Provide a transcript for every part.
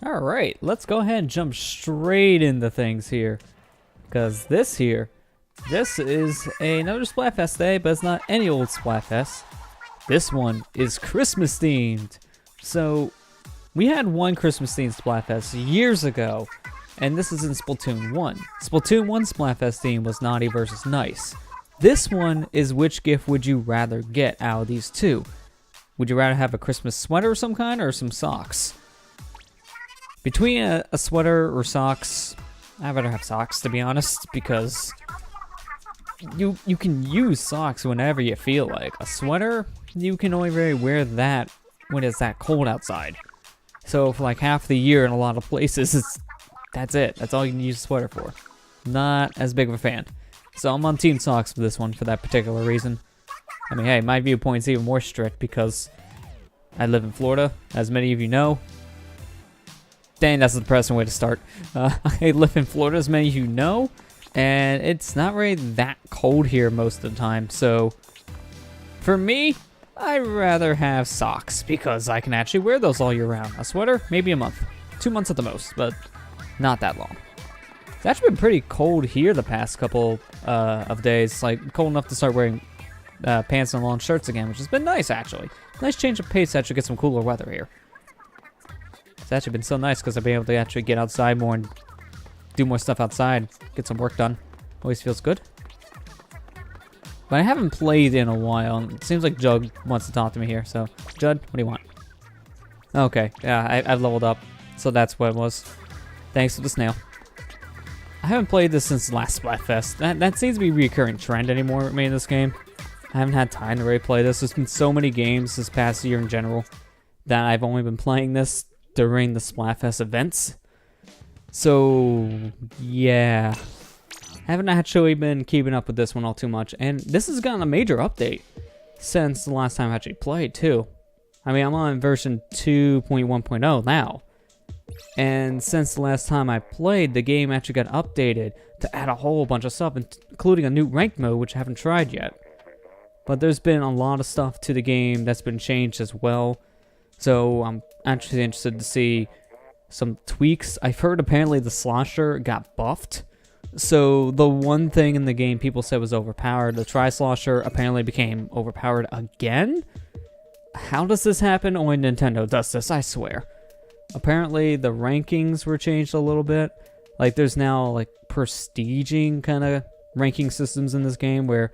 Alright, let's go ahead and jump straight into things here. Because this is another Splatfest day, but it's not any old Splatfest. This one is Christmas themed. So, we had one Christmas themed Splatfest years ago, and this is in Splatoon 1. Splatoon 1 Splatfest theme was Naughty versus Nice. This one is which gift would you rather get out of these two? Would you rather have a Christmas sweater of some kind or some socks? Between a sweater or socks, I'd rather have socks, to be honest, because you can use socks whenever you feel like. A sweater, you can only really wear that when it's that cold outside. So for like half the year in a lot of places, that's it. That's all you can use a sweater for. Not as big of a fan. So I'm on Team Socks for this one for that particular reason. I mean, hey, my viewpoint's even more strict because I live in Florida, as many of you know. Dang, that's a depressing way to start. I live in Florida, as many of you know, and it's not really that cold here most of the time. So, for me, I'd rather have socks because I can actually wear those all year round. A sweater, maybe a month. 2 months at the most, but not that long. It's actually been pretty cold here the past couple of days. Like, cold enough to start wearing pants and long shirts again, which has been nice, actually. Nice change of pace to actually get some cooler weather here. It's actually been so nice because I've been able to actually get outside more and do more stuff outside, get some work done. Always feels good. But I haven't played in a while, and it seems like Jug wants to talk to me here, so Judd, what do you want? Okay, yeah, I've leveled up, so that's what it was. Thanks for the snail. I haven't played this since the last Splatfest. That seems to be a recurring trend anymore with me in this game. I haven't had time to really play this. There's been so many games this past year in general that I've only been playing this during the Splatfest events. So, yeah. Haven't actually been keeping up with this one all too much. And this has gotten a major update since the last time I actually played, too. I mean, I'm on version 2.1.0 now. And since the last time I played, the game actually got updated to add a whole bunch of stuff, including a new ranked mode, which I haven't tried yet. But there's been a lot of stuff to the game that's been changed as well. So I'm actually interested to see some tweaks. I've heard apparently the slosher got buffed. So the one thing in the game people said was overpowered, the tri-slosher apparently became overpowered again? How does this happen? Only Nintendo does this, I swear. Apparently the rankings were changed a little bit. Like there's now like prestiging kind of ranking systems in this game where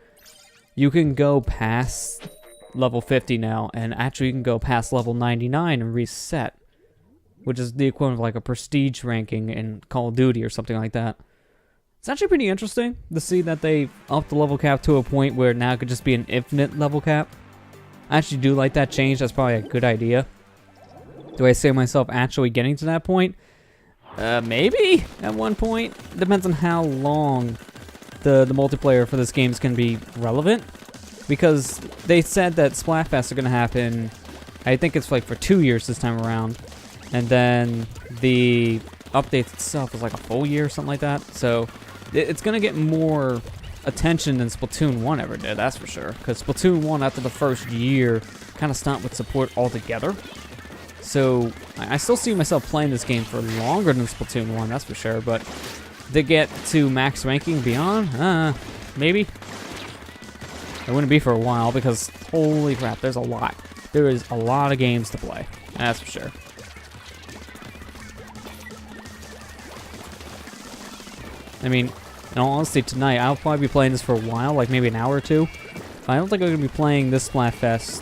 you can go past level 50 now, and actually you can go past level 99 and reset, which is the equivalent of like a prestige ranking in Call of Duty or something like that. It's actually pretty interesting to see that they upped the level cap to a point where now it could just be an infinite level cap. I actually do like that change. That's probably a good idea. Do I see myself actually getting to that point? Maybe at one point. Depends on how long the multiplayer for this game is going to be relevant. Because they said that Splatfests are going to happen, I think it's like for 2 years this time around. And then the update itself is like a full year or something like that. So it's going to get more attention than Splatoon 1 ever did, that's for sure. Because Splatoon 1, after the first year, kind of stopped with support altogether. So I still see myself playing this game for longer than Splatoon 1, that's for sure. But to get to max ranking beyond, maybe. It wouldn't be for a while because holy crap, there's a lot. There is a lot of games to play, that's for sure. I mean, in all honesty, tonight I'll probably be playing this for a while, like maybe an hour or two. I don't think I'm going to be playing this Splatfest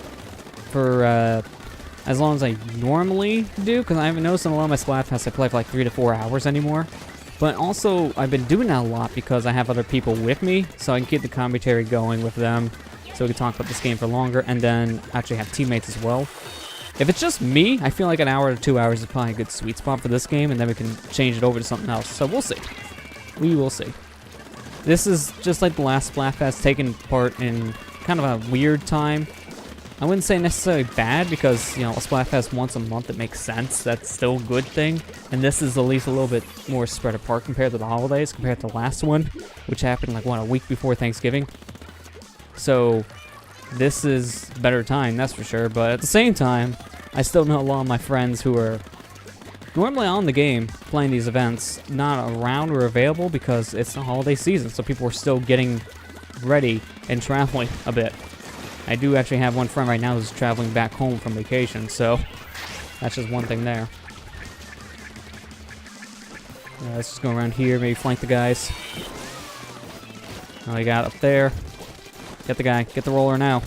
for as long as I normally do, because I haven't noticed in a lot of my Splatfests I play for like 3 to 4 hours anymore. But also, I've been doing that a lot because I have other people with me, so I can keep the commentary going with them, so we can talk about this game for longer, and then actually have teammates as well. If it's just me, I feel like an hour to 2 hours is probably a good sweet spot for this game, and then we can change it over to something else. So we'll see. We will see. This is just like the last Splatfest, taking part in kind of a weird time. I wouldn't say necessarily bad because, you know, a Splatfest once a month, it makes sense. That's still a good thing. And this is at least a little bit more spread apart compared to the holidays, compared to the last one, which happened like, what, a week before Thanksgiving. So this is better time, that's for sure. But at the same time, I still know a lot of my friends who are normally on the game playing these events, not around or available because it's the holiday season, so people are still getting ready and traveling a bit. I do actually have one friend right now who's traveling back home from vacation, so that's just one thing there. Let's just go around here, maybe flank the guys. Oh, you got up there. Get the guy. Get the roller now.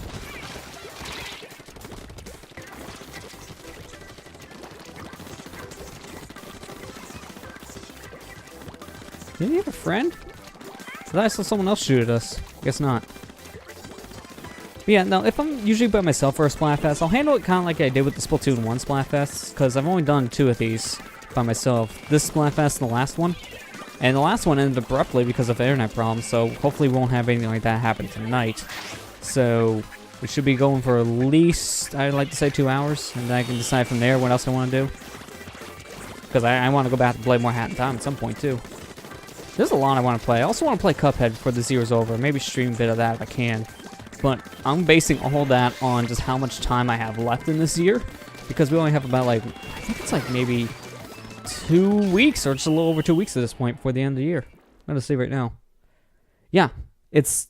Did he have a friend? Did I saw someone else shoot at us? Guess not. But yeah, no, if I'm usually by myself for a Splatfest, I'll handle it kind of like I did with the Splatoon 1 Splatfest, because I've only done 2 of these by myself. This Splatfest and the last one. And the last one ended abruptly because of internet problems, so hopefully we won't have anything like that happen tonight. So we should be going for at least, I'd like to say 2 hours, and then I can decide from there what else I want to do. Because I want to go back and play more Hat in Time at some point too. There's a lot I want to play. I also want to play Cuphead before this year's over. Maybe stream a bit of that if I can. But I'm basing all that on just how much time I have left in this year. Because we only have about like, I think it's like maybe 2 weeks or just a little over 2 weeks at this point before the end of the year. I'm going to see right now. Yeah, it's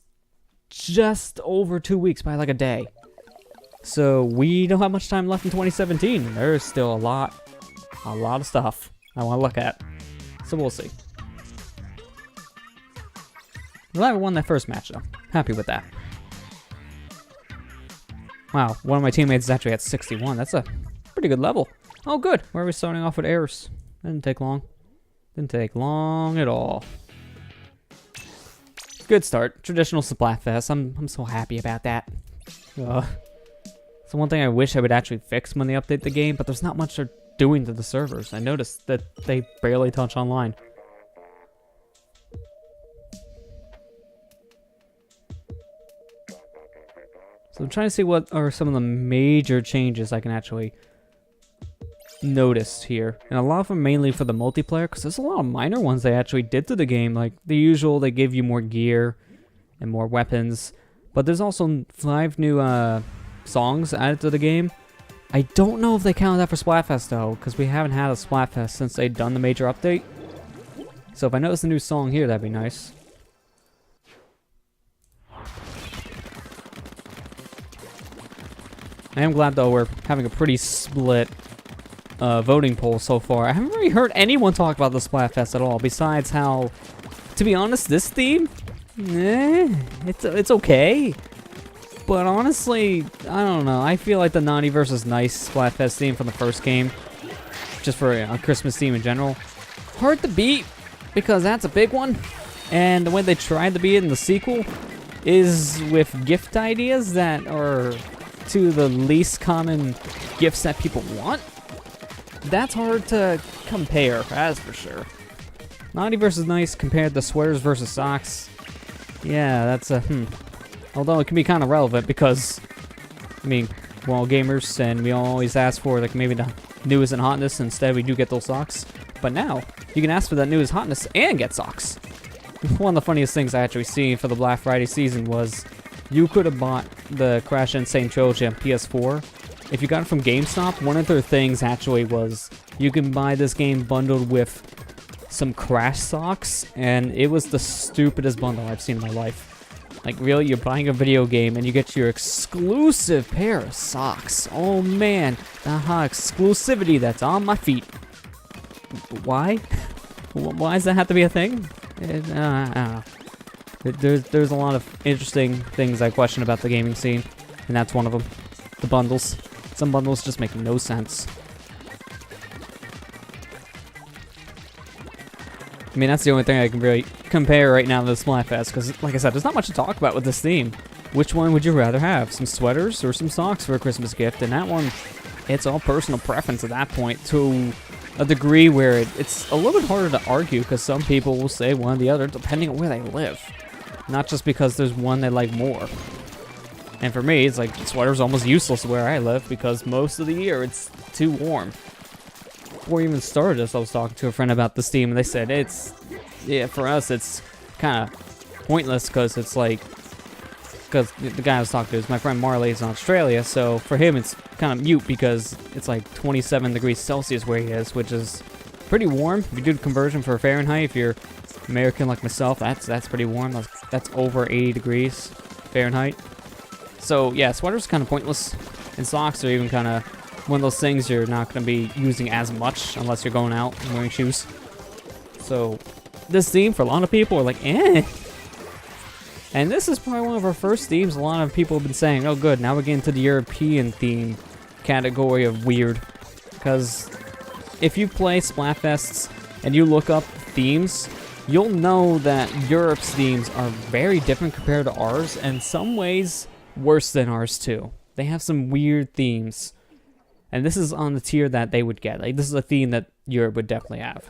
just over 2 weeks by like a day. So we don't have much time left in 2017. There's still a lot of stuff I want to look at. So we'll see. Glad I won that first match, though. Happy with that. Wow, one of my teammates is actually at 61. That's a pretty good level. Oh, good. Where are we starting off with errors? Didn't take long. Didn't take long at all. Good start. Traditional Splatfest. I'm so happy about that. So one thing I wish I would actually fix when they update the game, but there's not much they're doing to the servers. I noticed that they barely touch online. So I'm trying to see what are some of the major changes I can actually notice here. And a lot of them mainly for the multiplayer, because there's a lot of minor ones they actually did to the game. Like the usual, they give you more gear and more weapons. But there's also 5 new songs added to the game. I don't know if they count that for Splatfest though, because we haven't had a Splatfest since they'd done the major update. So if I notice a new song here, that'd be nice. I am glad, though, we're having a pretty split voting poll so far. I haven't really heard anyone talk about the Splatfest at all, besides how, to be honest, this theme, it's okay. But honestly, I don't know. I feel like the Naughty vs. Nice Splatfest theme from the first game, just for a Christmas theme in general, hard to beat, because that's a big one. And the way they tried to beat it in the sequel is with gift ideas that are to the least common gifts that people want. That's hard to compare, that's for sure. Naughty vs. Nice compared to sweaters versus socks. Yeah, that's a Although it can be kind of relevant because, I mean, we're all gamers and we always ask for like maybe the newest and hotness. Instead, we do get those socks. But now you can ask for that newest hotness and get socks. One of the funniest things I actually seen for the Black Friday season was you could have bought the Crash Insane Trilogy on PS4. If you got it from GameStop, one of their things actually was you can buy this game bundled with some Crash socks, and it was the stupidest bundle I've seen in my life. Like, really, you're buying a video game and you get your exclusive pair of socks. Oh man, exclusivity that's on my feet. Why? Why does that have to be a thing? I don't know. There's a lot of interesting things I question about the gaming scene, and that's one of them. The bundles. Some bundles just make no sense. I mean, that's the only thing I can really compare right now to the Splatfest, because, like I said, there's not much to talk about with this theme. Which one would you rather have? Some sweaters or some socks for a Christmas gift? And that one, it's all personal preference at that point, to a degree where it's a little bit harder to argue, because some people will say one or the other, depending on where they live. Not just because there's one they like more. And for me, it's like, sweater's almost useless where I live, because most of the year it's too warm. Before we even started this, I was talking to a friend about this theme, and they said yeah, for us, it's kind of pointless, because it's like, because the guy I was talking to is my friend Marley is in Australia, so for him it's kind of mute, because it's like 27 degrees Celsius where he is, which is pretty warm. If you do the conversion for Fahrenheit, if you're American like myself, that's pretty warm. That's over 80 degrees Fahrenheit. So yeah, sweaters kind of pointless, and socks are even kind of one of those things you're not going to be using as much unless you're going out and wearing shoes. So this theme for a lot of people are like, eh. And this is probably one of our first themes a lot of people have been saying, oh good, now we're getting to the European theme category of weird. Because if you play Splatfests and you look up themes, you'll know that Europe's themes are very different compared to ours, and in some ways worse than ours too. They have some weird themes. And this is on the tier that they would get. Like, this is a theme that Europe would definitely have.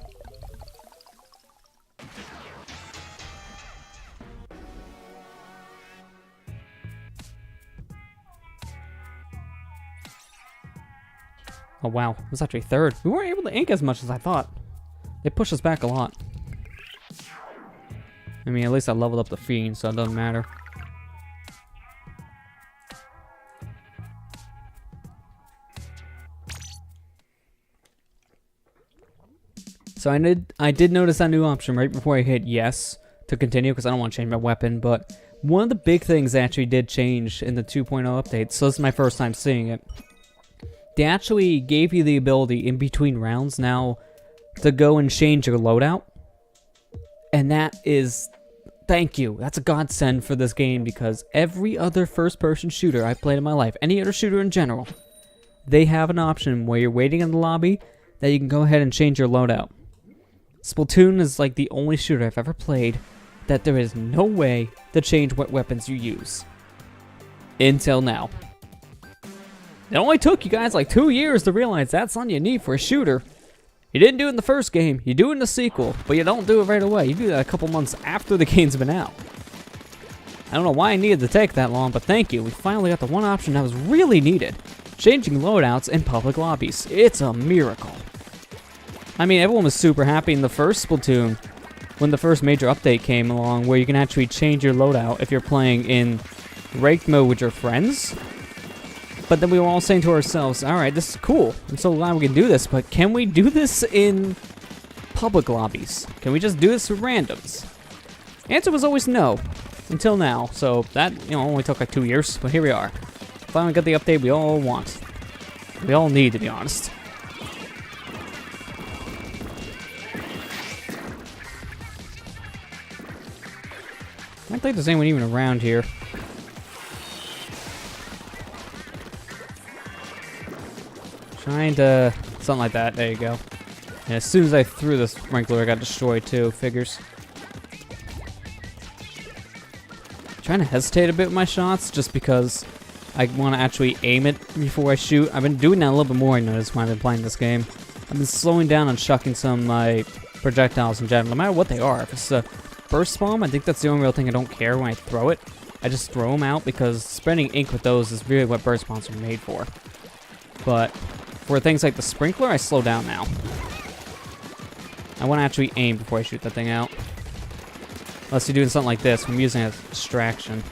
Oh wow, it was actually third. We weren't able to ink as much as I thought. They pushed us back a lot. I mean, at least I leveled up the Fiend, so it doesn't matter. So I did notice that new option right before I hit yes to continue, because I don't want to change my weapon, but one of the big things they actually did change in the 2.0 update, so this is my first time seeing it. They actually gave you the ability in between rounds now to go and change your loadout. And that is, thank you, that's a godsend for this game, because every other first-person shooter I've played in my life, any other shooter in general, they have an option where you're waiting in the lobby that you can go ahead and change your loadout. Splatoon is like the only shooter I've ever played that there is no way to change what weapons you use. Until now. It only took you guys like 2 years to realize that's something you need for a shooter. You didn't do it in the first game, you do it in the sequel, but you don't do it right away. You do that a couple months after the game's been out. I don't know why I needed to take that long, but thank you. We finally got the one option that was really needed. Changing loadouts in public lobbies. It's a miracle. I mean, everyone was super happy in the first Splatoon when the first major update came along where you can actually change your loadout if you're playing in ranked mode with your friends. But then we were all saying to ourselves, alright, this is cool. I'm so glad we can do this, but can we do this in public lobbies? Can we just do this with randoms? Answer was always no, until now. So that, only took like 2 years, but here we are. Finally got the update we all want. We all need, to be honest. I don't think there's anyone even around here. Trying to... something like that. There you go. And as soon as I threw the sprinkler, I got destroyed too. Figures. Trying to hesitate a bit with my shots, just because I want to actually aim it before I shoot. I've been doing that a little bit more, I noticed, when I've been playing this game. I've been slowing down on chucking some of my projectiles in general, no matter what they are. If it's a burst bomb, I think that's the only real thing I don't care when I throw it. I just throw them out, because spreading ink with those is really what burst bombs are made for. But for things like the sprinkler, I slow down now. I want to actually aim before I shoot that thing out. Unless you're doing something like this, I'm using it as a distraction.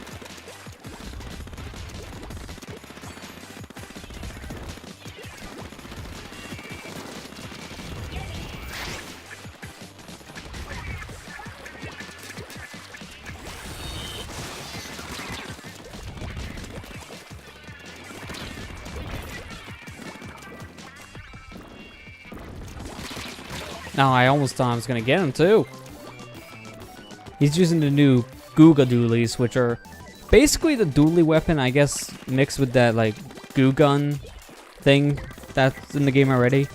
No, I almost thought I was going to get him, too. He's using the new Googa Doolies, which are basically the dually weapon, I guess, mixed with that, like, goo gun thing that's in the game already.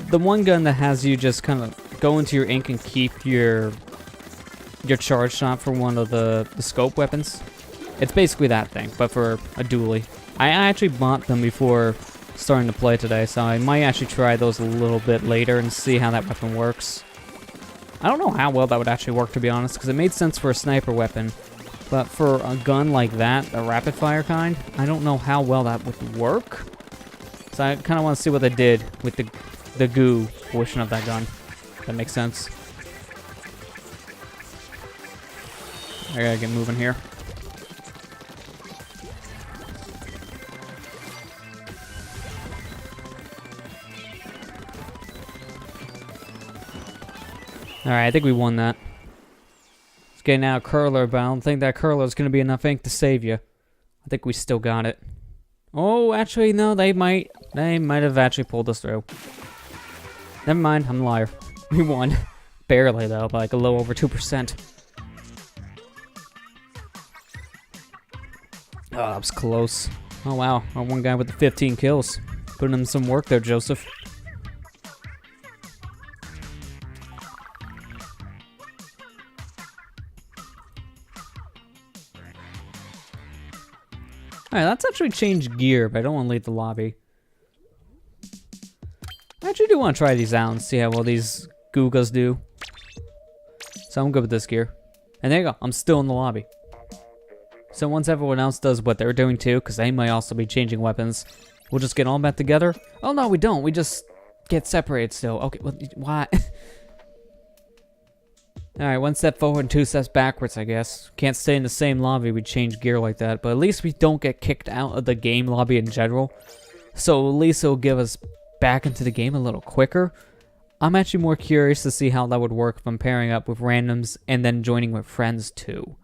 The one gun that has you just kind of go into your ink and keep your charge shot for one of the scope weapons. It's basically that thing, but for a dually. I actually bought them before starting to play today, so I might actually try those a little bit later and see how that weapon works. I don't know how well that would actually work, to be honest, because it made sense for a sniper weapon, but for a gun like that, a rapid fire kind, I don't know how well that would work. So I kind of want to see what they did with the goo portion of that gun. That makes sense. I gotta get moving here. Alright, I think we won that. It's getting out of curler, but I don't think that curler is going to be enough ink to save you. I think we still got it. Oh, actually, no, they might have actually pulled us through. Never mind, I'm a liar. We won. Barely, though, by like a little over 2%. Oh, that was close. Oh, wow. Our one guy with the 15 kills. Putting in some work there, Joseph. Alright, let's actually change gear, but I don't want to leave the lobby. I actually do want to try these out and see how well these Googas do. So I'm good with this gear. And there you go, I'm still in the lobby. So once everyone else does what they're doing too, because they might also be changing weapons, we'll just get all back together. Oh no, we don't, we just get separated still. Okay, well, why? Alright, 1 step forward and 2 steps backwards, I guess. Can't stay in the same lobby, we change gear like that. But at least we don't get kicked out of the game lobby in general. So at least it'll give us back into the game a little quicker. I'm actually more curious to see how that would work if I'm pairing up with randoms and then joining with friends too.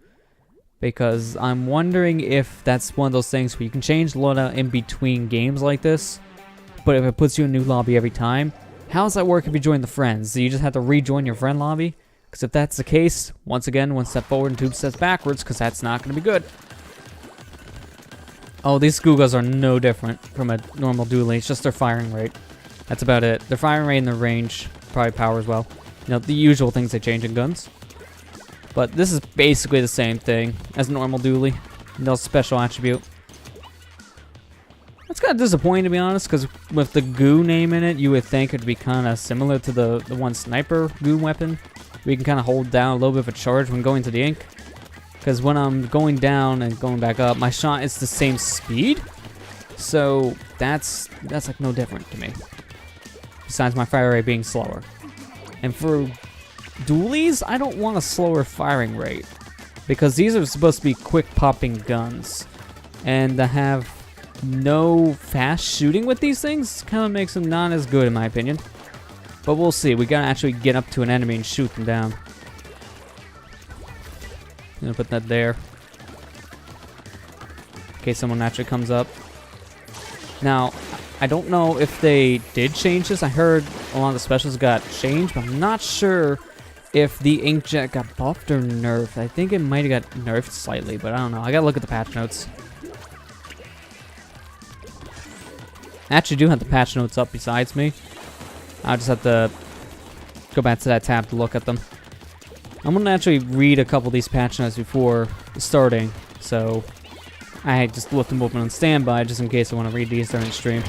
Because I'm wondering if that's one of those things where you can change loadout in between games like this. But if it puts you in a new lobby every time, how does that work if you join the friends? Do you just have to rejoin your friend lobby? Because if that's the case, once again, 1 step forward and 2 steps backwards, because that's not going to be good. Oh, these Googas are no different from a normal duelie. It's just their firing rate. That's about it. Their firing rate and their range, probably power as well. You know, the usual things they change in guns. But this is basically the same thing as a normal duelie. No special attribute. That's kind of disappointing, to be honest, because with the goo name in it, you would think it'd be kind of similar to the one sniper goo weapon. We can kind of hold down a little bit of a charge when going to the ink. Because when I'm going down and going back up, my shot is the same speed. So that's like no different to me. Besides my fire rate being slower. And for dualies, I don't want a slower firing rate. Because these are supposed to be quick popping guns. And to have no fast shooting with these things kind of makes them not as good in my opinion. But we'll see. We gotta actually get up to an enemy and shoot them down. I'm gonna put that there. In case someone actually comes up. Now, I don't know if they did change this. I heard a lot of the specials got changed, but I'm not sure if the inkjet got buffed or nerfed. I think it might have got nerfed slightly, but I don't know. I gotta look at the patch notes. I actually do have the patch notes up besides me. I'll just have to go back to that tab to look at them. I'm going to actually read a couple of these patch notes before starting, so I just left them open on standby just in case I want to read these during the stream.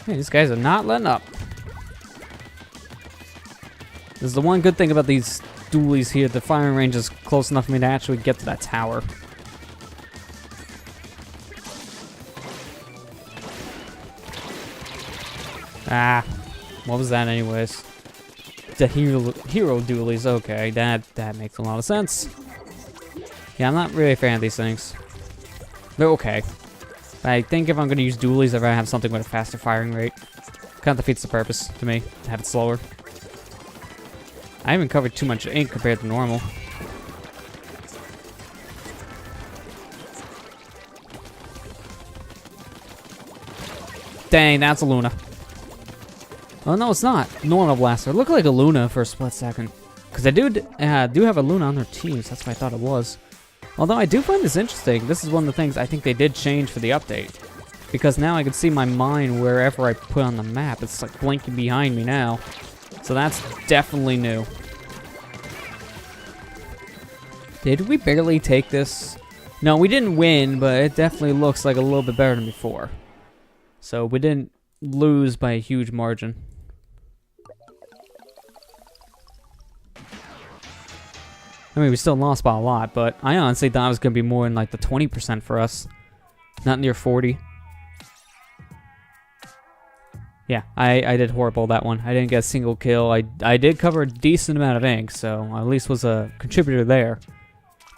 Hey, these guys are not letting up. This is the one good thing about these dualies here. The firing range is close enough for me to actually get to that tower. Ah, what was that anyways? The hero dualies, okay, that makes a lot of sense. Yeah, I'm not really a fan of these things. They're okay. I think if I'm going to use dualies, I'd rather have something with a faster firing rate. Kind of defeats the purpose to me, to have it slower. I haven't covered too much ink compared to normal. Dang, that's a Luna. Oh no, it's not. Normal blaster. It looked like a Luna for a split second. Because I do have a Luna on their teams. That's what I thought it was. Although I do find this interesting. This is one of the things I think they did change for the update. Because now I can see my mine wherever I put on the map. It's like blinking behind me now. So that's definitely new. Did we barely take this? No, we didn't win, but it definitely looks like a little bit better than before. So we didn't lose by a huge margin. I mean, we still lost by a lot, but I honestly thought it was going to be more in like the 20% for us. Not near 40. Yeah, I did horrible that one. I didn't get a single kill. I did cover a decent amount of ink, so I at least was a contributor there.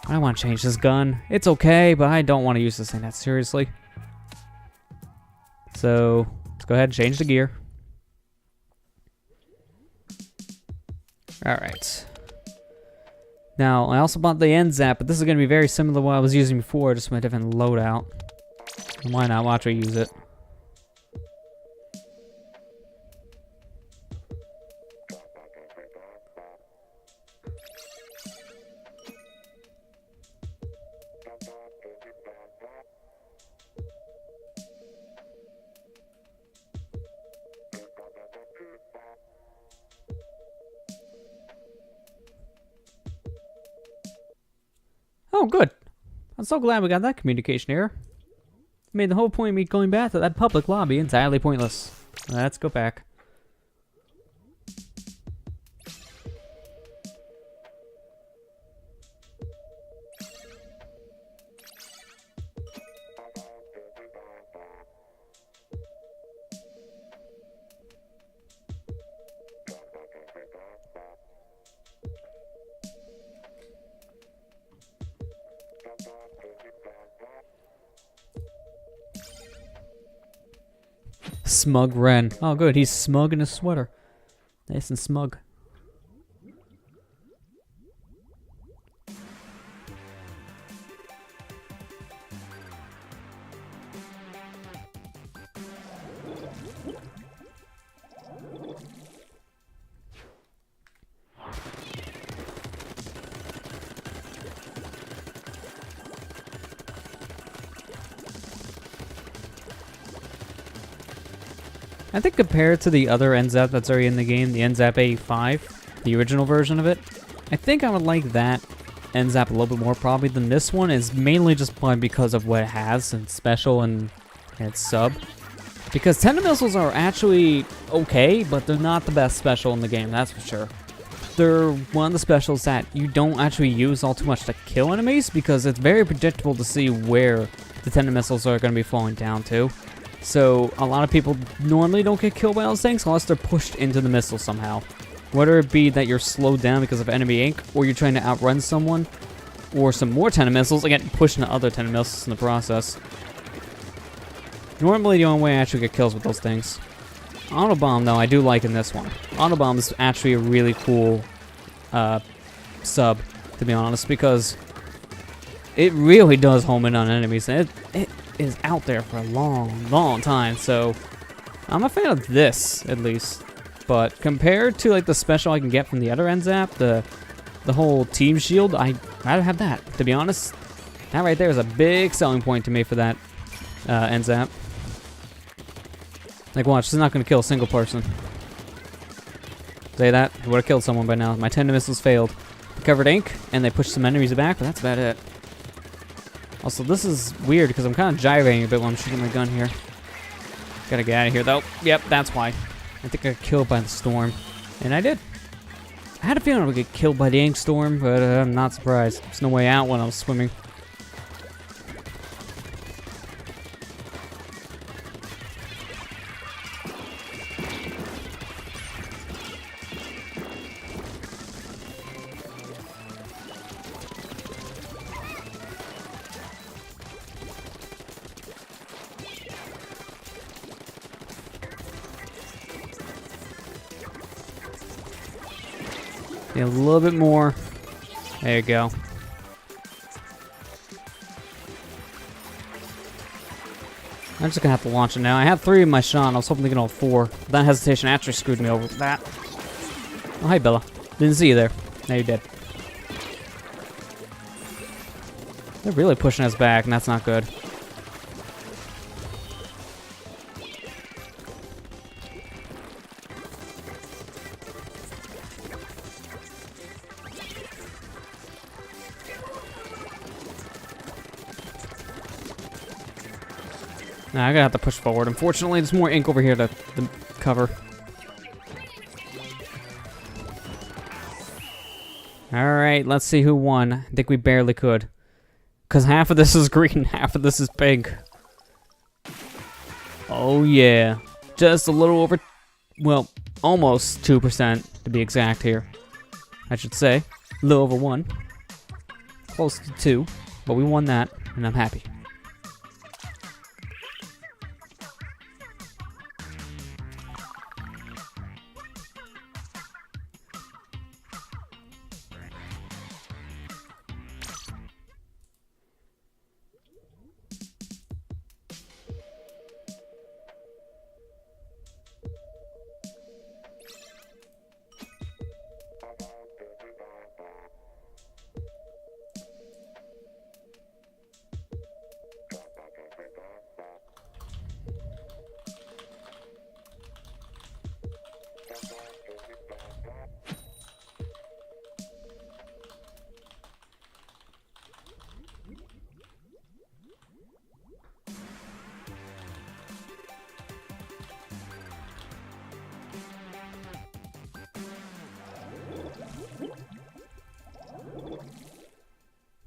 I want to change this gun. It's okay, but I don't want to use this thing that seriously. So, let's go ahead and change the gear. Alright. Now, I also bought the end zap, but this is going to be very similar to what I was using before, just with a different loadout. And why not? Watch me use it. Oh, good. I'm so glad we got that communication error. Made the whole point of me going back to that public lobby entirely pointless. Let's go back. Smug Ren. Oh, good. He's smug in his sweater. Nice and smug. I think compared to the other NZAP that's already in the game, the NZAP 85, the original version of it, I think I would like that NZAP a little bit more probably than this one. Is mainly just probably because of what it has and special and its sub. Because tender missiles are actually okay, but they're not the best special in the game, that's for sure. They're one of the specials that you don't actually use all too much to kill enemies, because it's very predictable to see where the tender missiles are going to be falling down to. So a lot of people normally don't get killed by those things unless they're pushed into the missile somehow. Whether it be that you're slowed down because of enemy ink, or you're trying to outrun someone, or some more tender missiles, and get pushed into other tender missiles in the process. Normally the only way I actually get kills with those things. Autobomb though, I do like in this one. Autobomb is actually a really cool sub, to be honest, because it really does home in on enemies. It is out there for a long time, so I'm a fan of this at least. But compared to like the special I can get from the other NZAP, the whole team shield, I'd rather have that, to be honest. That right there is a big selling point to me for that NZAP. Like, watch, this is not going to kill a single person. Say that, it would have killed someone by now. My tender missiles failed. They covered ink, and they pushed some enemies back, but that's about it. Also, this is weird because I'm kind of gyrating a bit while I'm shooting my gun here. Gotta get out of here, though. Yep, that's why. I think I got killed by the storm. And I did. I had a feeling I would get killed by the ink storm, but I'm not surprised. There's no way out when I was swimming. A little bit more. There you go. I'm just gonna have to launch it now. I have 3 in my shot. I was hoping to get all 4. That hesitation actually screwed me over with that. Oh, hi, Bella. Didn't see you there. Now you're dead. They're really pushing us back, and that's not good. Nah, I'm gonna have to push forward. Unfortunately, there's more ink over here to cover. Alright, let's see who won. I think we barely could. Because half of this is green, half of this is pink. Oh yeah. Just a little over, well, almost 2% to be exact here. I should say. A little over 1. close to 2, but we won that, and I'm happy.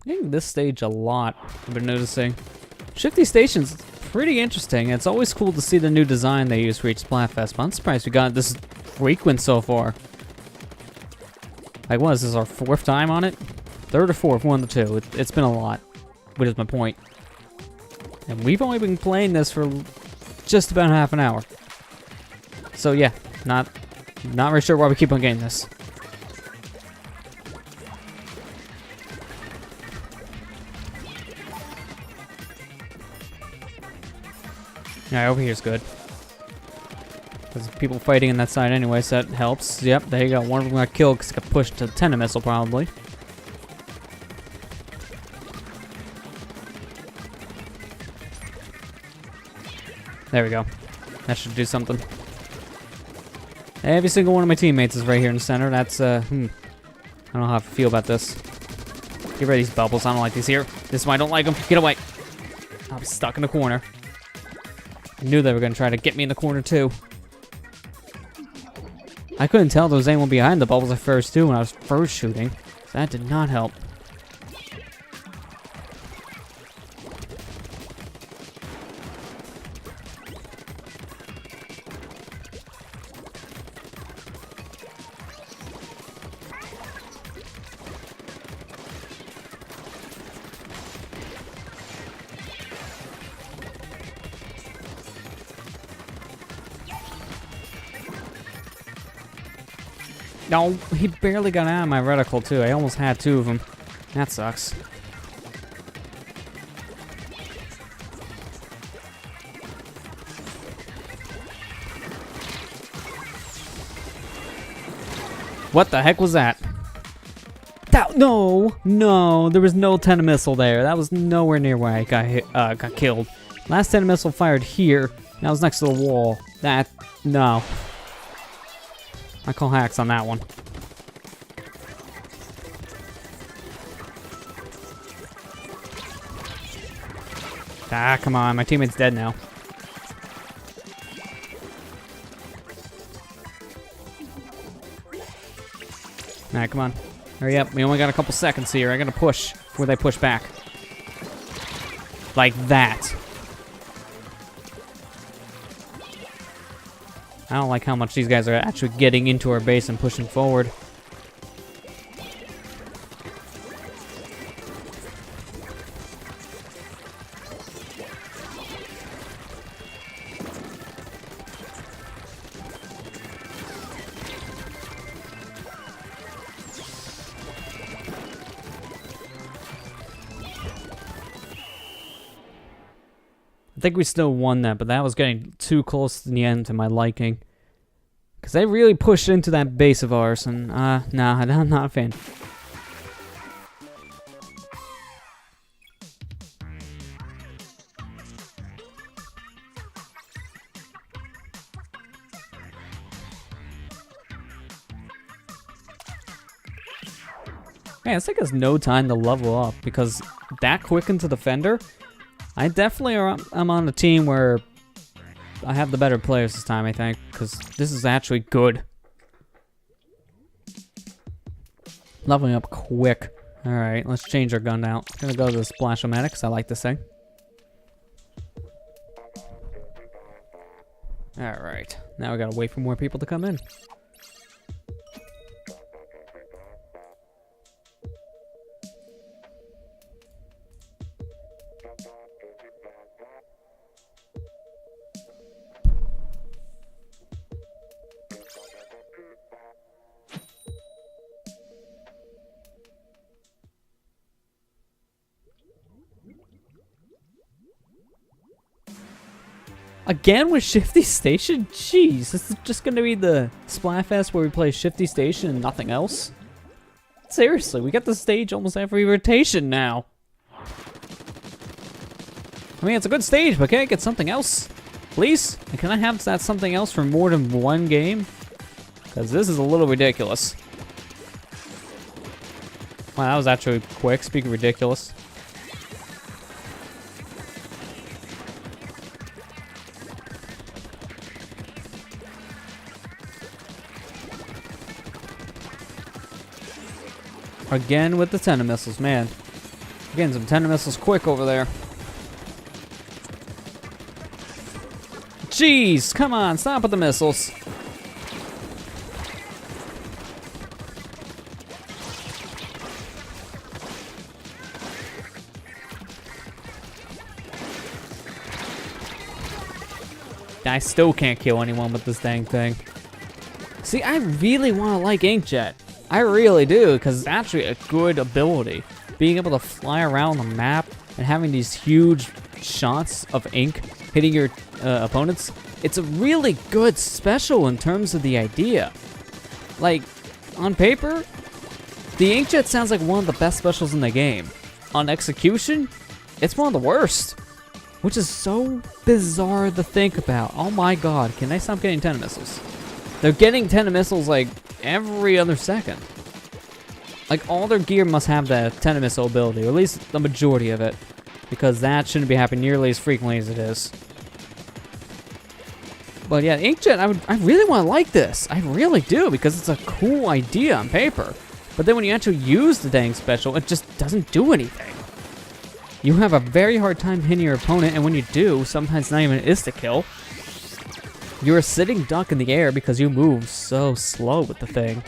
I think this stage a lot, I've been noticing. Shifty Station's pretty interesting. It's always cool to see the new design they use for each Splatfest, but I'm surprised we got this frequent so far. Like, what is this, our 4th time on it? 3rd or 4th, one of the two. It's been a lot, which is my point. And we've only been playing this for just about half an hour. So yeah, not really sure why we keep on getting this. Yeah, over here's good. There's people fighting on that side anyway, so that helps. Yep, there you go. One of them got killed because it got pushed to the tenta missile, probably. There we go. That should do something. Every single one of my teammates is right here in the center. That's, I don't know how I feel about this. Get rid of these bubbles. I don't like these here. This is why I don't like them. Get away. I'm stuck in the corner. I knew they were going to try to get me in the corner, too. I couldn't tell there was anyone behind the bubbles at first, too, when I was first shooting. So that did not help. No, he barely got out of my reticle, too. I almost had 2 of them. That sucks. What the heck was that? No, there was no tenta missile there. That was nowhere near where I got hit, got killed. Last tenta missile fired here. That was next to the wall. No. I call hacks on that one. Ah, come on. My teammate's dead now. Alright, come on. Hurry up. We only got a couple seconds here. I gotta push before they push back. Like that. I don't like how much these guys are actually getting into our base and pushing forward. I think we still won that, but that was getting too close in the end to my liking. Because they really pushed into that base of ours, and, nah, I'm not a fan. Man, it's like there's no time to level up, because that quick into the fender, I definitely am on a team where I have the better players this time, I think, because this is actually good. Leveling up quick. Alright, let's change our gun out. I'm gonna go to the Splash-O-Matic, because I like this thing. Alright, now we gotta wait for more people to come in. Again with Shifty Station? Jeez, this is just gonna be the Splatfest where we play Shifty Station and nothing else? Seriously, we get the stage almost every rotation now. I mean, it's a good stage, but can I get something else? Please? And can I have that something else for more than one game? Because this is a little ridiculous. Wow, that was actually quick, speaking of ridiculous. Again with the tender missiles, man. Getting some tender missiles quick over there. Jeez, come on, stop with the missiles. I still can't kill anyone with this dang thing. See, I really want to like Inkjet. I really do, because it's actually a good ability. Being able to fly around the map and having these huge shots of ink hitting your opponents, it's a really good special in terms of the idea. Like, on paper, the Inkjet sounds like one of the best specials in the game. On execution, it's one of the worst. Which is so bizarre to think about. Oh my god, can they stop getting tender missiles? They're getting tender missiles like every other second. Like all their gear must have the tender missile ability, or at least the majority of it. Because that shouldn't be happening nearly as frequently as it is. But yeah, Inkjet, I really want to like this. I really do, because it's a cool idea on paper. But then when you actually use the dang special, it just doesn't do anything. You have a very hard time hitting your opponent, and when you do, sometimes not even an insta-kill. You're a sitting duck in the air because you move so slow with the thing.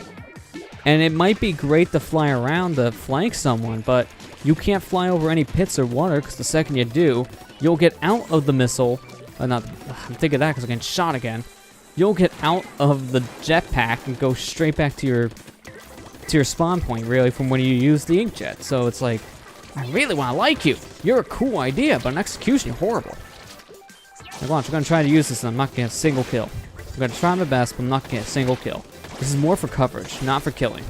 And it might be great to fly around to flank someone, but you can't fly over any pits or water because the second you do, you'll get out of the missile. I'm thinking that because I'm getting shot again. You'll get out of the jetpack and go straight back to your spawn point, really, from when you use the Inkjet. So it's like, I really want to like you. You're a cool idea, but in execution, you're horrible. Like, watch, I'm going to try to use this and I'm not going to get a single kill. I'm going to try my best, but I'm not going to get a single kill. This is more for coverage, not for killing.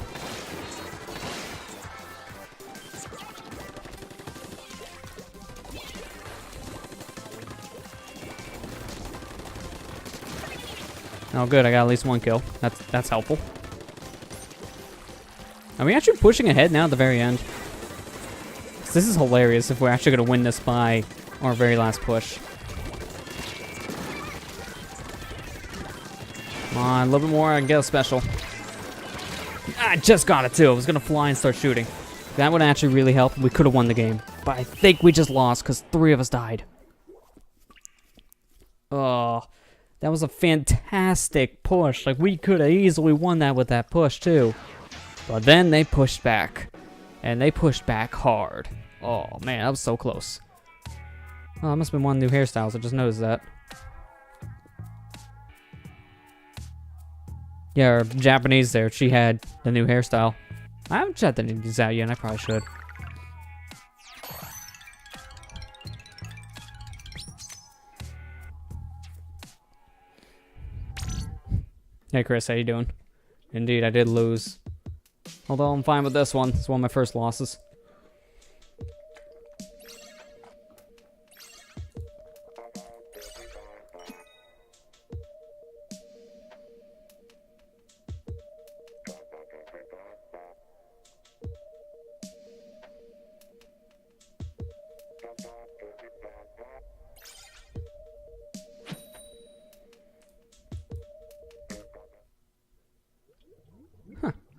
Oh good, I got at least one kill. That's helpful. Are we actually pushing ahead now at the very end? This is hilarious if we're actually going to win this by our very last push. Come on, a little bit more, I can get a special. I just got it too. I was going to fly and start shooting. That would actually really help. We could have won the game. But I think we just lost because 3 of us died. Oh, that was a fantastic push. Like, we could have easily won that with that push too. But then they pushed back. And they pushed back hard. Oh man, that was so close. Oh, that must have been one of the new hairstyles. I just noticed that. Yeah, our Japanese there, she had the new hairstyle. I haven't checked any of these out yet, and I probably should. Hey Chris, how you doing? Indeed, I did lose. Although I'm fine with this one. It's one of my first losses.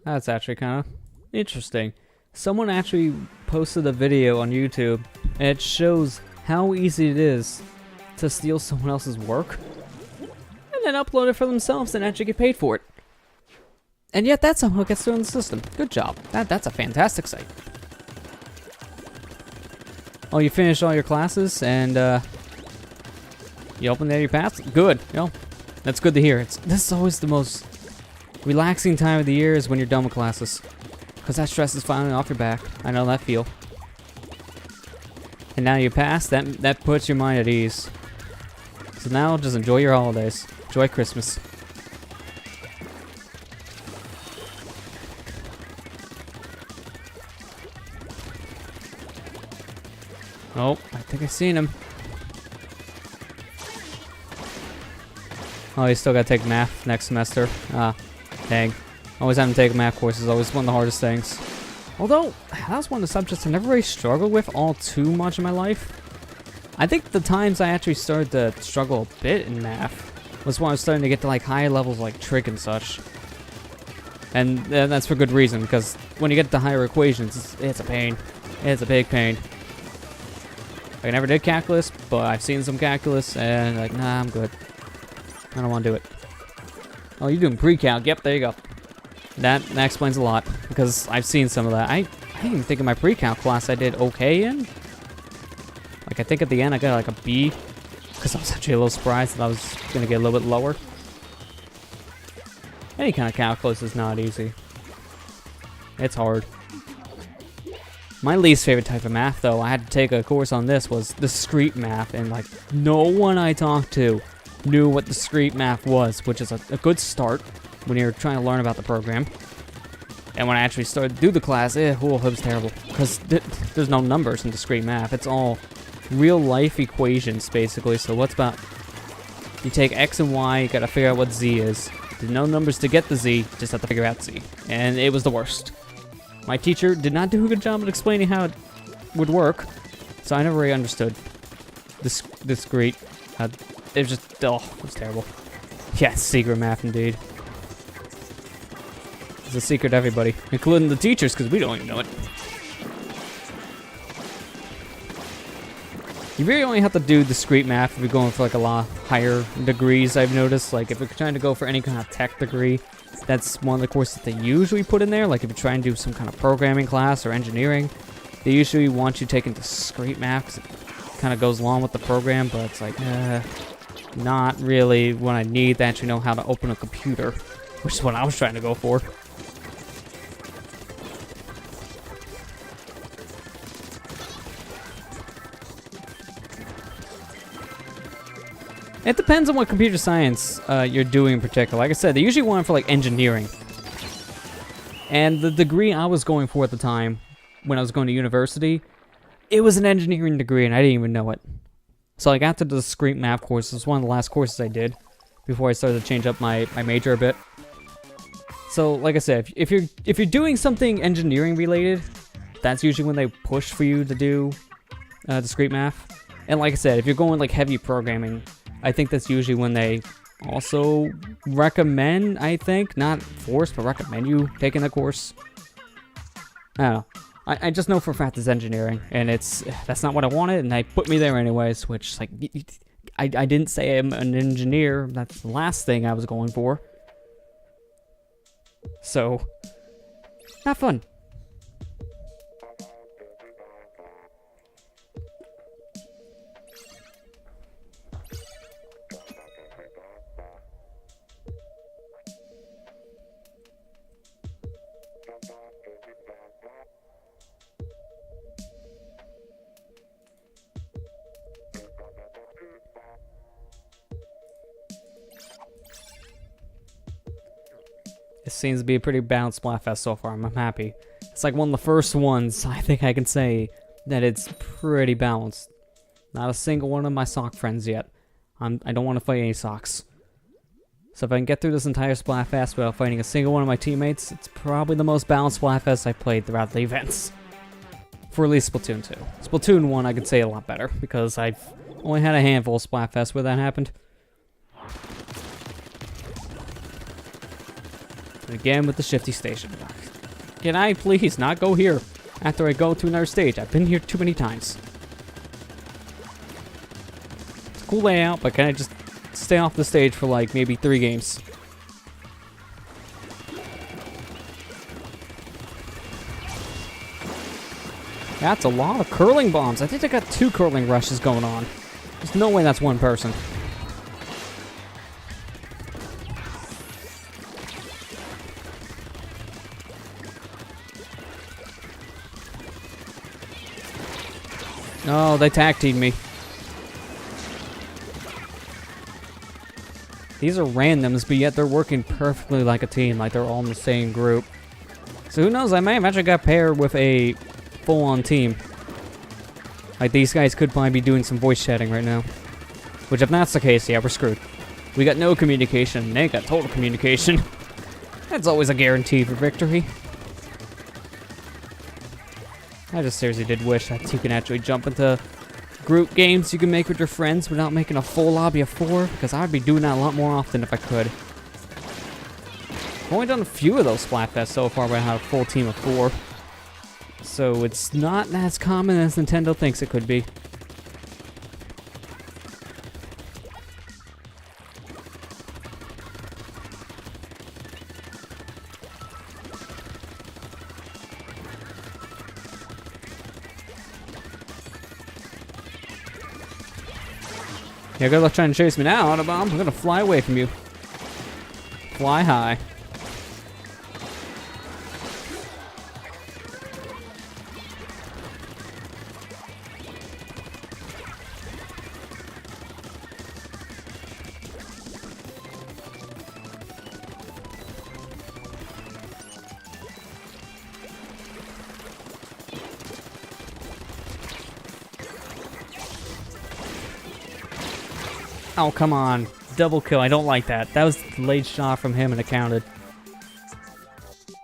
That's actually kind of interesting. Someone actually posted a video on YouTube, and it shows how easy it is to steal someone else's work, and then upload it for themselves and actually get paid for it. And yet that somehow gets through in the system. Good job. That's a fantastic site. Oh, you finished all your classes, and you opened all your paths? Good. You know, that's good to hear. This is always the most relaxing time of the year is when you're done with classes. Because that stress is finally off your back. I know that feel. And now you pass, that puts your mind at ease. So now just enjoy your holidays. Enjoy Christmas. Oh, I think I've seen him. Oh, you still gotta take math next semester. Ah, dang. Always having to take math courses, always one of the hardest things. Although, that was one of the subjects I never really struggled with all too much in my life. I think the times I actually started to struggle a bit in math was when I was starting to get to like higher levels like trig and such. And that's for good reason, because when you get to higher equations, it's a pain. It's a big pain. I never did calculus, but I've seen some calculus, and like, nah, I'm good. I don't want to do it. Oh, you're doing pre-calc. Yep, there you go. That explains a lot, because I've seen some of that. I didn't even think in my pre-calc class I did okay in. Like, I think at the end I got like a B, because I was actually a little surprised that I was going to get a little bit lower. Any kind of calculus is not easy. It's hard. My least favorite type of math, though, I had to take a course on this, was discrete math, and like, no one I talked to knew what discrete math was, which is a good start when you're trying to learn about the program. And when I actually started to do the class, it was terrible, because there's no numbers in discrete math. It's all real life equations, basically. So what's about, you take x and y, you gotta figure out what z is. There's no numbers to get the z, just have to figure out z. And it was the worst. My teacher did not do a good job at explaining how it would work, so I never really understood discrete. It was just, oh, it was terrible. Yeah, secret math indeed. It's a secret to everybody, including the teachers, because we don't even know it. You really only have to do discrete math if you're going for like a lot higher degrees, I've noticed. Like if you're trying to go for any kind of tech degree, that's one of the courses that they usually put in there. Like if you're trying to do some kind of programming class or engineering, they usually want you taking discrete math, 'cause it kind of goes along with the program, but it's like, not really what I need to actually know how to open a computer, which is what I was trying to go for. It depends on what computer science you're doing in particular. Like I said, they usually want it for like engineering. And the degree I was going for at the time, when I was going to university, it was an engineering degree and I didn't even know it. So like after the discrete math course, it was one of the last courses I did before I started to change up my major a bit. So like I said, if you're doing something engineering related, that's usually when they push for you to do discrete math. And like I said, if you're going like heavy programming, I think that's usually when they also recommend, I think, not force, but recommend you taking the course. I don't know. I just know for a fact it's engineering, and that's not what I wanted, and they put me there anyways, which, like, I didn't say I'm an engineer. That's the last thing I was going for. So, not fun. It seems to be a pretty balanced Splatfest so far. I'm happy. It's like one of the first ones I think I can say that it's pretty balanced. Not a single one of my sock friends yet. I don't want to fight any socks. So if I can get through this entire Splatfest without fighting a single one of my teammates, it's probably the most balanced Splatfest I've played throughout the events. For at least Splatoon 2. Splatoon 1 I could say a lot better, because I've only had a handful of Splatfests where that happened. And again with the shifty station. Can I please not go here after I go to another stage? I've been here too many times. It's a cool layout, but can I just stay off the stage for like maybe 3 games? That's a lot of curling bombs. I think they got 2 curling rushes going on. There's no way that's one person. No, they tag teamed me. These are randoms, but yet they're working perfectly like a team, like they're all in the same group. So who knows, I may have actually got paired with a full-on team. Like, these guys could probably be doing some voice chatting right now. Which, if that's the case, yeah, we're screwed. We got no communication, they got total communication. That's always a guarantee for victory. I just seriously did wish that you can actually jump into group games you can make with your friends without making a full lobby of 4, because I'd be doing that a lot more often if I could. I've only done a few of those Splatfests so far where I have a full team of 4. So it's not as common as Nintendo thinks it could be. Yeah, good luck trying to chase me now, Autobomb. I'm gonna fly away from you. Fly high. Oh, come on. Double kill. I don't like that. That was a late shot from him and it counted.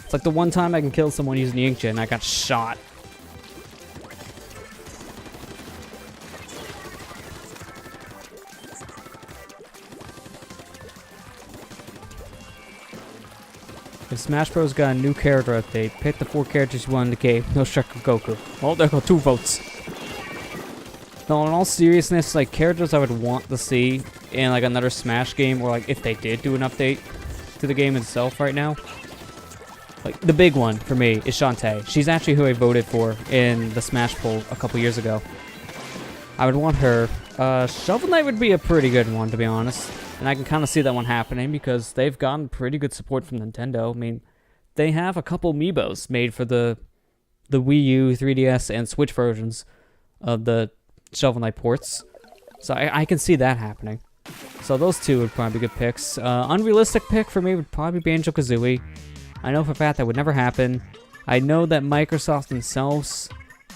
It's like the one time I can kill someone using the inkjet and I got shot. If Smash Bros. Got a new character update, pick the 4 characters you want in the game. No Shrek or Goku. Well, there go 2 votes. No, in all seriousness, like, characters I would want to see in, like, another Smash game, or, like, if they did do an update to the game itself right now. Like, the big one, for me, is Shantae. She's actually who I voted for in the Smash poll a couple years ago. I would want her. Shovel Knight would be a pretty good one, to be honest. And I can kind of see that one happening, because they've gotten pretty good support from Nintendo. I mean, they have a couple amiibos made for the Wii U, 3DS, and Switch versions of the Shovel Knight ports. So I can see that happening. So those 2 would probably be good picks. Unrealistic pick for me would probably be Banjo-Kazooie. I know for a fact that would never happen. I know that Microsoft themselves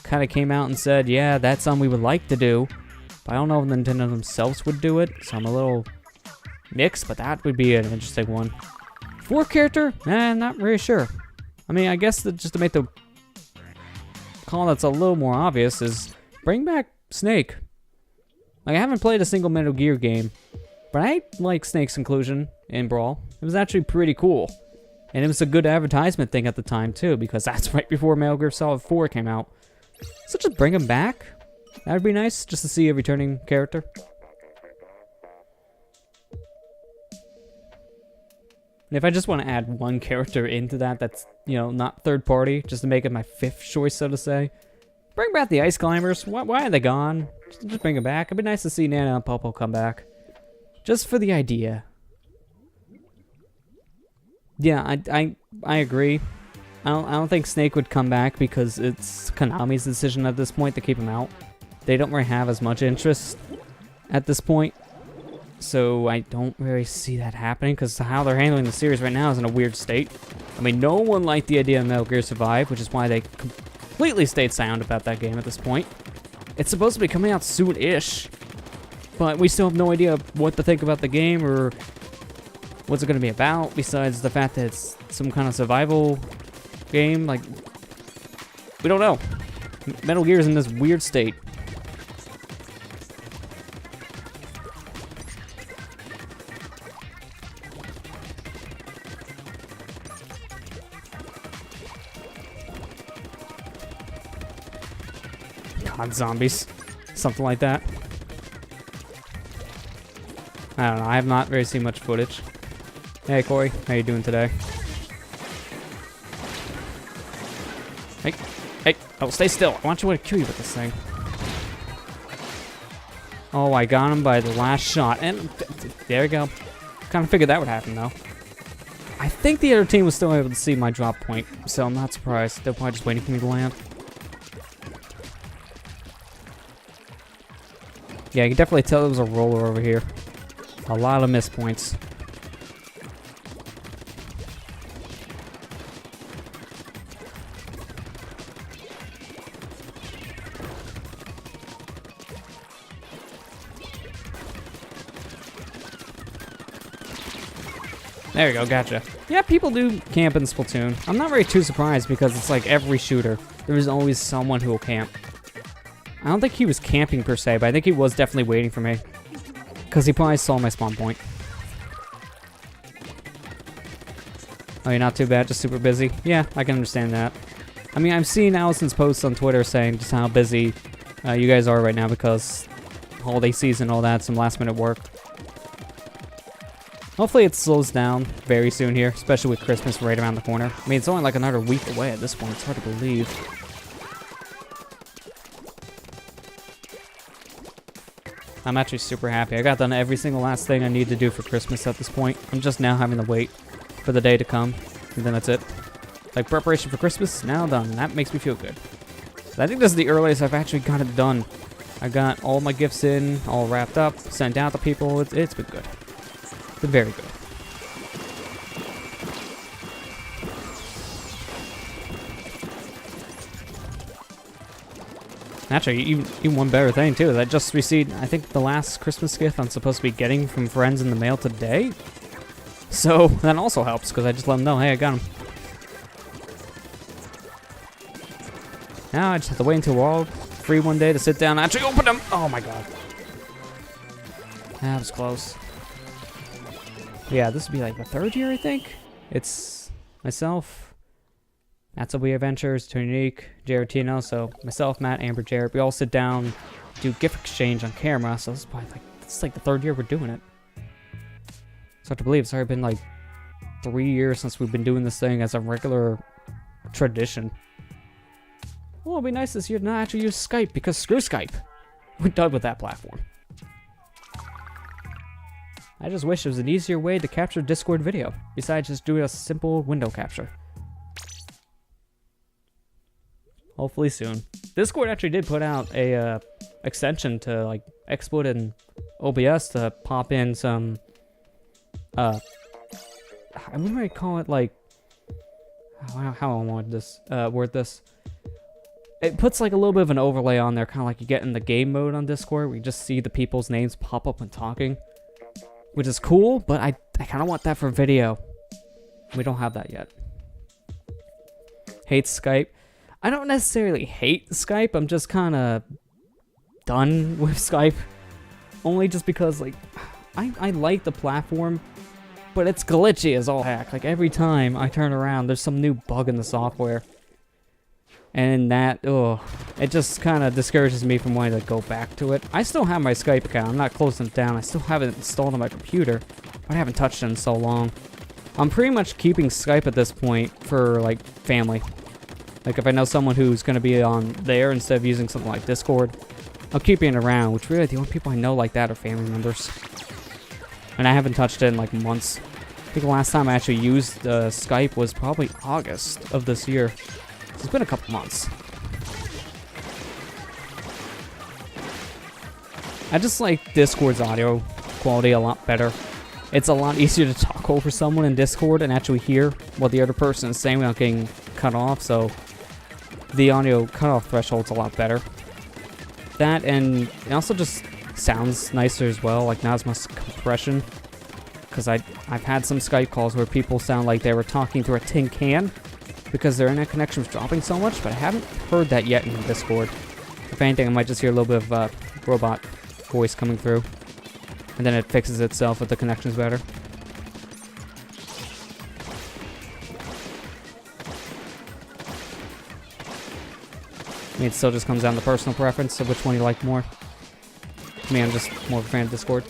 kind of came out and said, yeah, that's something we would like to do. But I don't know if Nintendo themselves would do it. So I'm a little mixed, but that would be an interesting one. 4 character? Not really sure. I mean, I guess that just to make the call that's a little more obvious is bring back Snake. Like, I haven't played a single Metal Gear game, but I like Snake's inclusion in Brawl. It was actually pretty cool. And it was a good advertisement thing at the time, too, because that's right before Metal Gear Solid 4 came out. So just bring him back. That would be nice, just to see a returning character. And if I just want to add one character into that that's, you know, not third party, just to make it my 5th choice, so to say, bring back the Ice Climbers. Why are they gone? Just bring them back. It'd be nice to see Nana and Popo come back. Just for the idea. Yeah, I agree. I don't think Snake would come back because it's Konami's decision at this point to keep him out. They don't really have as much interest at this point. So I don't really see that happening because how they're handling the series right now is in a weird state. I mean, no one liked the idea of Metal Gear Survive, which is why they completely stayed silent about that game at this point. It's supposed to be coming out soon-ish, but we still have no idea what to think about the game or what's it going to be about, besides the fact that it's some kind of survival game. Like, we don't know. Metal Gear is in this weird state. God, zombies. Something like that. I don't know. I have not really seen much footage. Hey, Corey. How you doing today? Hey. Hey. Oh, stay still. I want you to kill you with this thing. Oh, I got him by the last shot. And there we go. Kind of figured that would happen, though. I think the other team was still able to see my drop point, so I'm not surprised. They're probably just waiting for me to land. Yeah, you can definitely tell it was a roller over here. A lot of missed points. There you go, gotcha. Yeah, people do camp in Splatoon. I'm not very too surprised because it's like every shooter, there is always someone who will camp. I don't think he was camping per se, but I think he was definitely waiting for me. Because he probably saw my spawn point. Oh, you're not too bad, just super busy? Yeah, I can understand that. I mean, I've seen Allison's posts on Twitter saying just how busy you guys are right now because holiday season, all that, some last minute work. Hopefully it slows down very soon here, especially with Christmas right around the corner. I mean, it's only like another week away at this point. It's hard to believe. I'm actually super happy. I got done every single last thing I need to do for Christmas at this point. I'm just now having to wait for the day to come, and then that's it. Like, preparation for Christmas, now done. That makes me feel good. I think this is the earliest I've actually got it done. I got all my gifts in, all wrapped up, sent out to people. It's been good. Been very good. Actually, even one better thing too is I just received, I think, the last Christmas gift I'm supposed to be getting from friends in the mail today. So that also helps because I just let them know, hey, I got them. Now I just have to wait until we're all free one day to sit down and actually open them. Oh my god. That was close. Yeah, this would be like the third year, I think. It's myself, That's a We Adventures, Tony Unique, Jared Tino. So myself, Matt, Amber, Jared, we all sit down, do gift exchange on camera. So this is probably like the third year we're doing it. It's hard to believe. It's already been like 3 years since we've been doing this thing as a regular tradition. Well, it'd be nice this year to not actually use Skype because screw Skype. We're done with that platform. I just wish there was an easier way to capture Discord video, besides just doing a simple window capture. Hopefully soon. Discord actually did put out a extension to like export in OBS to pop in some I'm gonna call it like how I want this word this. It puts like a little bit of an overlay on there, kind of like you get in the game mode on Discord, where you just see the people's names pop up when talking, which is cool, but I kind of want that for video. We don't have that yet. Hate Skype. I don't necessarily hate Skype, I'm just kind of done with Skype. Only just because, like, I like the platform, but it's glitchy as all heck. Like, every time I turn around, there's some new bug in the software. And that, it just kind of discourages me from wanting to go back to it. I still have my Skype account. I'm not closing it down. I still have it installed on my computer, but I haven't touched it in so long. I'm pretty much keeping Skype at this point for, like, family. Like, if I know someone who's going to be on there instead of using something like Discord, I'm keeping it around, which really the only people I know like that are family members. And I haven't touched it in, like, months. I think the last time I actually used Skype was probably August of this year. It's been a couple months. I just like Discord's audio quality a lot better. It's a lot easier to talk over someone in Discord and actually hear what the other person is saying without getting cut off, so the audio cutoff threshold's a lot better. That, and it also just sounds nicer as well, like not as much compression. Because I've had some Skype calls where people sound like they were talking through a tin can, because their internet connection was dropping so much, but I haven't heard that yet in Discord. If anything, I might just hear a little bit of robot voice coming through, and then it fixes itself if the connection's better. I mean, it still just comes down to personal preference of which one you like more. I mean, I'm just more of a fan of Discord.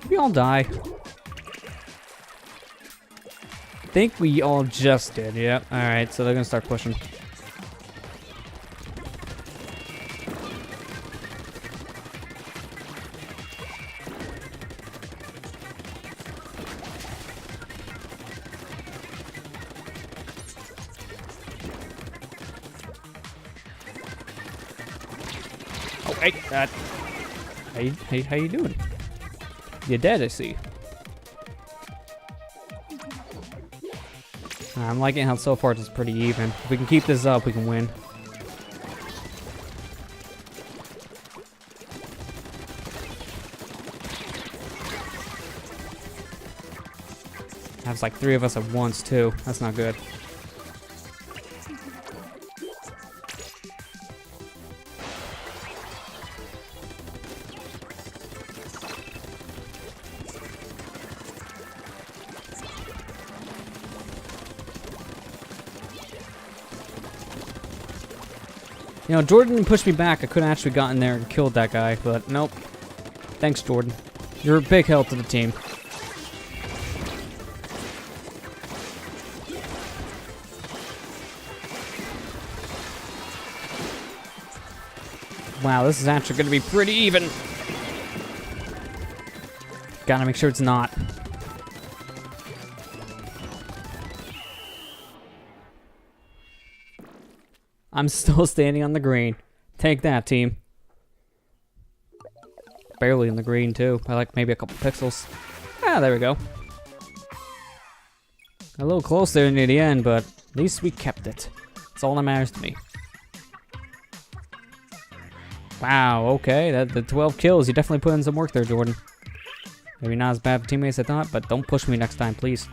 We all die. I think we all just did, yeah. Alright, so they're gonna start pushing. Oh, hey, how you doing? You're dead, I see. I'm liking how so far it's pretty even. If we can keep this up, we can win. That's like 3 of us at once, too. That's not good. You know, Jordan pushed me back. I could have actually gotten there and killed that guy, but nope. Thanks, Jordan. You're a big help to the team. Wow, this is actually going to be pretty even. Gotta make sure it's not. I'm still standing on the green. Take that, team. Barely in the green, too. By like maybe a couple pixels. Ah, there we go. A little close there near the end, but at least we kept it. That's all that matters to me. Wow, okay. The 12 kills. You definitely put in some work there, Jordan. Maybe not as bad for teammates as I thought, but don't push me next time, please.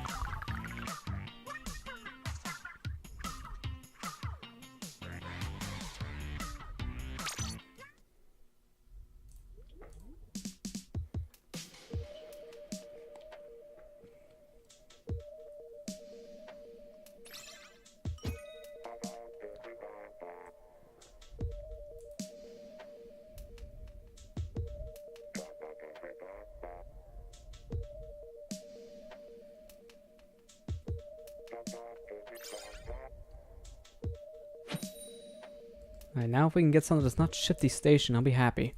Alright, now if we can get something that's not Shifty Station, I'll be happy.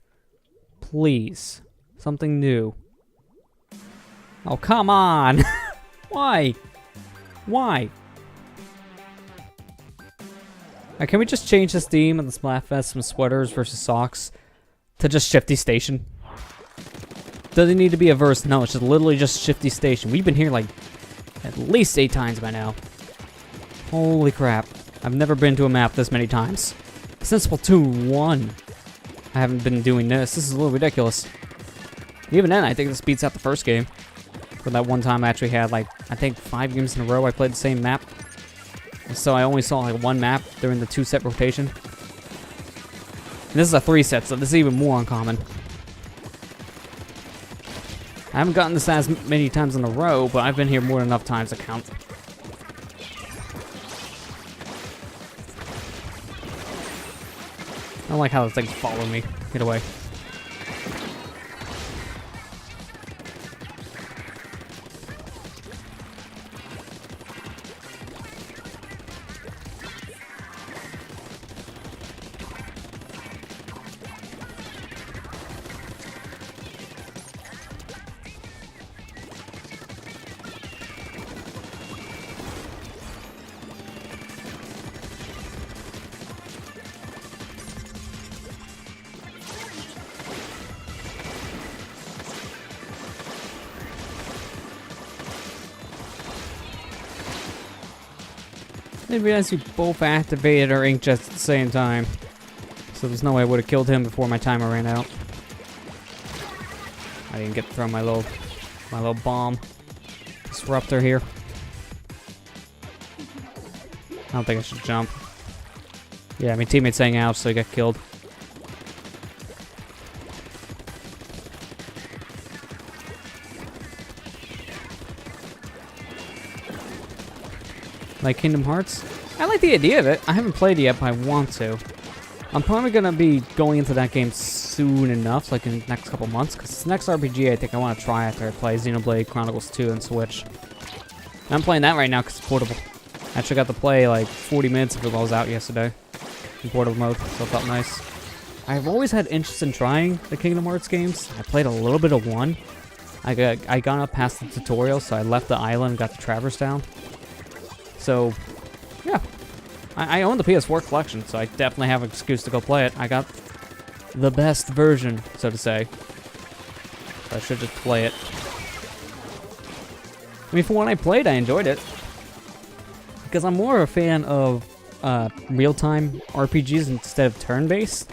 Please. Something new. Oh, come on! Why? Why? Can we just change this theme of the Splatfest from sweaters versus socks to just Shifty Station? Doesn't need to be a verse, no, it's just literally just Shifty Station. We've been here like at least 8 times by now. Holy crap. I've never been to a map this many times. Since Splatoon 1, I haven't been doing this. This is a little ridiculous. Even then, I think this beats out the first game. For that one time I actually had like, I think 5 games in a row I played the same map. And so I only saw like 1 map during the 2-set rotation. And this is a 3-set, so this is even more uncommon. I haven't gotten this as many times in a row, but I've been here more than enough times to count. I don't like how this thing's following me. Get away. I didn't realize we both activated our ink chest at the same time. So there's no way I would have killed him before my timer ran out. I didn't get to throw my little bomb disruptor here. I don't think I should jump. Yeah, my teammate's hanging out, so he got killed. Like Kingdom Hearts? I like the idea of it. I haven't played it yet, but I want to. I'm probably going to be going into that game soon enough, like in the next couple months, because it's the next RPG I think I want to try after I play Xenoblade Chronicles 2 on Switch. And I'm playing that right now because it's portable. I actually got to play like 40 minutes of it while I was out yesterday in portable mode, so it felt nice. I've always had interest in trying the Kingdom Hearts games. I played a little bit of 1. I got up past the tutorial, so I left the island and got the Traverse down. So, yeah. I own the PS4 collection, so I definitely have an excuse to go play it. I got the best version, so to say. So I should just play it. I mean, for when I played, I enjoyed it. Because I'm more a fan of real-time RPGs instead of turn-based.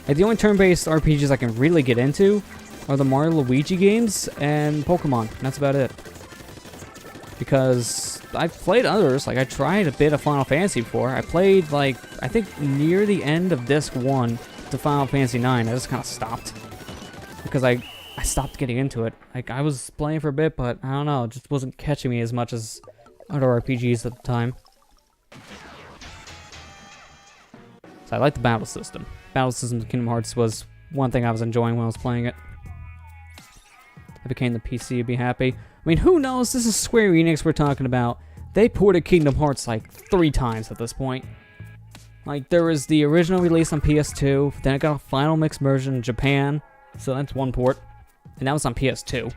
Like, the only turn-based RPGs I can really get into are the Mario Luigi games and Pokemon. And that's about it. Because I've played others. Like, I tried a bit of Final Fantasy before. I played, like, I think near the end of Disc 1 to Final Fantasy 9. I just kind of stopped. Because I stopped getting into it. Like, I was playing for a bit, but I don't know. It just wasn't catching me as much as other RPGs at the time. So I like the battle system. Battle system in Kingdom Hearts was one thing I was enjoying when I was playing it. If it became the PC, I'd be happy. I mean, who knows? This is Square Enix we're talking about. They ported Kingdom Hearts like 3 times at this point. Like, there was the original release on PS2, then it got a final mixed version in Japan, so that's one port, and that was on PS2.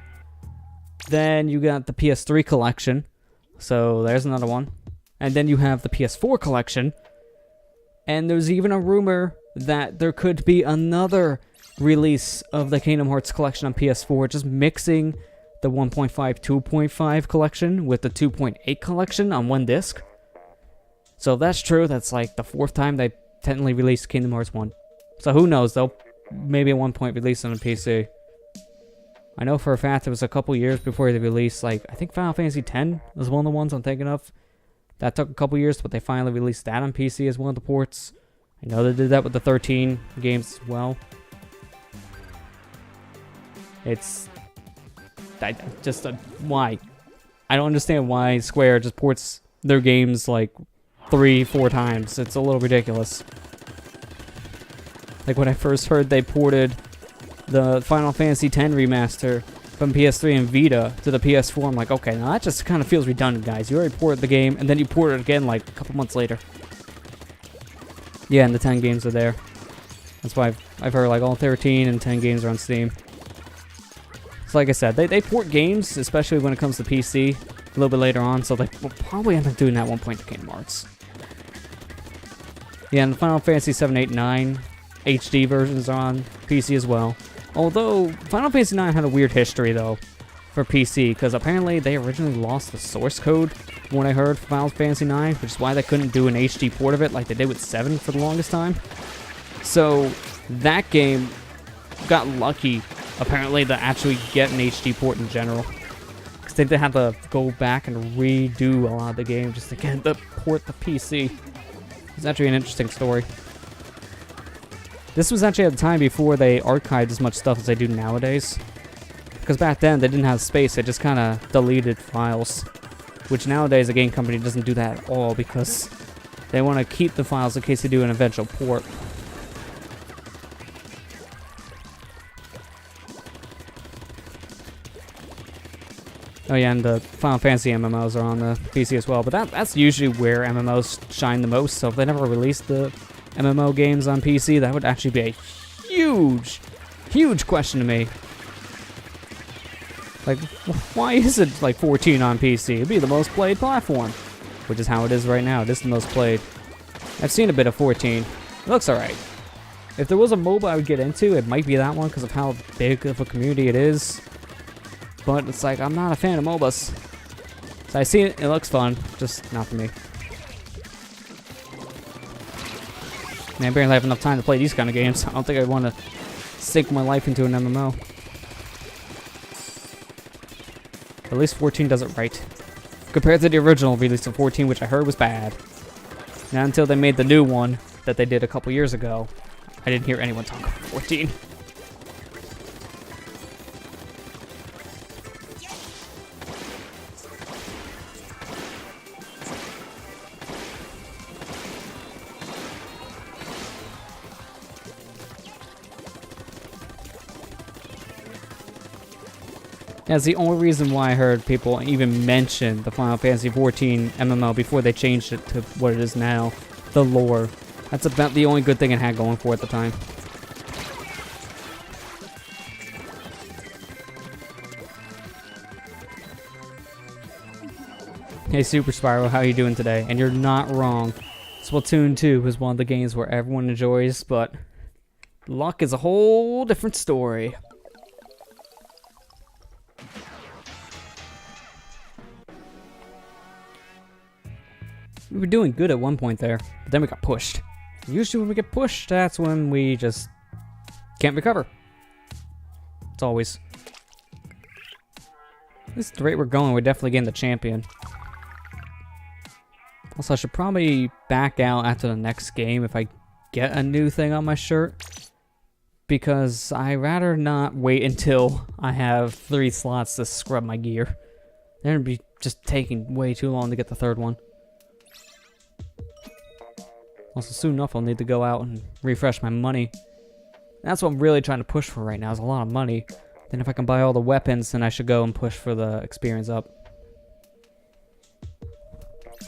Then you got the PS3 collection, so there's another one. And then you have the PS4 collection, and there's even a rumor that there could be another release of the Kingdom Hearts collection on PS4, just mixing the 1.5, 2.5 collection with the 2.8 collection on one disc. So if that's true, that's like the 4th time they technically released Kingdom Hearts 1. So who knows, they'll maybe at one point release on a PC. I know for a fact it was a couple years before they released, like, I think Final Fantasy X was one of the ones I'm thinking of. That took a couple years, but they finally released that on PC as one of the ports. I know they did that with the 13 games as well. It's why? I don't understand why Square just ports their games like 3-4 times. It's a little ridiculous. Like when I first heard they ported the Final Fantasy X remaster from PS3 and Vita to the PS4, I'm like, okay, now that just kind of feels redundant, guys. You already ported the game, and then you port it again like a couple months later. Yeah, and the 10 games are there. That's why I've heard like all 13 and 10 games are on Steam. So like I said, they port games, especially when it comes to PC, a little bit later on, so they will probably end up doing that at one point to Kingdom Hearts. Yeah, and the Final Fantasy 7, 8, 9 HD versions are on PC as well. Although, Final Fantasy 9 had a weird history, though, for PC, because apparently they originally lost the source code, from what I heard, for Final Fantasy 9, which is why they couldn't do an HD port of it like they did with 7 for the longest time. So, that game got lucky, apparently, to actually get an HD port in general. Because they had to go back and redo a lot of the game just to get the port to PC. It's actually an interesting story. This was actually at the time before they archived as much stuff as they do nowadays. Because back then, they didn't have space, they just kind of deleted files. Which nowadays, a game company doesn't do that at all because they want to keep the files in case they do an eventual port. Oh yeah, and the Final Fantasy MMOs are on the PC as well, but that's usually where MMOs shine the most, so if they never release the MMO games on PC, that would actually be a huge, huge question to me. Like, why is it like 14 on PC? It'd be the most played platform, which is how it is right now. It is the most played. I've seen a bit of 14. It looks alright. If there was a MOBA I would get into, it might be that one because of how big of a community it is. But it's like, I'm not a fan of MOBAs. So I see it, it looks fun, just not for me. Man, I barely have enough time to play these kind of games. I don't think I want to sink my life into an MMO. At least 14 does it right. Compared to the original release of 14, which I heard was bad. Not until they made the new one that they did a couple years ago, I didn't hear anyone talk about 14. That's the only reason why I heard people even mention the Final Fantasy XIV MMO before they changed it to what it is now, the lore. That's about the only good thing it had going for it at the time. Hey Super Spyro, how you doing today? And you're not wrong. Splatoon 2 is one of the games where everyone enjoys, but Luck is a whole different story. We were doing good at one point there, but then we got pushed. Usually when we get pushed, that's when we just can't recover. It's always. At least at the rate we're going, we're definitely getting the champion. Also, I should probably back out after the next game if I get a new thing on my shirt. Because I'd rather not wait until I have 3 slots to scrub my gear. Then it'd be just taking way too long to get the 3rd one. Also, soon enough, I'll need to go out and refresh my money. That's what I'm really trying to push for right now, is a lot of money. Then if I can buy all the weapons, then I should go and push for the experience up.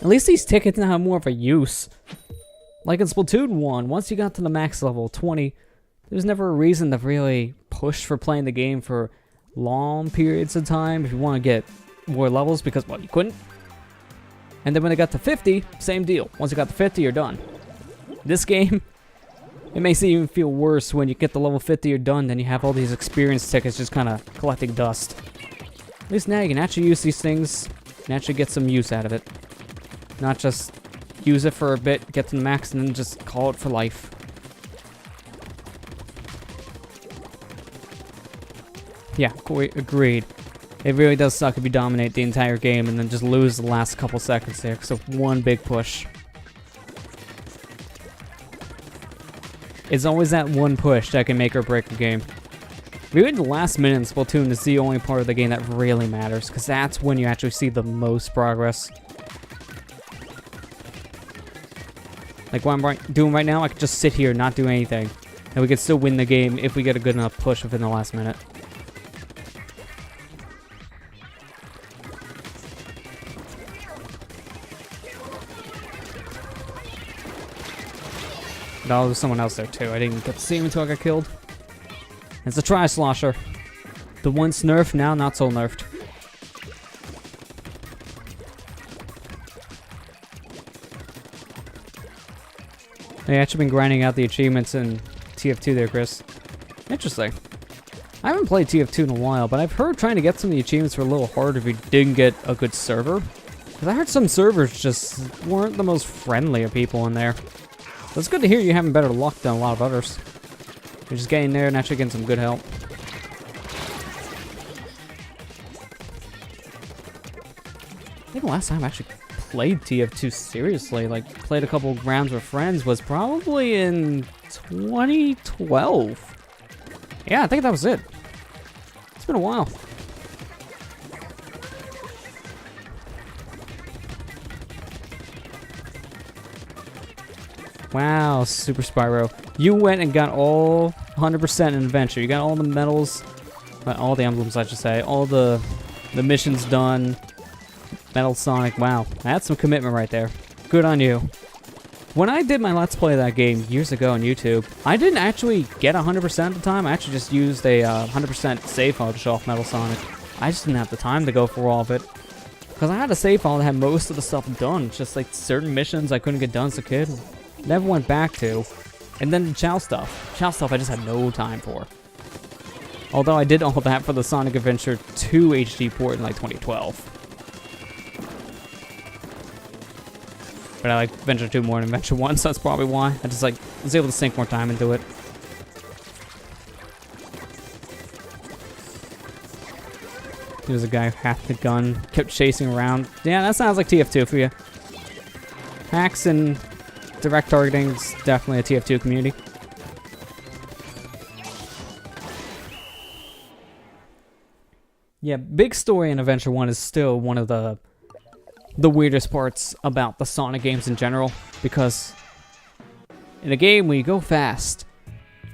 At least these tickets now have more of a use. Like in Splatoon 1, once you got to the max level, 20, there's never a reason to really push for playing the game for long periods of time if you want to get more levels, because, well, you couldn't. And then when it got to 50, same deal. Once you got to 50, you're done. This game, it makes it even feel worse when you get to level 50, you're done, then you have all these experience tickets just kind of collecting dust. At least now you can actually use these things and actually get some use out of it. Not just use it for a bit, get to the max, and then just call it for life. Yeah, agreed. It really does suck if you dominate the entire game and then just lose the last couple seconds there because of one big push. It's always that one push that can make or break a game. Really, the last minute in Splatoon is the only part of the game that really matters, because that's when you actually see the most progress. Like what I'm doing right now, I could just sit here and not do anything, and we could still win the game if we get a good enough push within the last minute. No, there's someone else there too. I didn't get to see him until I got killed. It's a Tri-Slosher. The once nerfed, now not so nerfed. They actually been grinding out the achievements in TF2 there, Chris. Interesting. I haven't played TF2 in a while, but I've heard trying to get some of the achievements were a little harder if you didn't get a good server. Because I heard some servers just weren't the most friendly of people in there. So it's good to hear you're having better luck than a lot of others. You're just getting there and actually getting some good help. I think the last time I actually played TF2 seriously, like played a couple rounds with friends, was probably in 2012. Yeah, I think that was it. It's been a while. Wow, Super Spyro. You went and got all 100% in Adventure. You got all the medals, all the emblems, I should say, all the missions done. Metal Sonic, wow. That's some commitment right there. Good on you. When I did my Let's Play of that game years ago on YouTube, I didn't actually get 100% at the time. I actually just used a 100% save file to show off Metal Sonic. I just didn't have the time to go for all of it. Because I had a save file that had most of the stuff done. Just like certain missions I couldn't get done as a kid. Never went back to. And then the Chow stuff. Chow stuff I just had no time for. Although I did all that for the Sonic Adventure 2 HD port in like 2012. But I like Adventure 2 more than Adventure 1, so that's probably why. I just like was able to sink more time into it. There was a guy who hacked the gun, kept chasing around. Yeah, that sounds like TF2 for you. Hacks and direct targeting is definitely a TF2 community. Yeah, big story in Adventure 1 is still one of the weirdest parts about the Sonic games in general, because in a game where you go fast,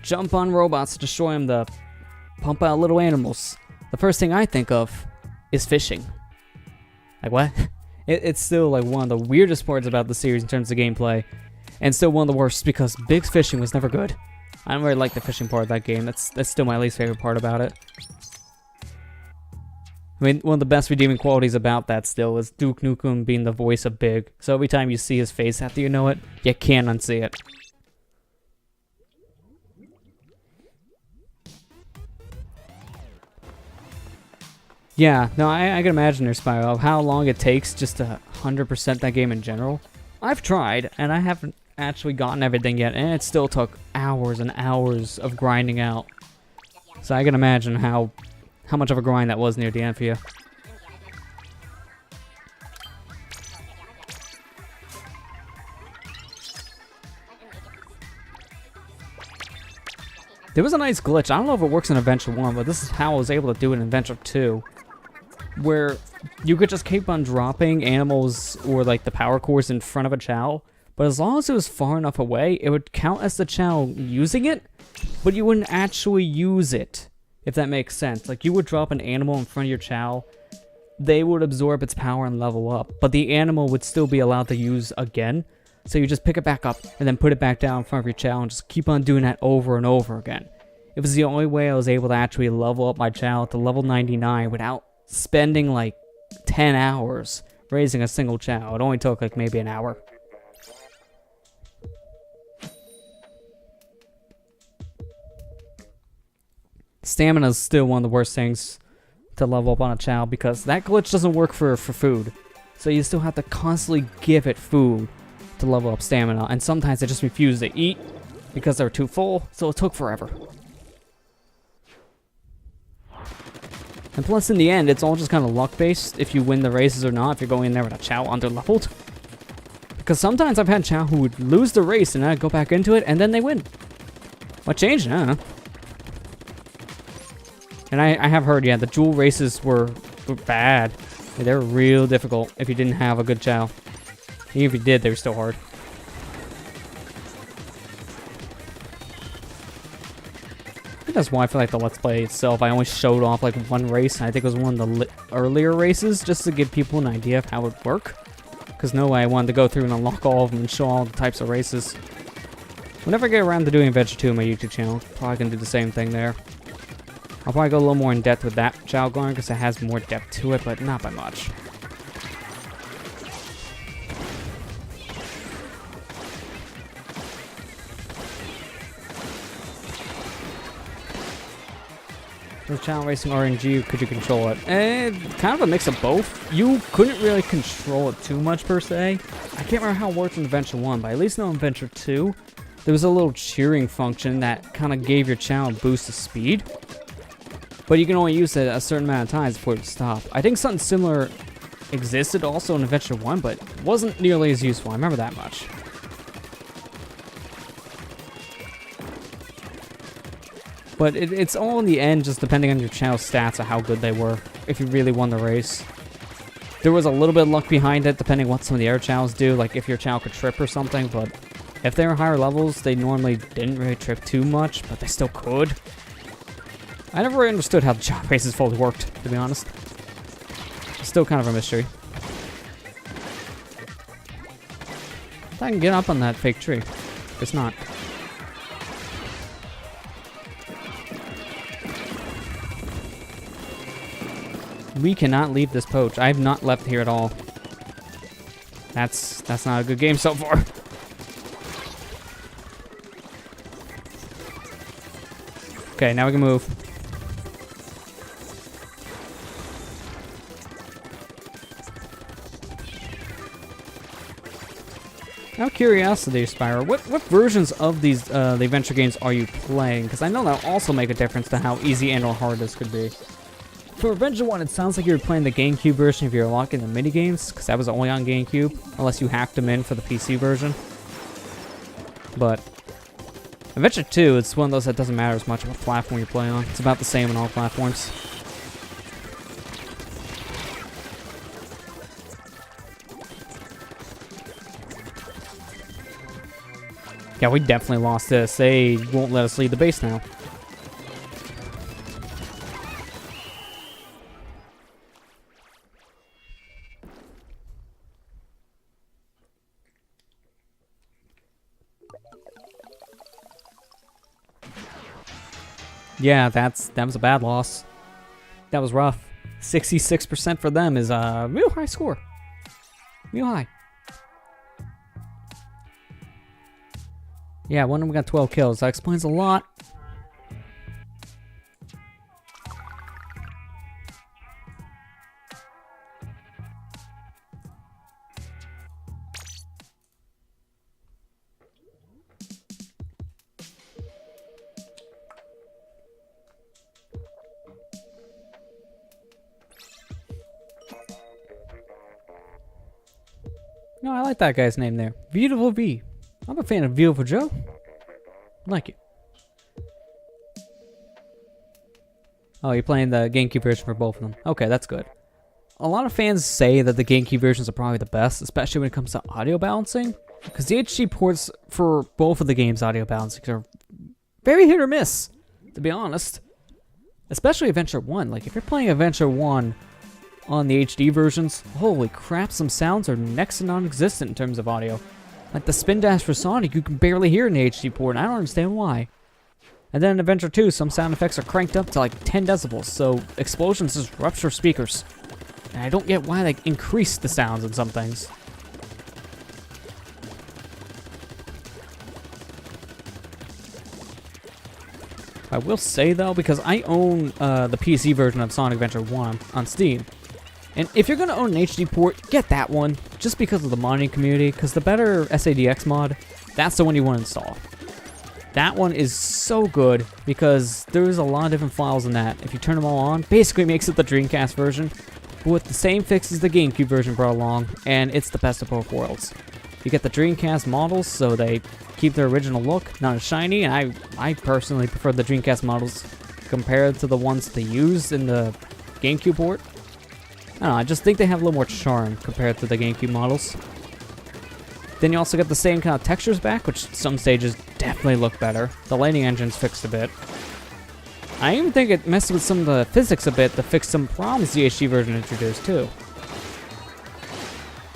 jump on robots to destroy them, to pump out little animals, the first thing I think of is fishing. Like what? It's still like one of the weirdest parts about the series in terms of gameplay, and still one of the worst because Big's fishing was never good. I don't really like the fishing part of that game. That's still my least favorite part about it. I mean, one of the best redeeming qualities about that still is Duke Nukem being the voice of Big. So every time you see his face after you know it, you can't unsee it. Yeah, no, I can imagine their Spyro of how long it takes just to 100% that game in general. I've tried, and I haven't actually gotten everything yet, and it still took hours and hours of grinding out. So I can imagine how much of a grind that was near the end for you. There was a nice glitch. I don't know if it works in Adventure 1, but this is how I was able to do it in Adventure 2. Where you could just keep on dropping animals or like the power cores in front of a Chow, but as long as it was far enough away, it would count as the Chow using it, but you wouldn't actually use it, if that makes sense. Like, you would drop an animal in front of your Chow, they would absorb its power and level up, but the animal would still be allowed to use again. So you just pick it back up and then put it back down in front of your Chow and just keep on doing that over and over again. It was the only way I was able to actually level up my Chow to level 99 without spending like 10 hours raising a single Chow. It only took like maybe an hour. Stamina is still one of the worst things to level up on a Chow because that glitch doesn't work for food. So you still have to constantly give it food to level up stamina, and sometimes they just refuse to eat because they're too full, so it took forever. And plus, in the end, it's all just kind of luck-based if you win the races or not, if you're going in there with a Chow under-leveled. Because sometimes I've had Chow who would lose the race and then I'd go back into it, and then they win. What changed? I don't know. And I have heard, yeah, the duel races were bad. Yeah, they were real difficult if you didn't have a good Chow. Even if you did, they were still hard. I think that's why I feel like the Let's Play itself, I only showed off like one race. I think it was one of the earlier races, just to give people an idea of how it would work. Because no way I wanted to go through and unlock all of them and show all the types of races. Whenever I get around to doing Adventure 2 on my YouTube channel, probably gonna do the same thing there. I'll probably go a little more in depth with that Chow going because it has more depth to it, but not by much. With Chow Racing RNG, could you control it? Kind of a mix of both. You couldn't really control it too much per se. I can't remember how it worked in Adventure 1, but at least in Adventure 2, there was a little cheering function that kind of gave your Chow a boost of speed. But you can only use it a certain amount of times before it stops. I think something similar existed also in Adventure 1, but wasn't nearly as useful. I remember that much. But it's all in the end, just depending on your Chow's stats of how good they were, if you really won the race. There was a little bit of luck behind it, depending on what some of the other Chows do, like if your Chow could trip or something, but if they were higher levels, they normally didn't really trip too much, but they still could. I never really understood how the Chow races fully worked, to be honest. It's still kind of a mystery. If I can get up on that fake tree. It's not. We cannot leave this poach. I have not left here at all. That's not a good game so far. Okay, now we can move. Out of curiosity, Spyro, what versions of these the adventure games are you playing? Because I know that'll also make a difference to how easy and or hard this could be. For Adventure 1, it sounds like you're playing the GameCube version if you're unlocking the minigames, because that was only on GameCube, unless you hacked them in for the PC version. But Adventure 2, it's one of those that doesn't matter as much what platform you play on. It's about the same on all platforms. Yeah, we definitely lost this. They won't let us leave the base now. Yeah, that was a bad loss. That was rough. 66% for them is a real high score. Real high. Yeah, one of them got 12 kills. That explains a lot. No, I like that guy's name there. Beautiful V. I'm a fan of Beautiful Joe. Like it. Oh, you're playing the GameCube version for both of them. Okay, that's good. A lot of fans say that the GameCube versions are probably the best, especially when it comes to audio balancing, because the HD ports for both of the games' audio balancing are very hit or miss, to be honest. Especially Adventure 1. Like, if you're playing Adventure 1 on the HD versions, holy crap, some sounds are next to non-existent in terms of audio. Like the spin dash for Sonic, you can barely hear in the HD port, and I don't understand why. And then in Adventure 2, some sound effects are cranked up to like 10 decibels, so explosions just rupture speakers. And I don't get why they increase the sounds in some things. I will say though, because I own the PC version of Sonic Adventure 1 on Steam, and if you're going to own an HD port, get that one, just because of the modding community, because the better SADX mod, that's the one you want to install. That one is so good, because there's a lot of different files in that. If you turn them all on, basically makes it the Dreamcast version, but with the same fixes the GameCube version brought along, and it's the best of both worlds. You get the Dreamcast models, so they keep their original look, not as shiny, and I personally prefer the Dreamcast models compared to the ones they used in the GameCube port. I don't know, I just think they have a little more charm compared to the GameCube models. Then you also get the same kind of textures back, which some stages definitely look better. The lighting engine's fixed a bit. I even think it messed with some of the physics a bit to fix some problems the HD version introduced too.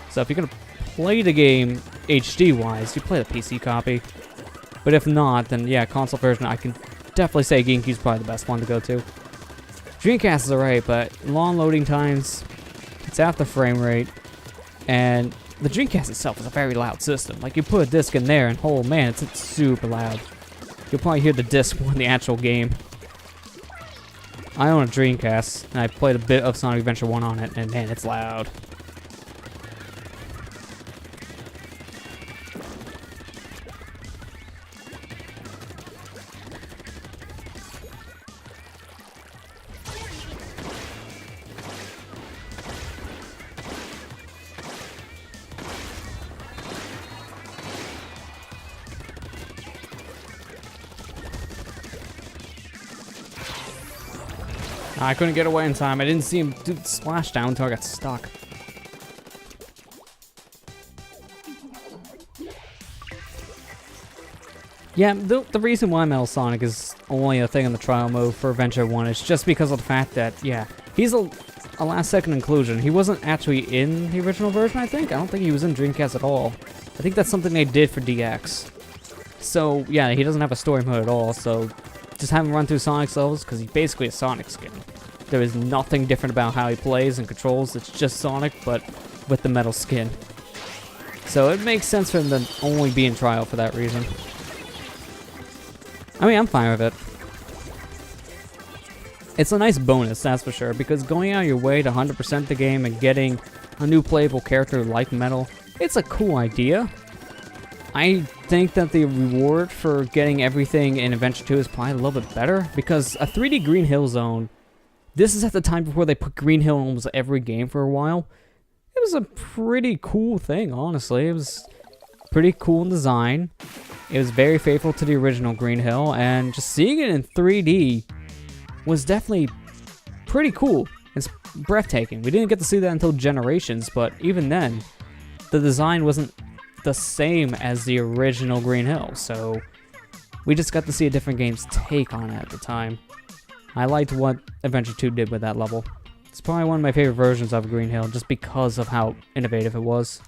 So if you're gonna play the game HD-wise, you play the PC copy. But if not, then yeah, console version, I can definitely say GameCube's probably the best one to go to. Dreamcast is alright, but long loading times, it's at the frame rate, and the Dreamcast itself is a very loud system. Like, you put a disc in there, and oh man, it's super loud. You'll probably hear the disc more than the actual game. I own a Dreamcast, and I played a bit of Sonic Adventure 1 on it, and man, it's loud. I couldn't get away in time. I didn't see him do the splashdown until I got stuck. Yeah, the reason why Metal Sonic is only a thing in the trial mode for Adventure 1 is just because of the fact that, yeah, he's a last-second inclusion. He wasn't actually in the original version, I think. I don't think he was in Dreamcast at all. I think that's something they did for DX. So, yeah, he doesn't have a story mode at all, so just have him run through Sonic's levels, because he's basically a Sonic skin. There is nothing different about how he plays and controls. It's just Sonic, but with the metal skin. So it makes sense for him to only be in trial for that reason. I mean, I'm fine with it. It's a nice bonus, that's for sure, because going out of your way to 100% the game and getting a new playable character like Metal, it's a cool idea. I think that the reward for getting everything in Adventure 2 is probably a little bit better, because a 3D Green Hill Zone, this is at the time before they put Green Hill in almost every game for a while. It was a pretty cool thing, honestly. It was pretty cool in design. It was very faithful to the original Green Hill, and just seeing it in 3D was definitely pretty cool. It's breathtaking. We didn't get to see that until Generations, but even then, the design wasn't the same as the original Green Hill, so we just got to see a different game's take on it at the time. I liked what Adventure 2 did with that level. It's probably one of my favorite versions of Green Hill, just because of how innovative it was.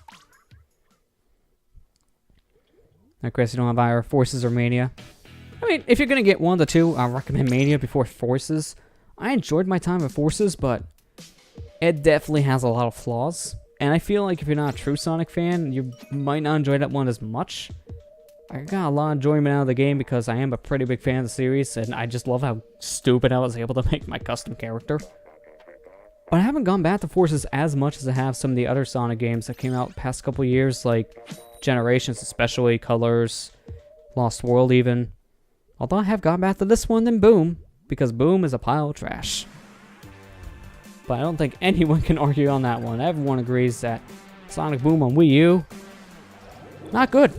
Now, Chris, you don't have either Forces or Mania. I mean, if you're gonna get one of the two, I'll recommend Mania before Forces. I enjoyed my time with Forces, but it definitely has a lot of flaws. And I feel like if you're not a true Sonic fan, you might not enjoy that one as much. I got a lot of enjoyment out of the game because I am a pretty big fan of the series, and I just love how stupid I was able to make my custom character. But I haven't gone back to Forces as much as I have some of the other Sonic games that came out the past couple years, like Generations especially, Colors, Lost World even. Although I have gone back to this one and Boom, because Boom is a pile of trash. But I don't think anyone can argue on that one. Everyone agrees that Sonic Boom on Wii U. Not good.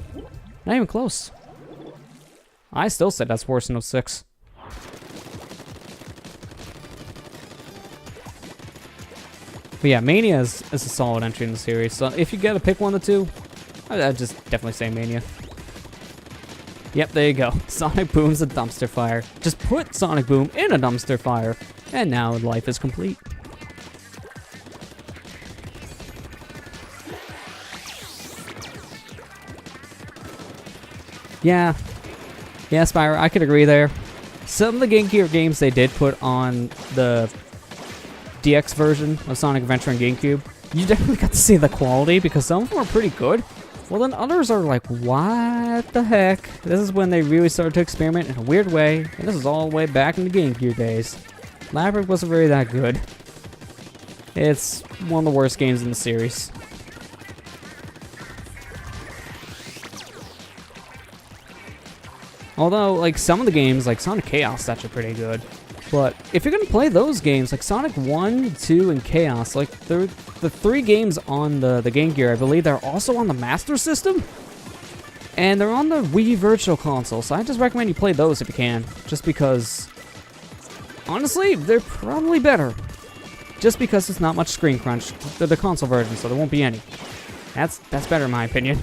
Not even close. I still say that's worse than 06. But yeah, Mania is a solid entry in the series. So if you gotta pick one of the two, I'd just definitely say Mania. Yep, there you go. Sonic Boom's a dumpster fire. Just put Sonic Boom in a dumpster fire, and now life is complete. Yeah, Spyro, I could agree there. Some of the Game Gear games they did put on the DX version of Sonic Adventure and GameCube, you definitely got to see the quality because some of them are pretty good. Well, then others are like, what the heck? This is when they really started to experiment in a weird way, and this is all the way back in the Game Gear days. Labyrinth wasn't really that good. It's one of the worst games in the series. Although, like, some of the games, like Sonic Chaos, is actually pretty good. But if you're going to play those games, like Sonic 1, 2, and Chaos, like, they're the 3 games on the Game Gear, I believe they're also on the Master System. And they're on the Wii Virtual Console, so I just recommend you play those if you can. Just because, honestly, they're probably better. Just because it's not much screen crunch. They're the console version, so there won't be any. That's better in my opinion.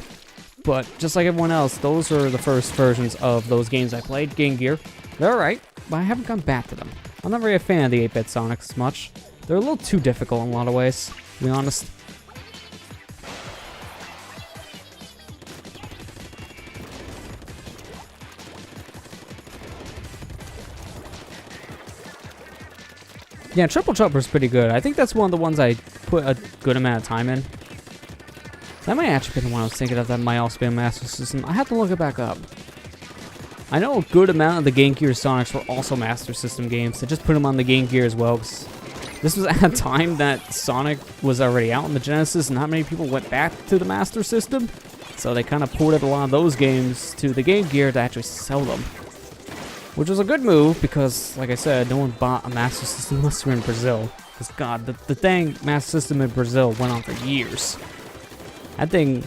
But just like everyone else, those are the first versions of those games I played, Game Gear. They're alright, but I haven't gone back to them. I'm not really a fan of the 8-bit Sonics as much. They're a little too difficult in a lot of ways, to be honest. Yeah, Triple Chopper's pretty good. I think that's one of the ones I put a good amount of time in. That might actually be the one I was thinking of that might also be a Master System. I have to look it back up. I know a good amount of the Game Gear Sonics were also Master System games. They just put them on the Game Gear as well. This was at a time that Sonic was already out on the Genesis and not many people went back to the Master System. So they kind of ported a lot of those games to the Game Gear to actually sell them. Which was a good move because, like I said, no one bought a Master System unless you're in Brazil. Because, God, the dang Master System in Brazil went on for years. That thing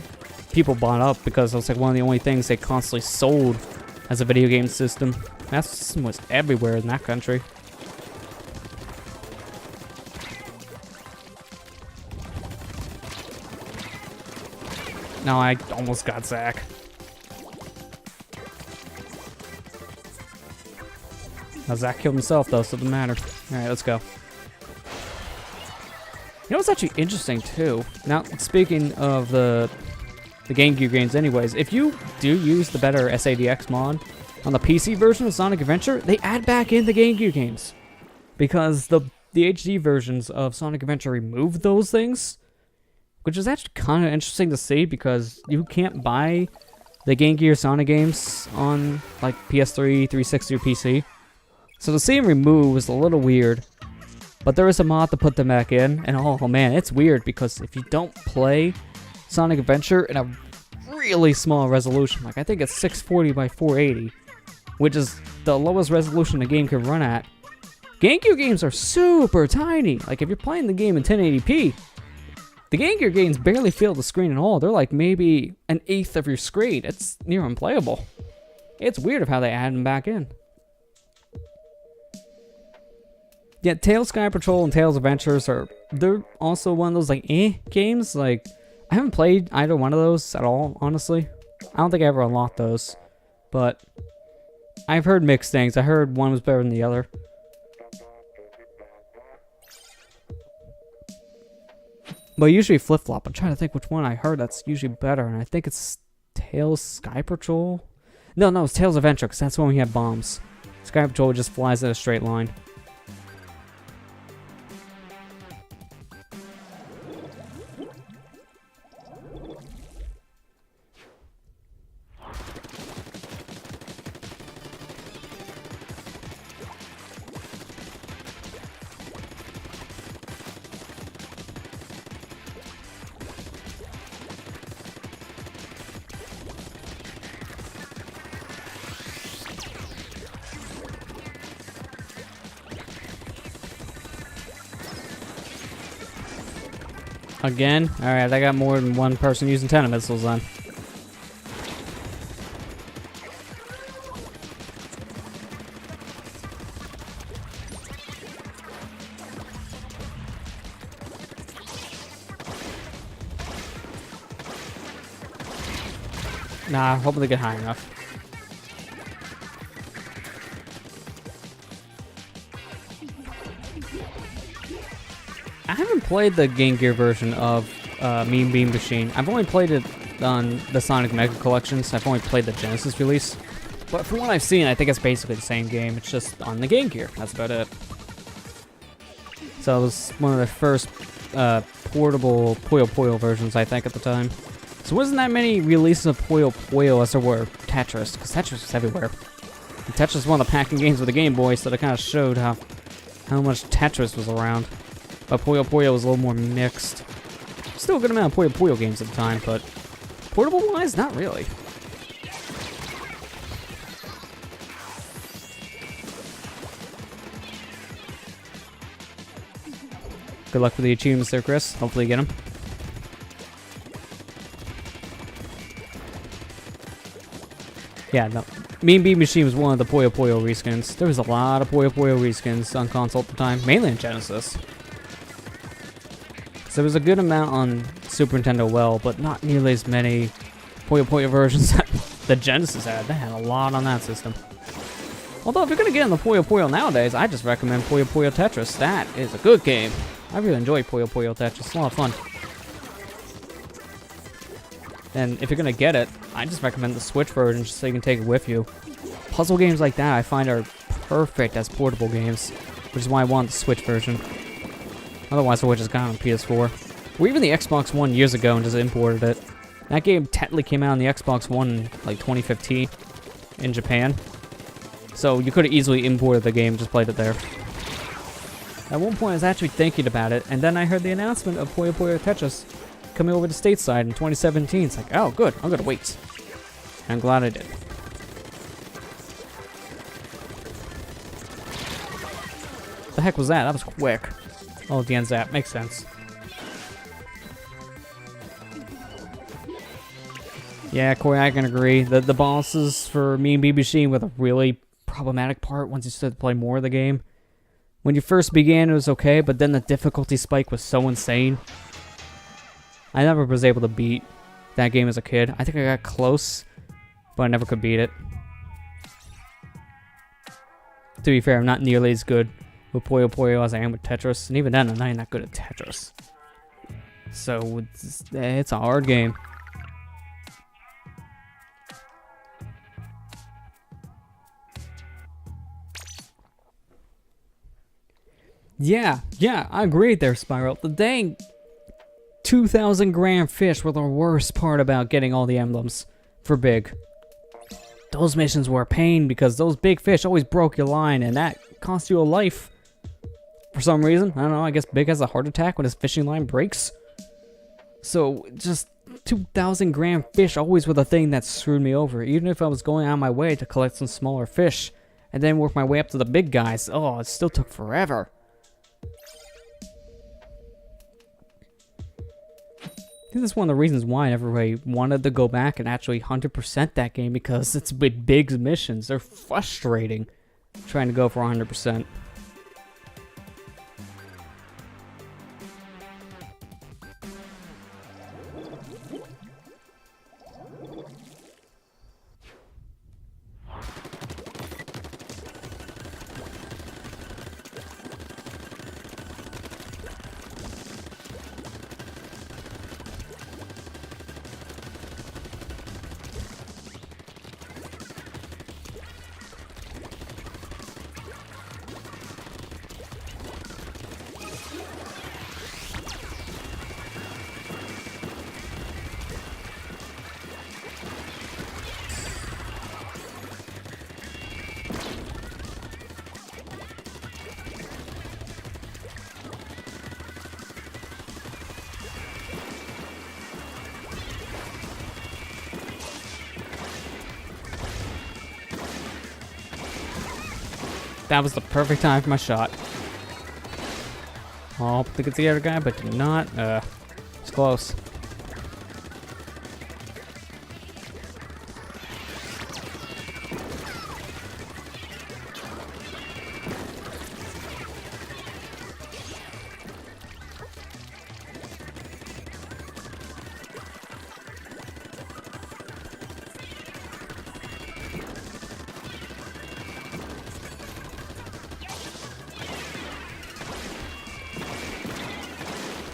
people bought up because it was like one of the only things they constantly sold as a video game system. Master System was everywhere in that country. No, I almost got Zack. Now Zack killed himself though, so it doesn't matter. Alright, let's go. You know what's actually interesting too? Now, speaking of the Game Gear games anyways, if you do use the better SADX mod on the PC version of Sonic Adventure, they add back in the Game Gear games. Because the HD versions of Sonic Adventure removed those things, which is actually kind of interesting to see because you can't buy the Game Gear Sonic games on like PS3, 360, or PC. So to see them removed is a little weird. But there is a mod to put them back in, and oh man, it's weird because if you don't play Sonic Adventure in a really small resolution, like I think it's 640 by 480, which is the lowest resolution the game can run at, Game Gear games are super tiny. Like if you're playing the game in 1080p, the Game Gear games barely fill the screen at all. They're like maybe an eighth of your screen. It's near unplayable. It's weird of how they add them back in. Yeah, Tails Sky Patrol and Tails Adventures they're also one of those like games. Like, I haven't played either one of those at all, honestly. I don't think I ever unlocked those. But I've heard mixed things. I heard one was better than the other. But usually flip-flop. I'm trying to think which one I heard that's usually better, and I think it's Tails Sky Patrol? No, it's Tails Adventure, because that's when we have bombs. Sky Patrol just flies in a straight line. Again? Alright, I got more than one person using 10 missiles on. Nah, hopefully they get high enough. I haven't played the Game Gear version of Mean Bean Machine. I've only played it on the Sonic Mega Collections. I've only played the Genesis release. But from what I've seen, I think it's basically the same game. It's just on the Game Gear. That's about it. So it was one of the first portable Puyo Puyo versions, I think, at the time. So wasn't that many releases of Puyo Puyo as there were Tetris, because Tetris was everywhere. And Tetris was one of the packing games with the Game Boy, so that kind of showed how much Tetris was around. But Puyo Puyo was a little more mixed. Still a good amount of Puyo Puyo games at the time, but portable-wise, not really. Good luck with the achievements there, Chris. Hopefully you get them. Yeah, no. Mean Bean Machine was one of the Puyo Puyo reskins. There was a lot of Puyo Puyo reskins on console at the time, mainly in Genesis. So there was a good amount on Super Nintendo well, but not nearly as many Puyo Puyo versions that the Genesis had. They had a lot on that system. Although if you're going to get in the Puyo Puyo nowadays, I just recommend Puyo Puyo Tetris. That is a good game. I really enjoy Puyo Puyo Tetris. It's a lot of fun. And if you're going to get it, I just recommend the Switch version just so you can take it with you. Puzzle games like that I find are perfect as portable games, which is why I want the Switch version. Otherwise, I would just got on PS4. Or even the Xbox One years ago and just imported it. That game technically came out on the Xbox One in like 2015 in Japan. So you could have easily imported the game and just played it there. At one point I was actually thinking about it, and then I heard the announcement of Puyo Puyo Tetris coming over to stateside in 2017. It's like, oh good, I'm gonna wait. And I'm glad I did. The heck was that? That was quick. Oh, the end zap. Makes sense. Yeah, Corey, I can agree. The bosses for Mean Bean Machine were the really problematic part once you started to play more of the game. When you first began, it was okay, but then the difficulty spike was so insane. I never was able to beat that game as a kid. I think I got close, but I never could beat it. To be fair, I'm not nearly as good with Puyo Puyo as I am with Tetris, and even then, I'm not even that good at Tetris. So, it's a hard game. Yeah, I agree there, Spiral. The dang 2,000 gram fish were the worst part about getting all the emblems for Big. Those missions were a pain because those big fish always broke your line, and that cost you a life. For some reason, I don't know, I guess Big has a heart attack when his fishing line breaks. So, just 2,000 gram fish always were the thing that screwed me over, even if I was going on my way to collect some smaller fish, and then work my way up to the big guys. Oh, it still took forever. I think that's one of the reasons why I never really wanted to go back and actually 100% that game, because it's with big missions. They're frustrating trying to go for 100%. That was the perfect time for my shot. Oh, I think it's the other guy, but did not. close.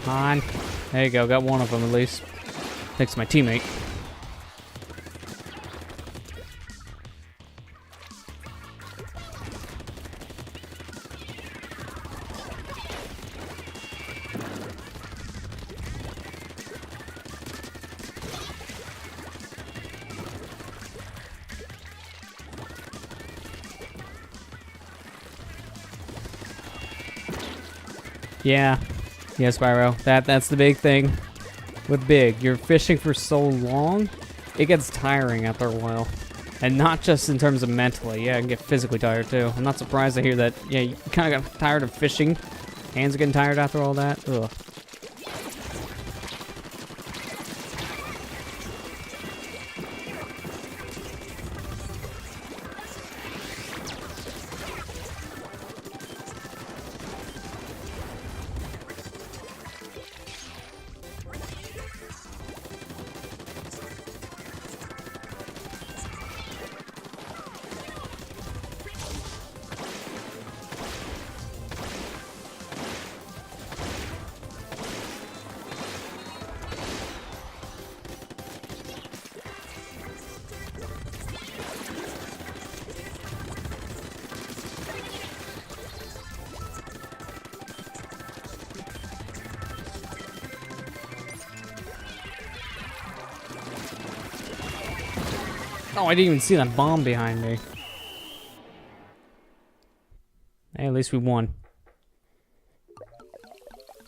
Come on. There you go. Got one of them at least. Thanks to my teammate. Yeah. Yeah, Spyro. That's the big thing with Big. You're fishing for so long, it gets tiring after a while. And not just in terms of mentally. Yeah, I can get physically tired too. I'm not surprised to hear that, yeah, you kind of got tired of fishing. Hands are getting tired after all that. Ugh. Oh, I didn't even see that bomb behind me. Hey, at least we won.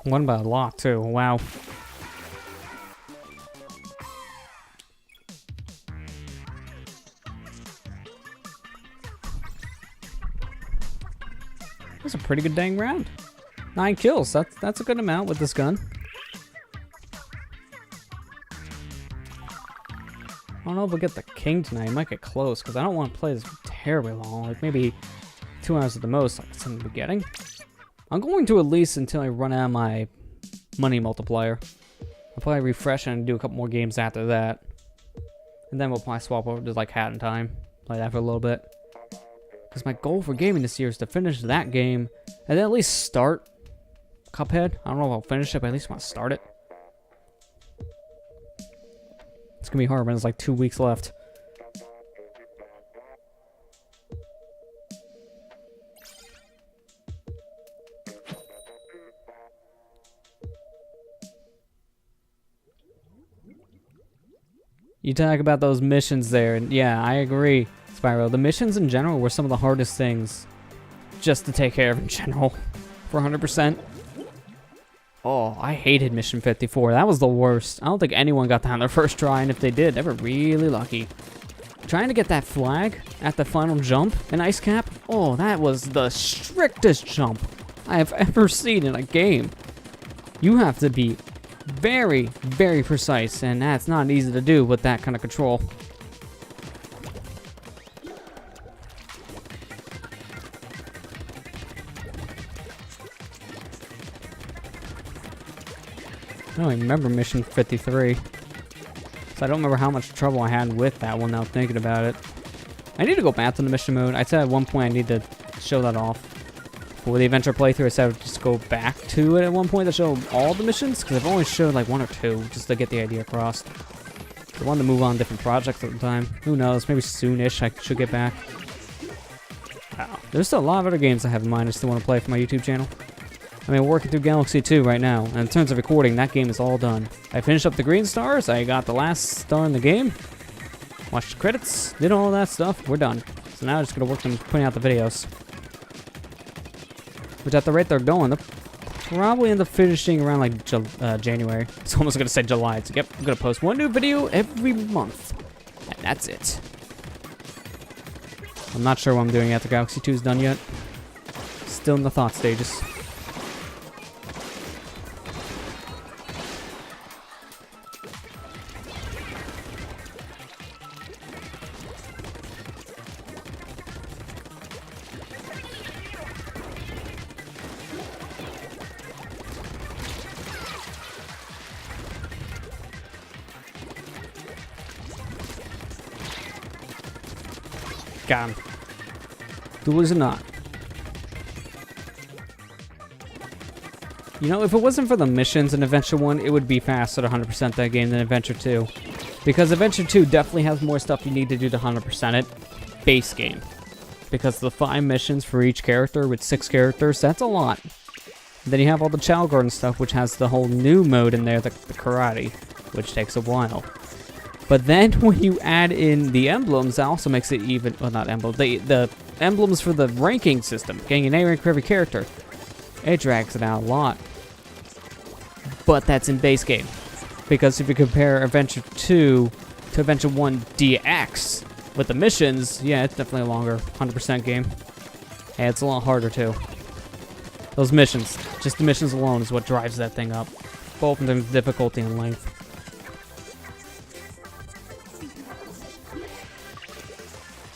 Won by a lot, too. Wow. That's a pretty good dang round. 9 kills. That's a good amount with this gun. I don't know if we'll get the king tonight. It might get close, because I don't want to play this terribly long. Like, maybe 2 hours at the most, like some beginning. I'm going to at least until I run out of my money multiplier. I'll probably refresh and do a couple more games after that. And then we'll probably swap over to, like, Hat in Time. Play that for a little bit. Because my goal for gaming this year is to finish that game, and then at least start Cuphead. I don't know if I'll finish it, but at least I want to start it. It's gonna be hard when there's like 2 weeks left. You talk about those missions there, and yeah, I agree, Spyro. The missions in general were some of the hardest things just to take care of in general, for 100%. Oh, I hated Mission 54. That was the worst. I don't think anyone got that on their first try, and if they did, they were really lucky. Trying to get that flag at the final jump in Ice Cap, oh, that was the strictest jump I have ever seen in a game. You have to be very, very precise, and that's not easy to do with that kind of control. I don't even remember Mission 53. So I don't remember how much trouble I had with that one now thinking about it. I need to go back to the mission mode. I said at one point I need to show that off. But with the adventure playthrough, I said I would just go back to it at one point to show all the missions, because I've only showed like 1 or 2 just to get the idea across. I wanted to move on to different projects at the time. Who knows, maybe soonish I should get back. Wow. There's still a lot of other games I have in mind I still want to play for my YouTube channel. I mean, we're working through Galaxy 2 right now, and in terms of recording, that game is all done. I finished up the green stars, I got the last star in the game, watched the credits, did all that stuff, we're done. So now I'm just going to work on putting out the videos. Which at the rate they're going, they'll probably end up finishing around like January. It's almost going to say July. So yep, I'm going to post 1 new video every month, and that's it. I'm not sure what I'm doing after Galaxy 2 is done yet. Still in the thought stages. Got him. Duels or not. You know, if it wasn't for the missions in Adventure 1, it would be faster to 100% that game than Adventure 2. Because Adventure 2 definitely has more stuff you need to do to 100% it. Base game. Because the 5 missions for each character with 6 characters, that's a lot. And then you have all the Child Garden stuff, which has the whole new mode in there, the karate, which takes a while. But then when you add in the emblems, that also makes it even, well, not emblems, the emblems for the ranking system, getting an A rank for every character. It drags it out a lot. But that's in base game. Because if you compare Adventure 2 to Adventure 1 DX, with the missions, yeah, it's definitely a longer 100% game. And it's a lot harder too. Those missions, just the missions alone is what drives that thing up. Both in terms of difficulty and length.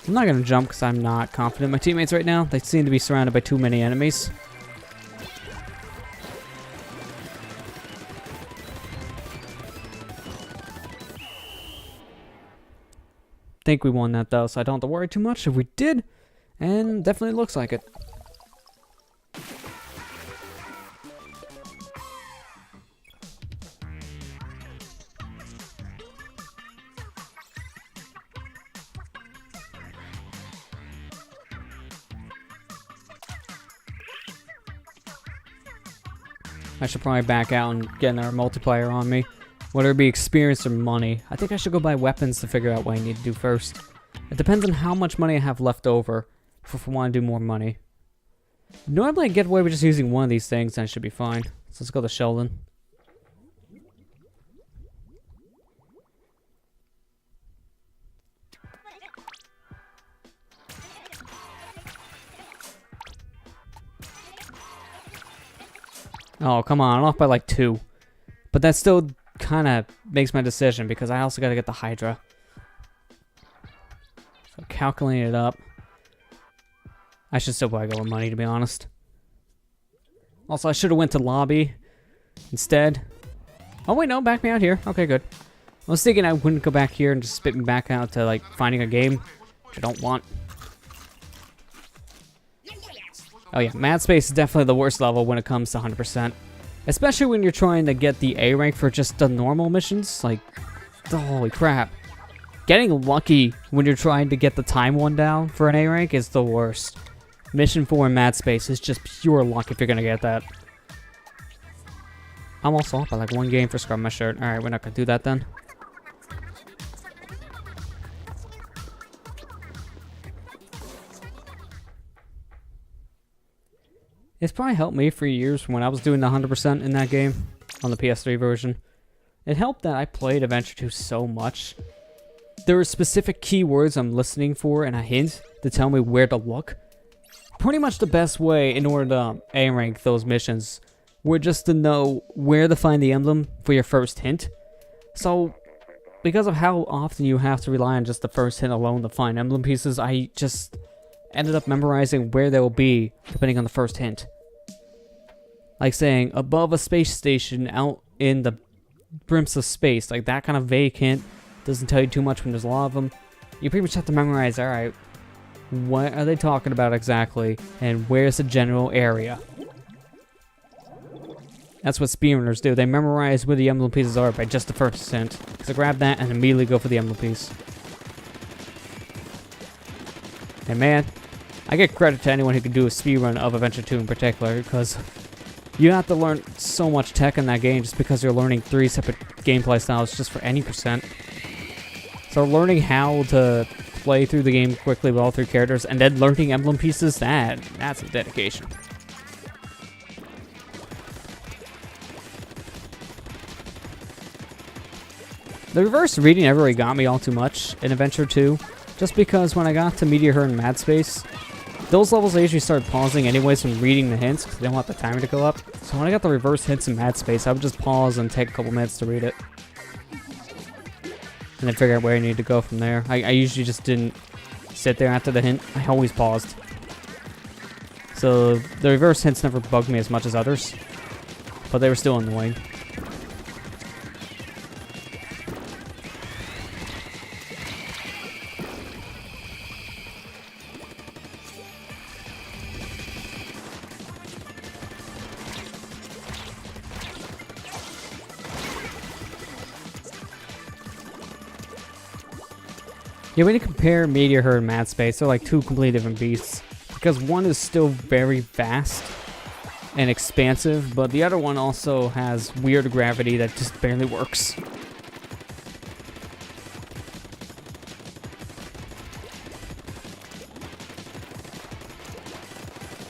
I'm not gonna jump because I'm not confident in my teammates right now. They seem to be surrounded by too many enemies. Think we won that though, so I don't have to worry too much if we did, and definitely looks like it. I should probably back out and get another multiplier on me. Whether it be experience or money. I think I should go buy weapons to figure out what I need to do first. It depends on how much money I have left over if I want to do more money. Normally I get away with just using one of these things and I should be fine. So let's go to Sheldon. Oh, come on. I'm off by like 2. But that still kind of makes my decision because I also got to get the Hydra. So calculating it up. I should still probably go with money, to be honest. Also, I should have went to lobby instead. Oh, wait, no. Back me out here. Okay, good. I was thinking I wouldn't go back here and just spit me back out to, like, finding a game, which I don't want. Oh, yeah. Mad Space is definitely the worst level when it comes to 100%. Especially when you're trying to get the A rank for just the normal missions. Like, holy crap. Getting lucky when you're trying to get the time one down for an A rank is the worst. Mission 4 in Mad Space is just pure luck if you're going to get that. I'm also off by like 1 game for scrubbing my shirt. Alright, we're not going to do that then. It's probably helped me for years when I was doing the 100% in that game on the PS3 version. It helped that I played Adventure 2 so much. There are specific keywords I'm listening for and a hint to tell me where to look. Pretty much the best way in order to A-rank those missions were just to know where to find the emblem for your first hint. So, because of how often you have to rely on just the first hint alone to find emblem pieces, I just ended up memorizing where they will be depending on the first hint. Like saying above a space station out in the brimps of space, like that kind of vague hint doesn't tell you too much when there's a lot of them. You pretty much have to memorize, alright, what are they talking about exactly and where's the general area. That's what speedrunners do. They memorize where the emblem pieces are by just the first hint. So grab that and immediately go for the emblem piece. And man, I get credit to anyone who can do a speedrun of Adventure 2 in particular, because you have to learn so much tech in that game just because you're learning 3 separate gameplay styles just for any percent. So learning how to play through the game quickly with all 3 characters and then learning emblem pieces, that's a dedication. The reverse reading never really got me all too much in Adventure 2, just because when I got to Meteor Her and Mad Space, those levels I usually started pausing anyways when reading the hints, because I didn't want the timer to go up. So when I got the reverse hints in Mad Space, I would just pause and take a couple minutes to read it. And then figure out where I needed to go from there. I usually just didn't sit there after the hint. I always paused. So the reverse hints never bugged me as much as others, but they were still annoying. Yeah, when you compare Meteor Her and Mad Space, they're like two completely different beasts. Because one is still very vast and expansive, but the other one also has weird gravity that just barely works.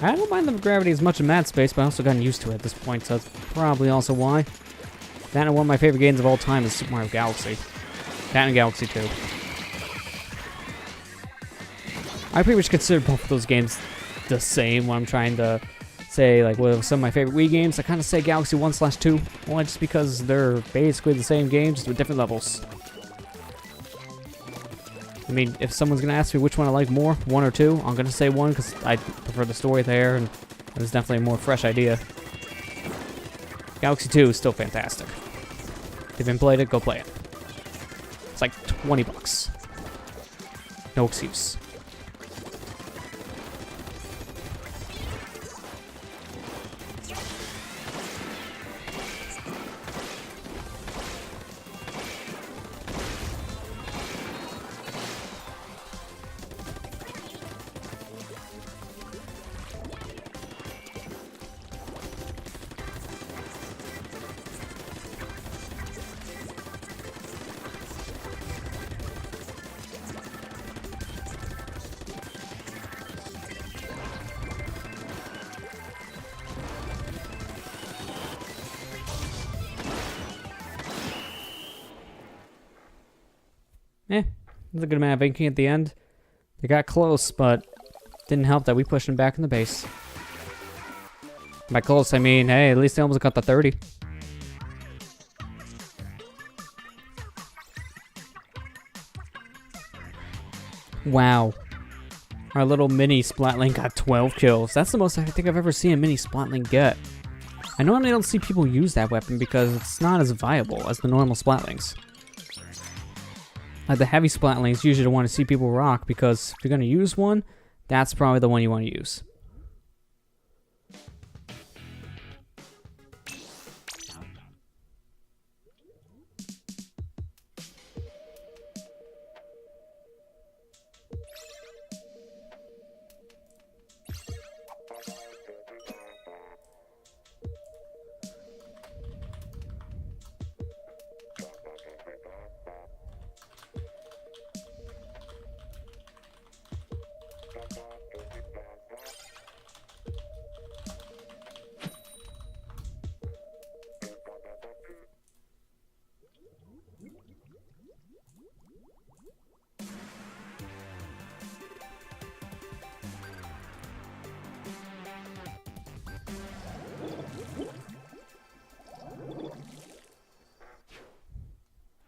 I don't mind the gravity as much in Mad Space, but I also gotten used to it at this point, so that's probably also why. That and one of my favorite games of all time is Super Mario Galaxy. That and Galaxy 2. I pretty much consider both of those games the same when I'm trying to say, like, what are some of my favorite Wii games. I kind of say Galaxy 1/2. Well, just because they're basically the same games, just with different levels. I mean, if someone's going to ask me which one I like more, 1 or 2, I'm going to say 1 because I prefer the story there, and it was definitely a more fresh idea. Galaxy 2 is still fantastic. If you haven't played it, go play it. It's like $20. No excuse. There's a good amount of inking at the end. They got close, but didn't help that we pushed them back in the base. By close, I mean, hey, at least they almost got the 30. Wow. Our little mini Splatling got 12 kills. That's the most I think I've ever seen a mini Splatling get. I normally don't see people use that weapon because it's not as viable as the normal Splatlings. Like the heavy Splatlings, usually don't want to see people rock because if you're going to use one, that's probably the one you want to use.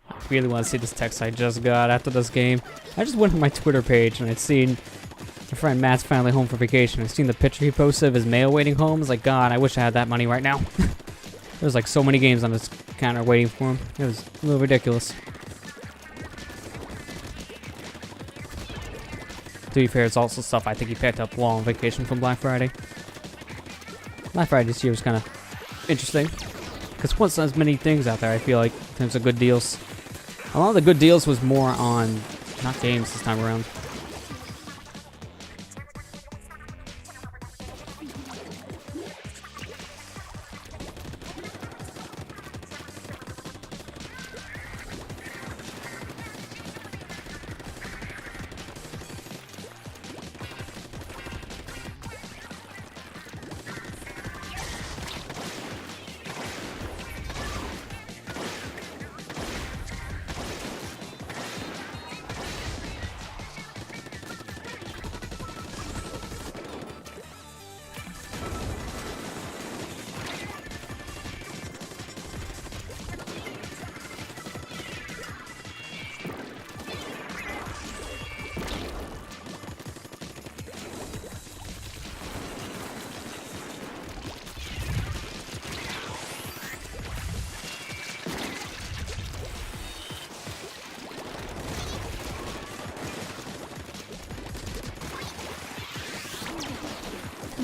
I really want to see this text I just got after this game. I just went to my Twitter page and I'd seen my friend Matt's finally home for vacation. I'd seen the picture he posted of his mail waiting home. I was like, God, I wish I had that money right now. There's like so many games on this counter waiting for him. It was a little ridiculous. To be fair, it's also stuff I think he picked up while on vacation from Black Friday. Black Friday this year was kind of interesting. Because once there's many things out there, I feel like, in terms of good deals. A lot of the good deals was more on, not games this time around.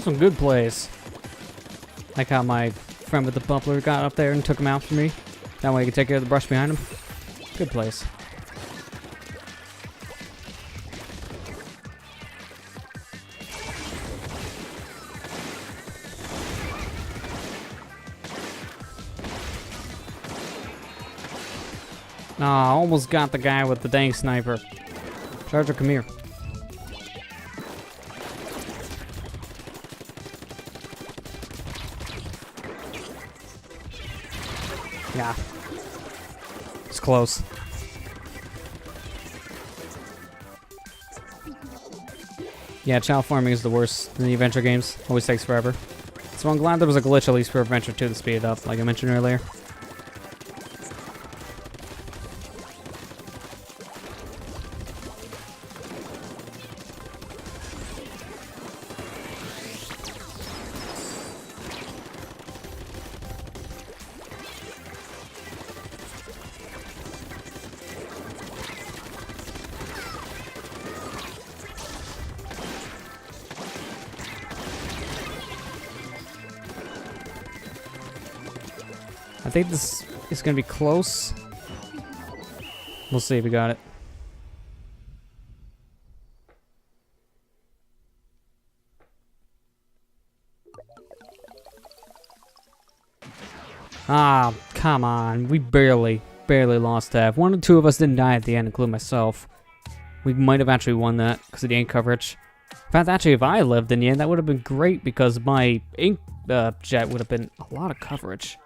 Some good plays. Like how my friend with the bubbler got up there and took him out for me. That way he could take care of the brush behind him. Good plays. Ah, almost got the guy with the dang sniper. Charger, come here. Yeah. It's close. Yeah, child farming is the worst in the adventure games. Always takes forever. So I'm glad there was a glitch at least for Adventure 2 to speed it up, like I mentioned earlier. I think this is going to be close. We'll see if we got it. Ah, come on. We barely lost that. If one or two of us didn't die at the end, including myself, we might have actually won that because of the ink coverage. In fact, actually, if I lived in the end, that would have been great because my ink jet would have been a lot of coverage.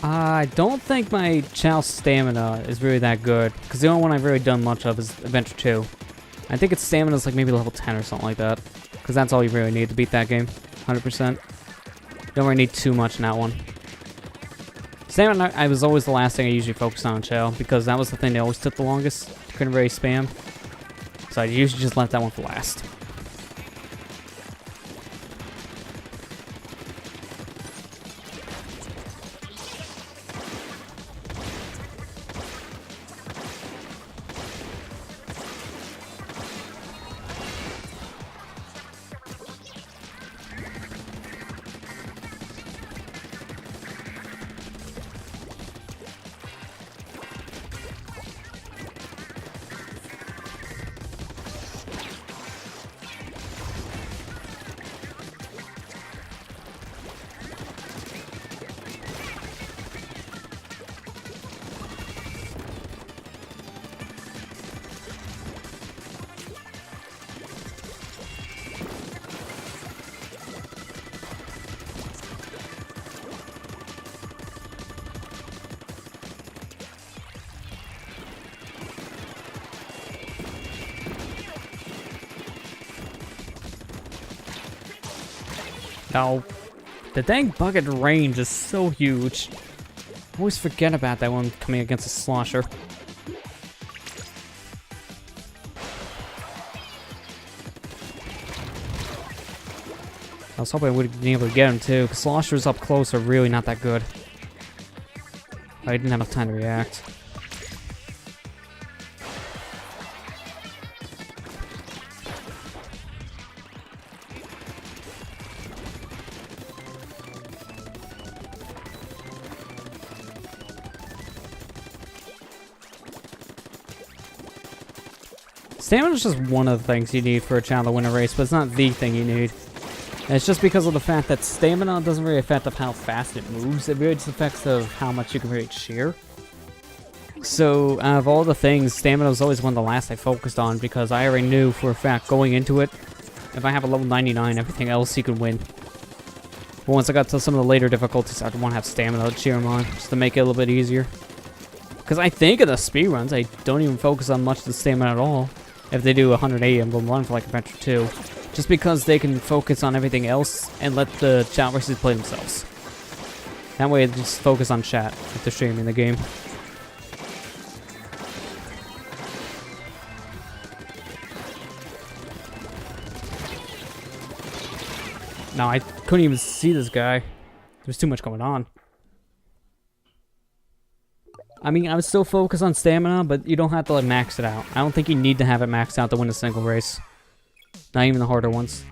I don't think my Chow stamina is really that good, because the only one I've really done much of is Adventure 2. I think its stamina is like maybe level 10 or something like that, because that's all you really need to beat that game, 100%. Don't really need too much in that one. Stamina, I was always the last thing I usually focused on Chow, because that was the thing that always took the longest. Couldn't really spam. So I usually just left that one for last. No. The dang bucket range is so huge. I always forget about that one coming against a slosher. I was hoping I would have been able to get him too, because sloshers up close are really not that good. I didn't have enough time to react. Stamina is just one of the things you need for a channel to win a race, but it's not the thing you need. And it's just because of the fact that stamina doesn't really affect of how fast it moves, it really just affects of how much you can really cheer. So, out of all the things, stamina was always one of the last I focused on, because I already knew for a fact going into it, if I have a level 99, everything else you can win. But once I got to some of the later difficulties, I'd want to have stamina to cheer them on, just to make it a little bit easier. Because I think in the speedruns, I don't even focus on much of the stamina at all. If they do 180 and run for like Adventure 2. Just because they can focus on everything else and let the chat races play themselves. That way, they just focus on chat if they're streaming the game. No, I couldn't even see this guy. There's too much going on. I mean, I would still focus on stamina, but you don't have to like max it out. I don't think you need to have it maxed out to win a single race. Not even the harder ones.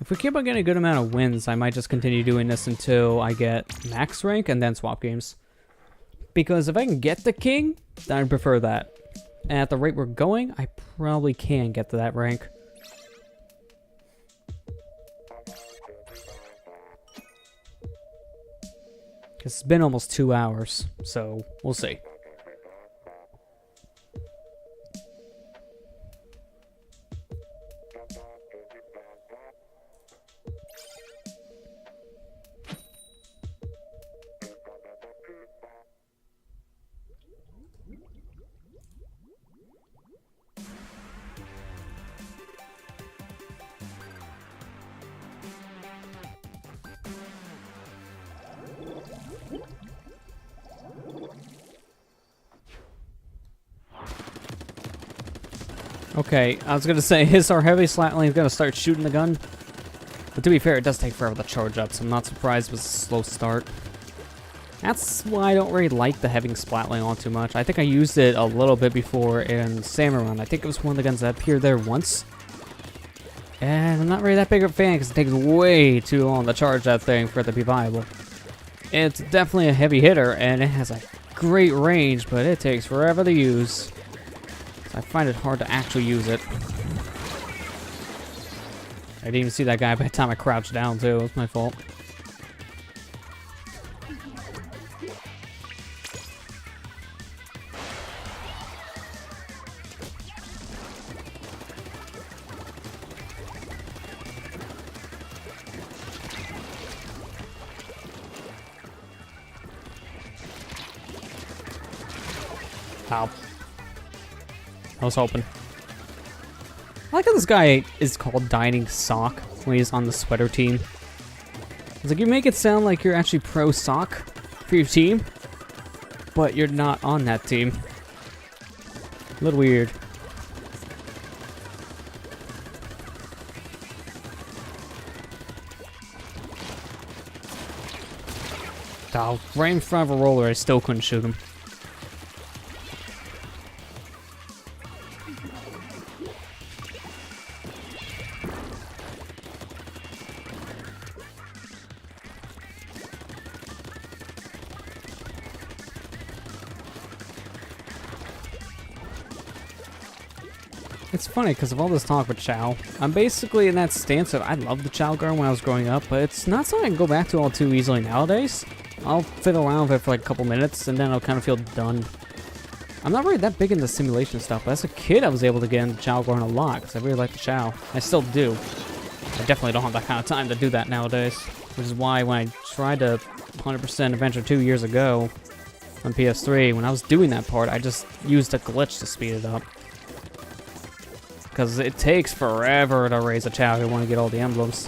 If we keep on getting a good amount of wins, I might just continue doing this until I get max rank and then swap games. Because if I can get the king, then I'd prefer that. And at the rate we're going, I probably can get to that rank. It's been almost 2 hours, so we'll see. Okay, I was gonna say, is our heavy slatling gonna start shooting the gun? But to be fair, it does take forever to charge up, so I'm not surprised with a slow start. That's why I don't really like the heavy splatling on too much. I think I used it a little bit before in Samurai. I think it was one of the guns that appeared there once. And I'm not really that big of a fan because it takes way too long to charge that thing for it to be viable. It's definitely a heavy hitter, and it has a great range, but it takes forever to use. I find it hard to actually use it. I didn't even see that guy by the time I crouched down, too. It was my fault. Ow. I was hoping. I like how this guy is called Dining Sock when he's on the sweater team. It's like, you make it sound like you're actually pro sock for your team, but you're not on that team. A little weird. Oh, right in front of a roller, I still couldn't shoot him. It's funny because of all this talk with Chow, I'm basically in that stance of I loved the Chow gun when I was growing up, but it's not something I can go back to all too easily nowadays. I'll fiddle around with it for like a couple minutes and then I'll kind of feel done. I'm not really that big into simulation stuff, but as a kid I was able to get into Chow gun a lot because I really like the Chow. I still do. I definitely don't have that kind of time to do that nowadays, which is why when I tried to 100% Adventure 2 years ago on PS3, when I was doing that part, I just used a glitch to speed it up. Because it takes forever to raise a Chow if you want to get all the emblems.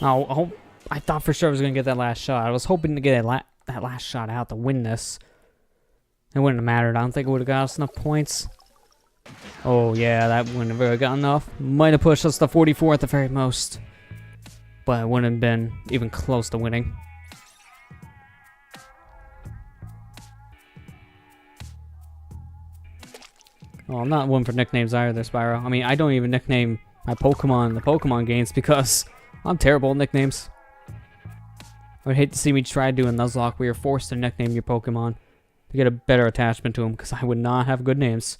Oh, I thought for sure I was going to get that last shot. I was hoping to get that last shot out to win this. It wouldn't have mattered. I don't think it would have got us enough points. Oh yeah, that wouldn't have really got enough. Might have pushed us to 44 at the very most. But it wouldn't have been even close to winning. Well, I'm not one for nicknames either, Spyro. I mean, I don't even nickname my Pokemon in the Pokemon games because I'm terrible at nicknames. I would hate to see me try doing Nuzlocke where you're forced to nickname your Pokemon to get a better attachment to them because I would not have good names.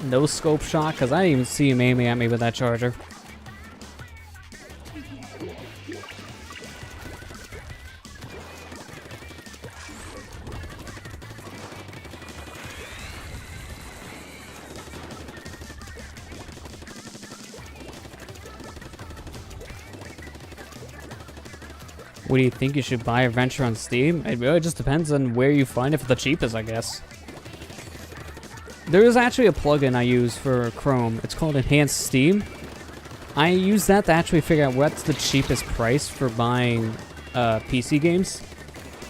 No scope shot, because I didn't even see him aiming at me with that charger. What do you think you should buy Adventure on Steam? It really just depends on where you find it for the cheapest, I guess. There is actually a plugin I use for Chrome. It's called Enhanced Steam. I use that to actually figure out what's the cheapest price for buying PC games.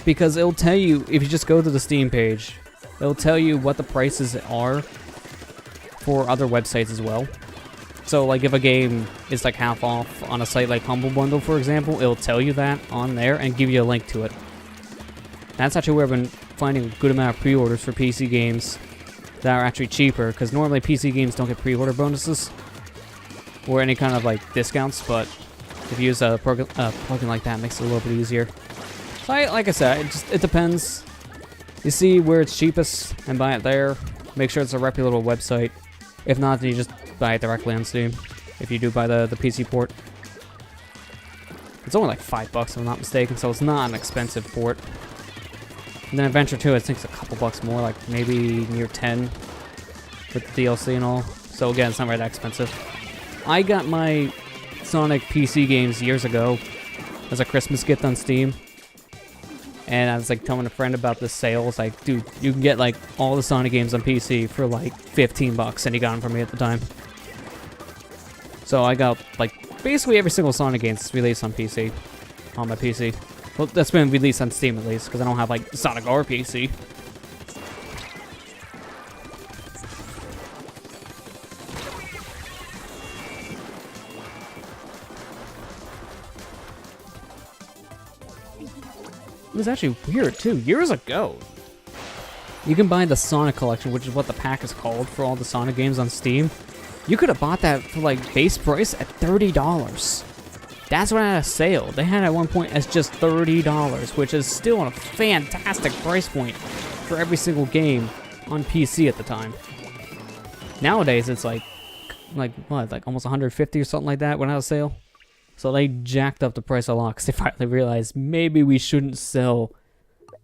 Because it'll tell you, if you just go to the Steam page, it'll tell you what the prices are for other websites as well. So like if a game is like half off on a site like Humble Bundle, for example, it'll tell you that on there and give you a link to it. That's actually where I've been finding a good amount of pre-orders for PC games that are actually cheaper, because normally PC games don't get pre-order bonuses or any kind of like discounts, but if you use a plugin like that, it makes it a little bit easier. So like I said, it depends. You see where it's cheapest and buy it there. Make sure it's a reputable website. If not, then you just buy it directly on Steam. If you do buy the PC port, it's only like $5 if I'm not mistaken, so it's not an expensive port. And then Adventure 2, I think it's a couple bucks more, like maybe near 10 with the DLC and all. So again, it's not really that expensive. I got my Sonic PC games years ago as a Christmas gift on Steam. And I was like telling a friend about this sale. It's like, dude, you can get like all the Sonic games on PC for like $15, and he got them for me at the time. So I got like basically every single Sonic game that's released on PC, on my PC. Well, that's been released on Steam at least, because I don't have like Sonic or PC. It was actually weird too. Years ago, you can buy the Sonic Collection, which is what the pack is called, for all the Sonic games on Steam. You could have bought that for like base price at $30. That's when I had a sale. They had it at one point as just $30, which is still a fantastic price point for every single game on PC at the time. Nowadays, it's like what, like almost $150 or something like that when I was sale. So they jacked up the price a lot because they finally realized maybe we shouldn't sell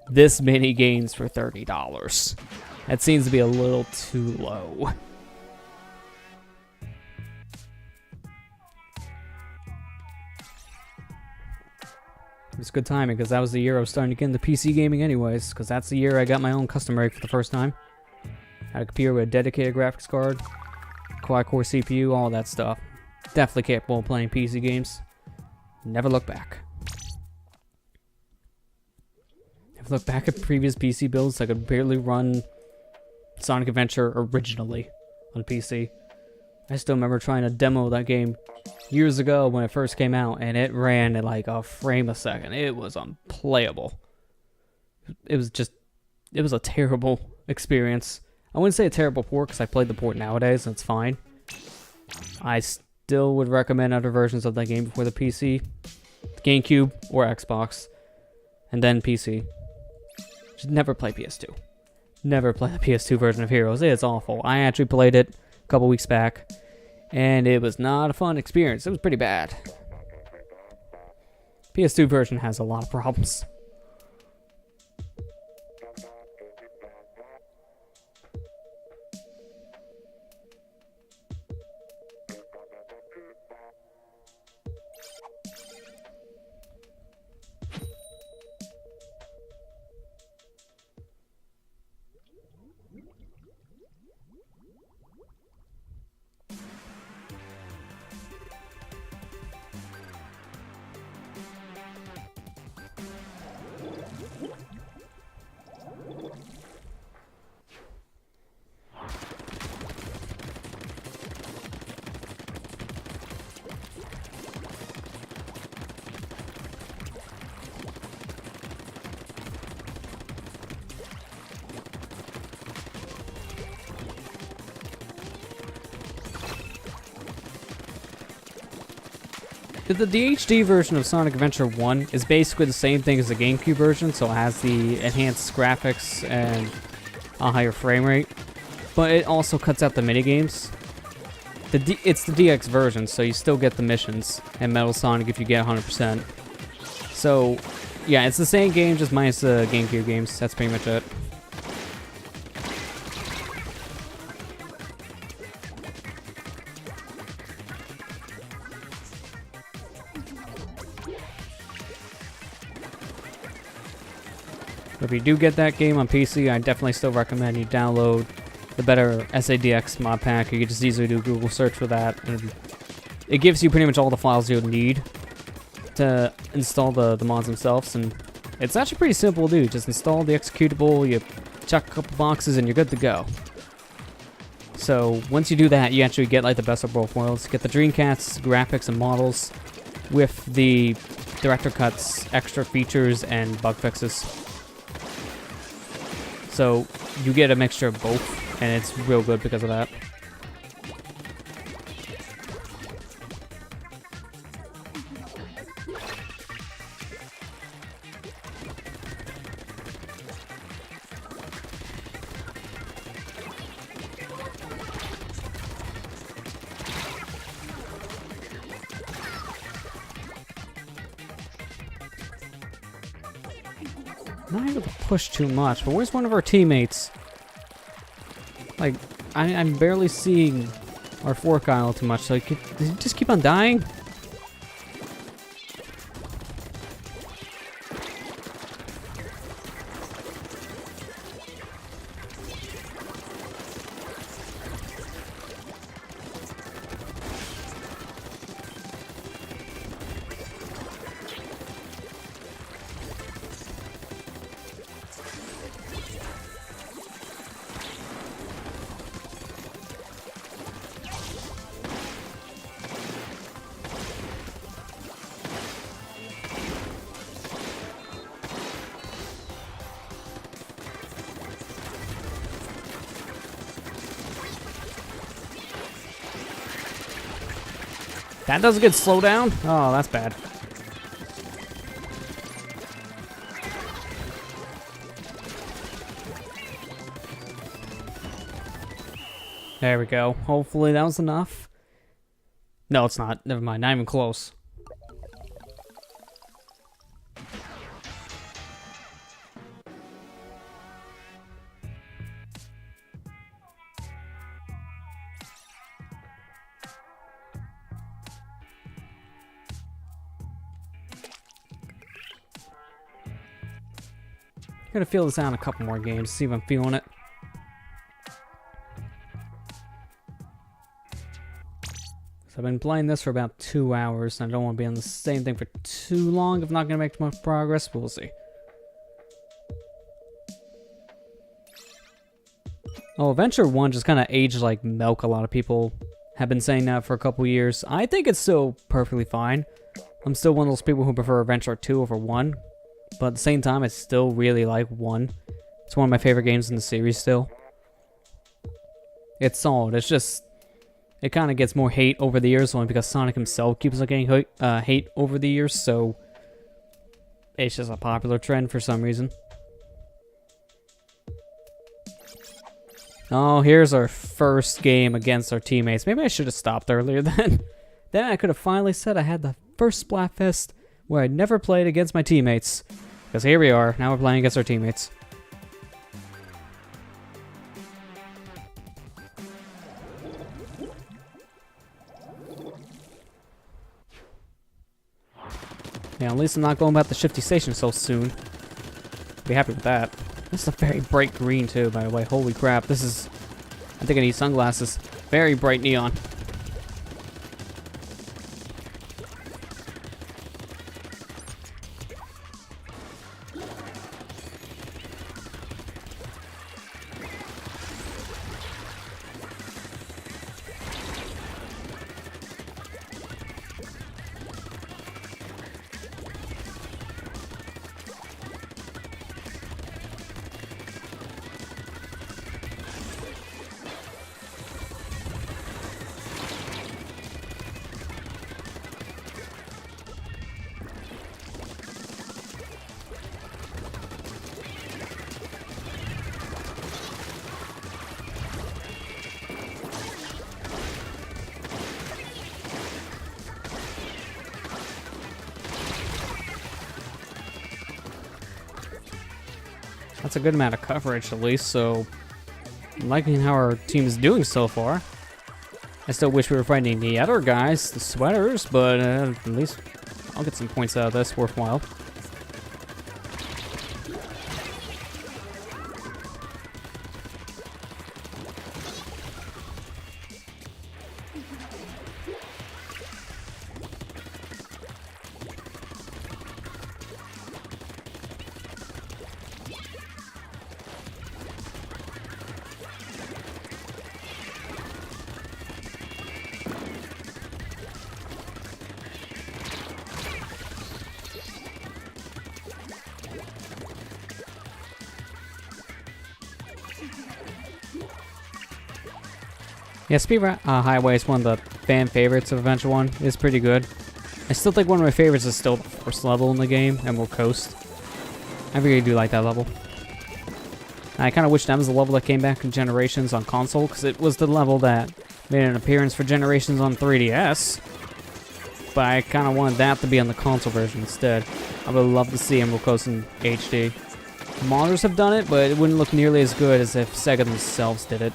this many games for $30. That seems to be a little too low. It's good timing, because that was the year I was starting to get into PC gaming anyways, because that's the year I got my own custom rig for the first time. Had a computer with a dedicated graphics card, quad-core CPU, all that stuff. Definitely capable of playing PC games. Never look back. Never look back at previous PC builds. I could barely run Sonic Adventure originally on PC. I still remember trying to demo that game years ago when it first came out, and it ran at like a frame a second. It was unplayable. It was a terrible experience. I wouldn't say a terrible port because I played the port nowadays and it's fine. I still would recommend other versions of that game before the PC, GameCube, or Xbox, and then PC. Just never play PS2. Never play the PS2 version of Heroes. It's awful. I actually played it a couple weeks back, and it was not a fun experience. It was pretty bad. PS2 version has a lot of problems. The HD version of Sonic Adventure 1 is basically the same thing as the GameCube version, so it has the enhanced graphics and a higher frame rate, but it also cuts out the minigames. It's the DX version, so you still get the missions and Metal Sonic if you get 100%. So, yeah, it's the same game, just minus the GameCube games. That's pretty much it. If you do get that game on PC, I definitely still recommend you download the better SADX mod pack. You can just easily do a Google search for that, and it gives you pretty much all the files you'll need to install the mods themselves, and it's actually pretty simple to do. Just install the executable, you check a couple boxes, and you're good to go. So once you do that, you actually get like the best of both worlds. Get the Dreamcast graphics and models with the Director Cut's extra features and bug fixes. So you get a mixture of both, and it's real good because of that. Not able to push too much, but where's one of our teammates? Like, I'm barely seeing our fork aisle too much, so does he just keep on dying? That does a good slowdown? Oh, that's bad. There we go. Hopefully that was enough. No, it's not. Never mind. Not even close. I'm gonna feel this out in a couple more games, see if I'm feeling it. So I've been playing this for about 2 hours, and I don't want to be on the same thing for too long if I'm not gonna make much progress, but we'll see. Oh, Adventure 1 just kind of aged like milk. A lot of people have been saying that for a couple years. I think it's still perfectly fine. I'm still one of those people who prefer Adventure 2 over 1. But at the same time, I still really like 1. It's one of my favorite games in the series still. It's solid. It's just... It kind of gets more hate over the years only because Sonic himself keeps on getting hate over the years, so... It's just a popular trend for some reason. Oh, here's our first game against our teammates. Maybe I should have stopped earlier then. Then I could have finally said I had the first Splatfest where I never played against my teammates. Because here we are, now we're playing against our teammates. Yeah, at least I'm not going about the shifty station so soon. Be happy with that. This is a very bright green too, by the way. Holy crap, this is... I think I need sunglasses. Very bright neon. That's a good amount of coverage, at least, so I'm liking how our team is doing so far. I still wish we were fighting the other guys, the sweaters, but at least I'll get some points out of this, worthwhile. Yeah, Speed Highway is one of the fan favorites of Adventure 1. It's pretty good. I still think one of my favorites is still the first level in the game, Emerald Coast. I really do like that level. I kind of wish that was the level that came back in Generations on console, because it was the level that made an appearance for Generations on 3DS. But I kind of wanted that to be on the console version instead. I would love to see Emerald Coast in HD. Modders have done it, but it wouldn't look nearly as good as if Sega themselves did it.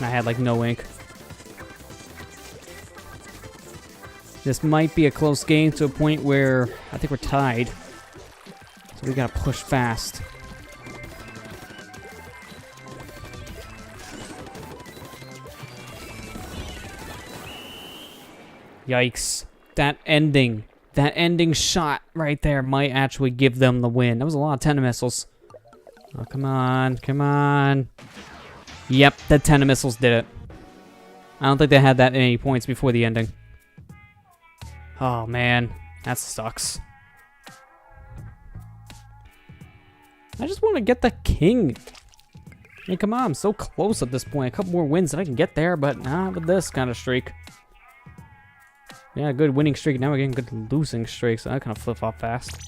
I had like no ink. This might be a close game to a point where I think we're tied. So we gotta push fast. Yikes. That ending shot right there might actually give them the win. That was a lot of tennis missiles. Oh, come on, come on. Yep, the tennis missiles did it. I don't think they had that many points before the ending. Oh man, that sucks. I just want to get the king. I mean, come on, I'm so close at this point. A couple more wins and I can get there, but not with this kind of streak. Yeah, good winning streak. Now we're getting good losing streaks. So I kind of flip-flop fast.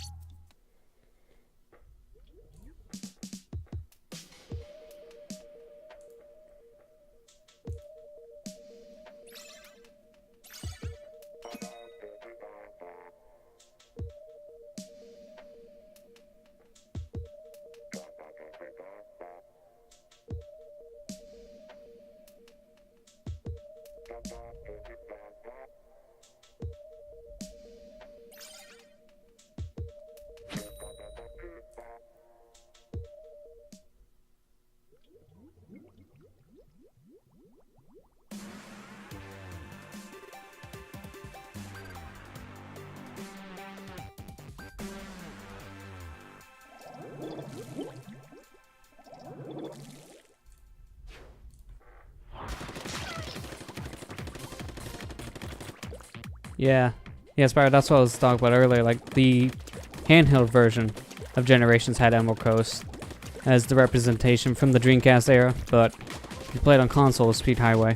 Yeah. Yeah, Spyro, that's what I was talking about earlier. Like, the handheld version of Generations had Emerald Coast as the representation from the Dreamcast era, but if you played on console, Speed Highway.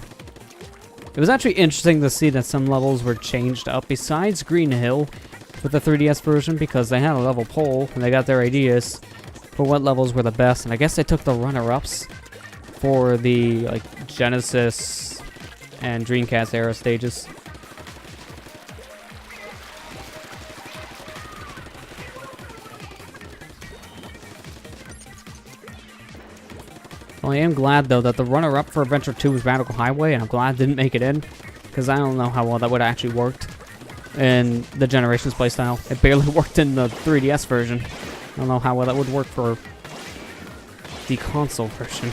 It was actually interesting to see that some levels were changed up besides Green Hill with the 3DS version, because they had a level poll and they got their ideas for what levels were the best, and I guess they took the runner-ups for the like Genesis and Dreamcast era stages. Well, I am glad, though, that the runner-up for Adventure 2 was Radical Highway, and I'm glad it didn't make it in, because I don't know how well that would have actually worked in the Generations playstyle. It barely worked in the 3DS version. I don't know how well that would work for the console version.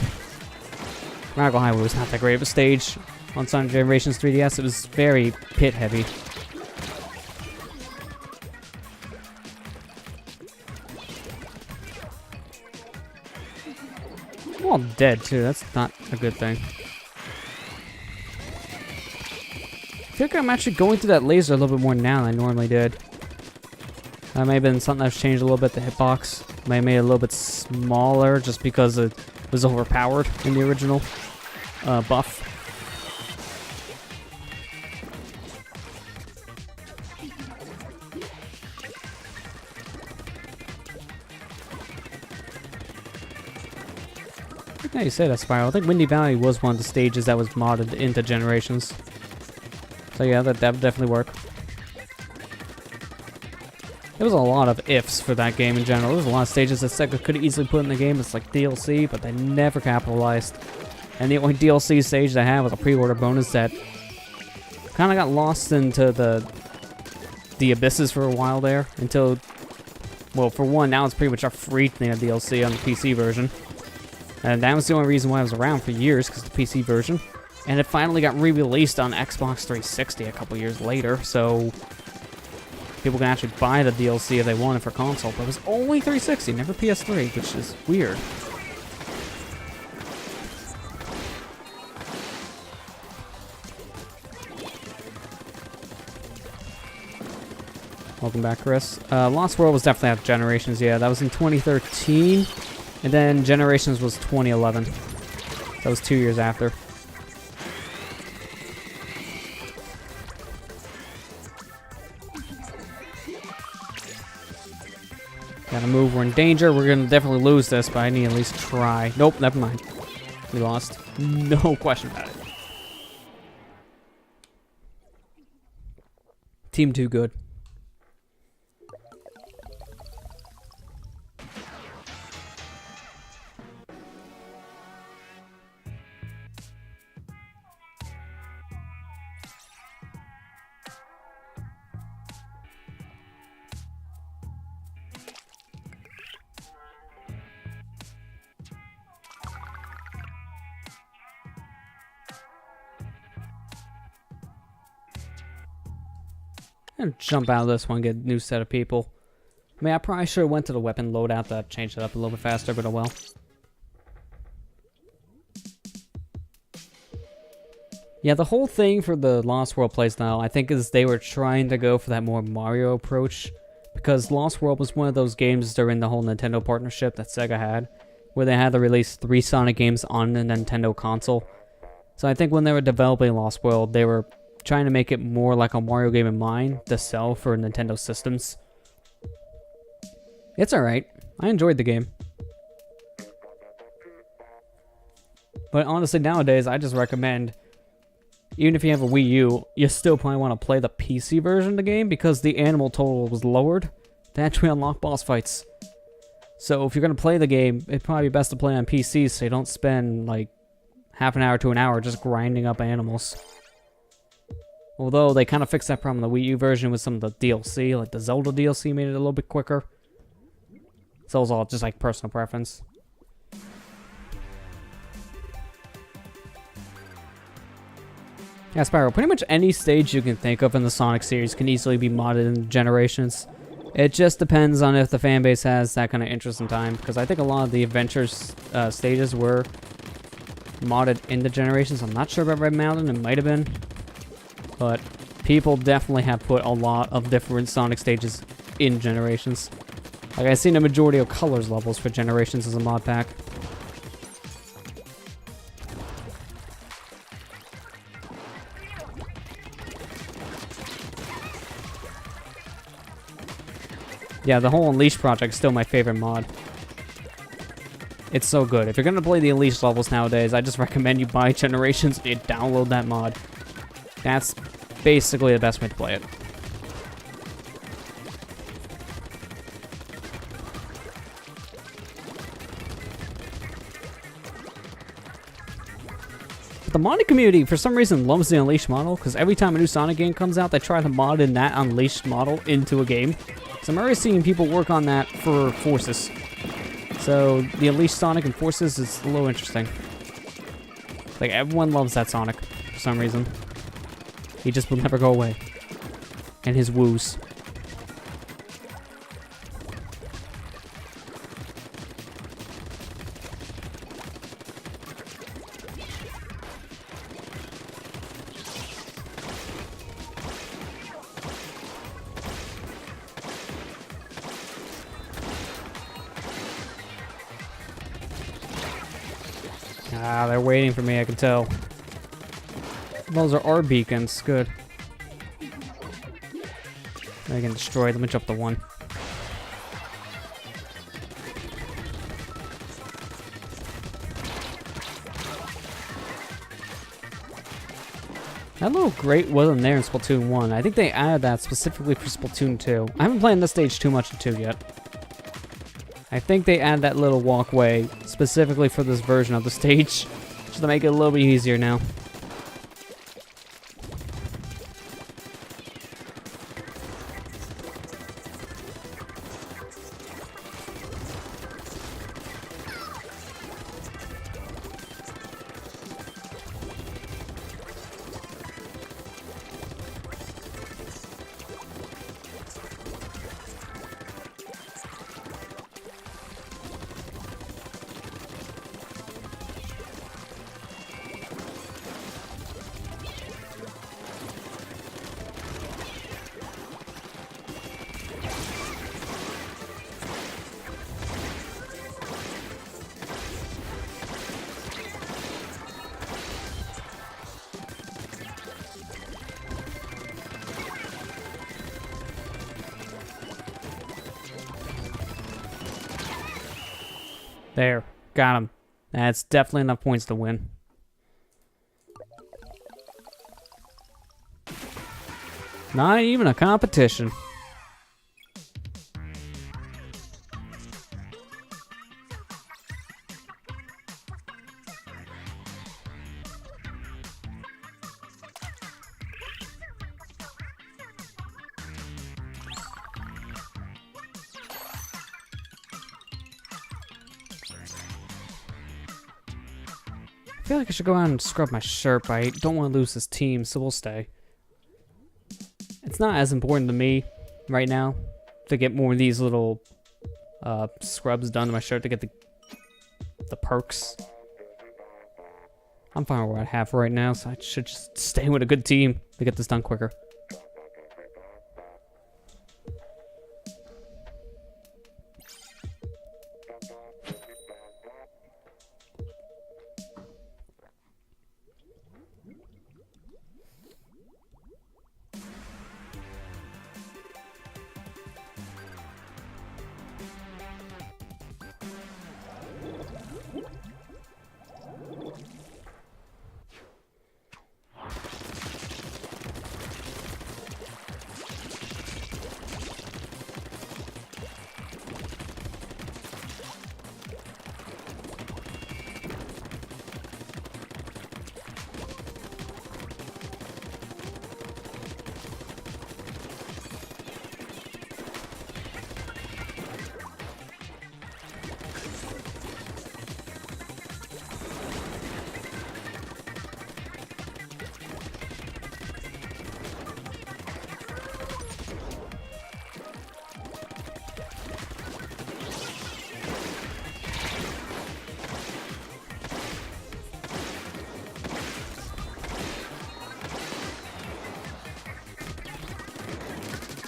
Radical Highway was not that great of a stage on Sonic Generations 3DS. It was very pit-heavy. I'm all dead, too. That's not a good thing. I feel like I'm actually going through that laser a little bit more now than I normally did. That may have been something that's changed a little bit, the hitbox. May have made it a little bit smaller just because it was overpowered in the original buff. Yeah, you say that, Spiral. I think Windy Valley was one of the stages that was modded into Generations. So yeah, that would definitely work. There was a lot of ifs for that game in general. There was a lot of stages that Sega could easily put in the game as like DLC, but they never capitalized. And the only DLC stage they had was a pre-order bonus that kind of got lost into the abysses for a while there. Until, well, for one, now it's pretty much a free thing of DLC on the PC version. And that was the only reason why it was around for years, because the PC version. And it finally got re-released on Xbox 360 a couple years later, so people can actually buy the DLC if they want it for console. But it was only 360, never PS3, which is weird. Welcome back, Chris. Lost World was definitely after Generations, yeah. That was in 2013. And then Generations was 2011. That was 2 years after. Gotta move, we're in danger. We're gonna definitely lose this, but I need to at least try. Nope, never mind. We lost. No question about it. Team too good. I'm gonna jump out of this one, get a new set of people. I mean, I probably should have went to the weapon loadout to change it up a little bit faster, but oh well. Yeah, the whole thing for the Lost World playstyle, I think, is they were trying to go for that more Mario approach. Because Lost World was one of those games during the whole Nintendo partnership that Sega had, where they had to release 3 Sonic games on the Nintendo console. So I think when they were developing Lost World, they were trying to make it more like a Mario game in mind to sell for Nintendo systems. It's alright. I enjoyed the game. But honestly, nowadays, I just recommend, even if you have a Wii U, you still probably want to play the PC version of the game, because the animal total was lowered to actually unlock boss fights. So if you're going to play the game, it'd probably be best to play on PC so you don't spend like half an hour to an hour just grinding up animals. Although they kind of fixed that problem in the Wii U version with some of the DLC, like the Zelda DLC made it a little bit quicker. So it's all just like personal preference. Yeah, Spyro, pretty much any stage you can think of in the Sonic series can easily be modded in Generations. It just depends on if the fanbase has that kind of interest in time, because I think a lot of the adventures stages were modded into Generations. I'm not sure about Red Mountain, it might have been. But People definitely have put a lot of different Sonic stages in Generations. Like, I've seen a majority of Colors levels for Generations as a mod pack. Yeah, the whole Unleashed project is still my favorite mod. It's so good. If you're gonna play the Unleashed levels nowadays, I just recommend you buy Generations and download that mod. That's basically the best way to play it. But the modding community, for some reason, loves the Unleashed model, because every time a new Sonic game comes out, they try to mod in that Unleashed model into a game. So I'm already seeing people work on that for Forces. So the Unleashed Sonic and Forces is a little interesting. Like, everyone loves that Sonic for some reason. He just will never go away. And his woos. Ah, they're waiting for me, I can tell. Those are our beacons. Good. I can destroy them and jump the one. That little grate wasn't there in Splatoon 1. I think they added that specifically for Splatoon 2. I haven't played this stage too much in 2 yet. I think they added that little walkway specifically for this version of the stage, just to make it a little bit easier now. There. Got him. That's definitely enough points to win. Not even a competition. I feel like I should go out and scrub my shirt, but I don't want to lose this team, so we'll stay. It's not as important to me right now to get more of these little scrubs done to my shirt to get the perks. I'm fine with what I have right now, so I should just stay with a good team to get this done quicker.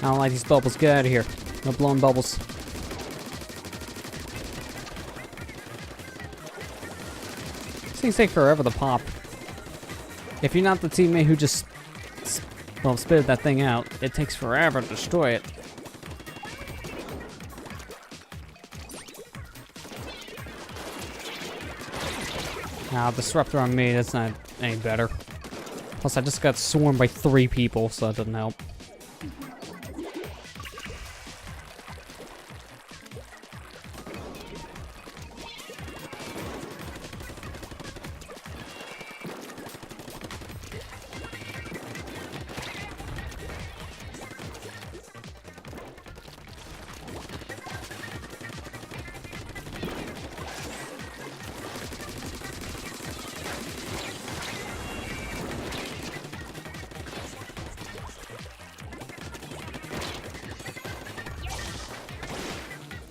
I don't like these bubbles. Get out of here. No blowing bubbles. These things take forever to pop. If you're not the teammate who just, well, spit that thing out, it takes forever to destroy it. Nah, disruptor on me, that's not any better. Plus, I just got swarmed by 3 people, so that doesn't help.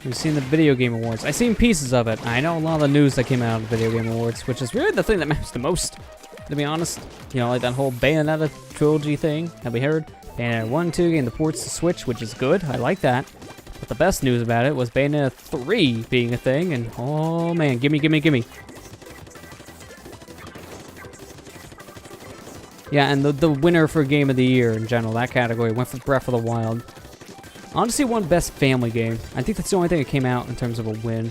We've seen the Video Game Awards. I've seen pieces of it. I know a lot of the news that came out of the Video Game Awards, which is really the thing that matters the most, to be honest. You know, like that whole Bayonetta trilogy thing that we heard. Bayonetta 1, 2 getting the ports to Switch, which is good. I like that. But the best news about it was Bayonetta 3 being a thing, and oh man, gimme, gimme, gimme. Yeah, and the winner for Game of the Year in general, that category, went for Breath of the Wild. Honestly, won Best Family Game. I think that's the only thing that came out in terms of a win.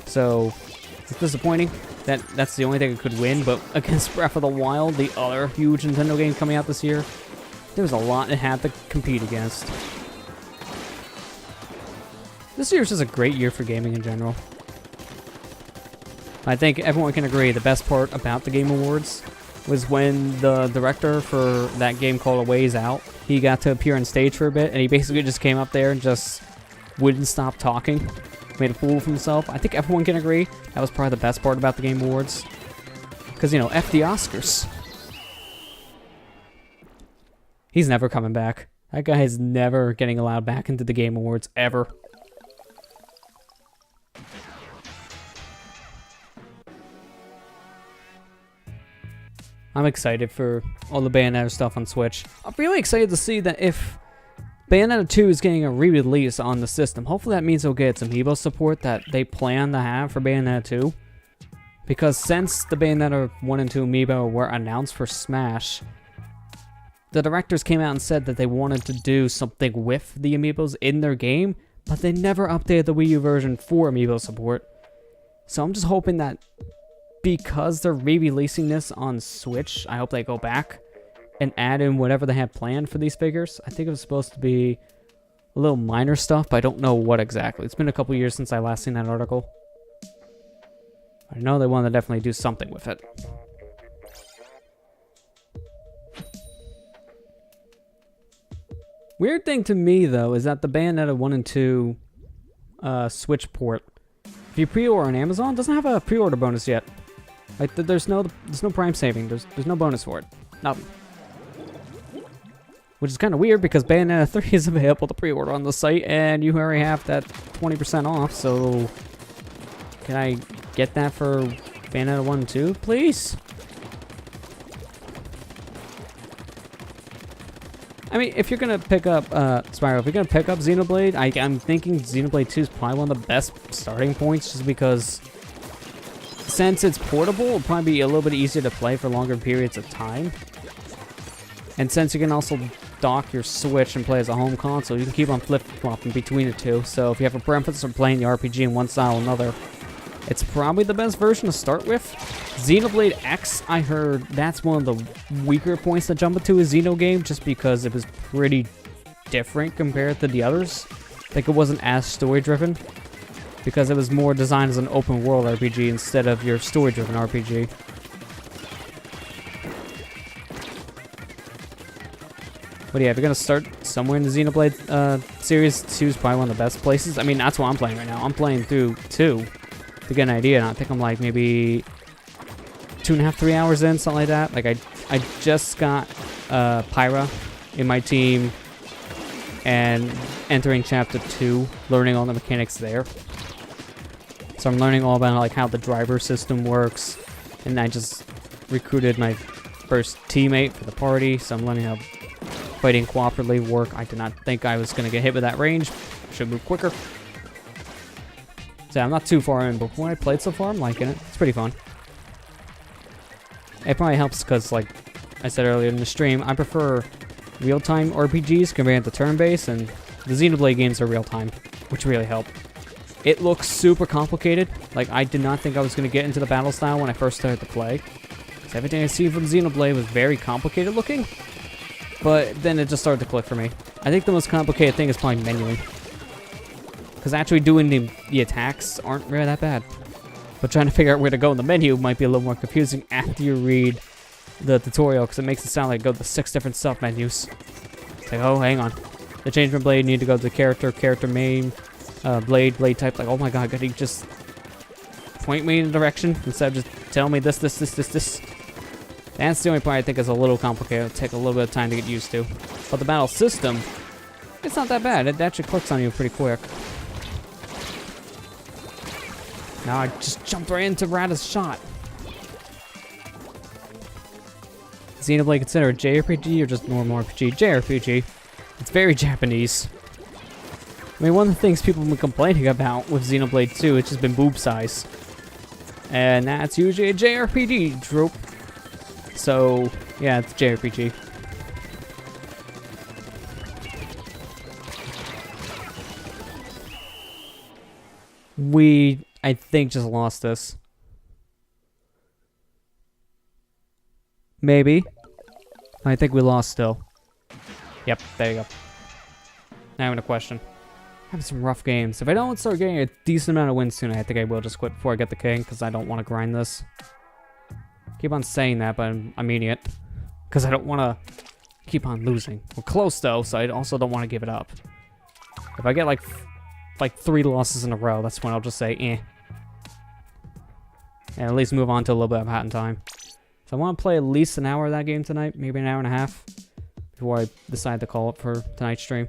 So, it's disappointing that that's the only thing it could win, but against Breath of the Wild, the other huge Nintendo game coming out this year, there was a lot it had to compete against. This year's just a great year for gaming in general. I think everyone can agree the best part about the Game Awards was when the director for that game called A Ways Out, he got to appear on stage for a bit, and he basically just came up there and just wouldn't stop talking. Made a fool of himself. I think everyone can agree that was probably the best part about the Game Awards. Because, you know, F the Oscars. He's never coming back. That guy is never getting allowed back into the Game Awards, ever. I'm excited for all the Bayonetta stuff on Switch. I'm really excited to see that if Bayonetta 2 is getting a re-release on the system, hopefully that means they'll get some amiibo support that they plan to have for Bayonetta 2. Because since the Bayonetta 1 and 2 amiibo were announced for Smash, the directors came out and said that they wanted to do something with the amiibos in their game, but they never updated the Wii U version for amiibo support. So I'm just hoping that because they're re-releasing this on Switch, I hope they go back and add in whatever they had planned for these figures. I think it was supposed to be a little minor stuff, but I don't know what exactly. It's been a couple years since I last seen that article. I know they want to definitely do something with it. Weird thing to me, though, is that the Bayonetta 1 and 2 Switch port, if you pre-order on Amazon, it doesn't have a pre-order bonus yet. Like, there's no prime saving. There's no bonus for it. Nothing. Which is kind of weird because Bayonetta 3 is available to pre-order on the site, and you already have that 20% off. So, can I get that for Bayonetta 1 and 2, please? I mean, if you're gonna pick up Spyro, if you're gonna pick up Xenoblade, I'm thinking Xenoblade 2 is probably one of the best starting points, just because since it's portable, it'll probably be a little bit easier to play for longer periods of time. And since you can also dock your Switch and play as a home console, you can keep on flip-flopping between the two. So if you have a preference for playing the RPG in one style or another, it's probably the best version to start with. Xenoblade X, I heard that's one of the weaker points to jump into a Xeno game, just because it was pretty different compared to the others. Like, it wasn't as story-driven, because it was more designed as an open-world RPG instead of your story-driven RPG. But yeah, if you're gonna start somewhere in the Xenoblade series, 2 is probably one of the best places. I mean, that's what I'm playing right now. I'm playing through 2 to get an idea, and I think I'm like maybe 2.5, 3 hours in, something like that. Like, I just got Pyra in my team and entering chapter 2, learning all the mechanics there. So I'm learning all about like how the driver system works, and I just recruited my first teammate for the party, so I'm learning how fighting cooperatively work. I did not think I was going to get hit with that range. Should move quicker. So I'm not too far in, but from what I played so far, I'm liking it. It's pretty fun. It probably helps because, like I said earlier in the stream, I prefer real-time RPGs compared to turn-based, and the Xenoblade games are real-time, which really help. It looks super complicated. Like, I did not think I was going to get into the battle style when I first started to play. So everything I see from Xenoblade was very complicated looking, but then it just started to click for me. I think the most complicated thing is probably menuing. Because actually doing the attacks aren't really that bad. But trying to figure out where to go in the menu might be a little more confusing after you read the tutorial, because it makes it sound like go to 6 different sub-menus. It's like, oh, hang on. The change from blade, you need to go to the character main, blade type. Like, oh my god, could he just point me in a direction instead of just tell me this. That's the only part I think is a little complicated. It'll take a little bit of time to get used to. But the battle system, it's not that bad. It actually clicks on you pretty quick. Now I just jumped right into Rada's shot. Xenoblade considered a JRPG or just normal RPG? JRPG. It's very Japanese. I mean, one of the things people have been complaining about with Xenoblade 2, it's just been boob size. And that's usually a JRPG trope. So, yeah, it's JRPG. We, I think, just lost this. Maybe. I think we lost still. Yep, there you go. Now I'm in a question. Having some rough games. If I don't start getting a decent amount of wins soon, I think I will just quit before I get the king, because I don't want to grind this. Keep on saying that, but I mean it. Because I don't want to keep on losing. We're close, though, so I also don't want to give it up. If I get, like 3 losses in a row, that's when I'll just say, eh. And at least move on to a little bit of Hat in Time. So I want to play at least an hour of that game tonight, maybe an hour and a half, before I decide to call it for tonight's stream.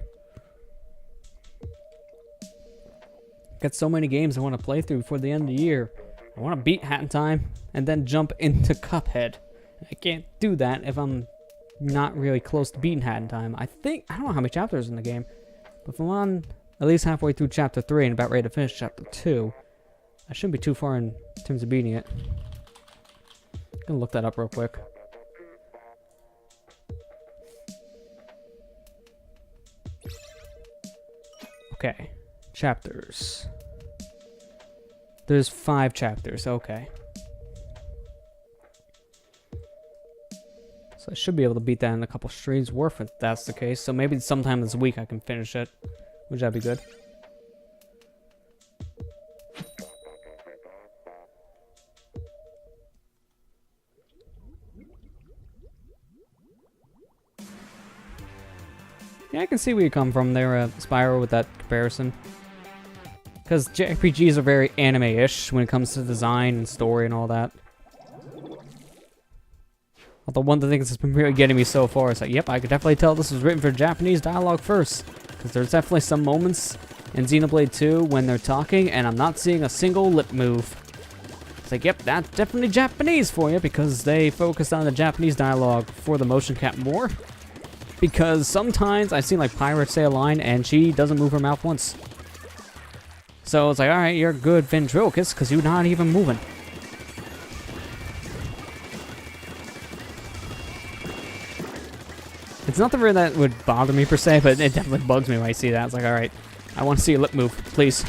Got so many games I want to play through before the end of the year. I want to beat Hat in Time, and then jump into Cuphead. I can't do that if I'm not really close to beating Hat in Time. I don't know how many chapters in the game, but if I'm on at least halfway through Chapter 3 and about ready to finish Chapter 2, I shouldn't be too far in terms of beating it. I'm gonna look that up real quick. Okay, chapters. There's 5 chapters, okay. So I should be able to beat that in a couple streams worth if that's the case. So maybe sometime this week I can finish it, which that'd be good. Yeah, I can see where you come from there, Spyro, with that comparison. Because JRPGs are very anime-ish when it comes to design and story and all that. Although one of the things that's been really getting me so far is like, yep, I could definitely tell this was written for Japanese dialogue first. Because there's definitely some moments in Xenoblade 2 when they're talking and I'm not seeing a single lip move. It's like, yep, that's definitely Japanese for you because they focused on the Japanese dialogue for the motion cap more. Because sometimes I've seen like Pirate say a line and she doesn't move her mouth once. So it's like, alright, you're good ventriloquist because you're not even moving. It's not the word that would bother me per se, but it definitely bugs me when I see that. It's like, alright, I want to see a lip move, please.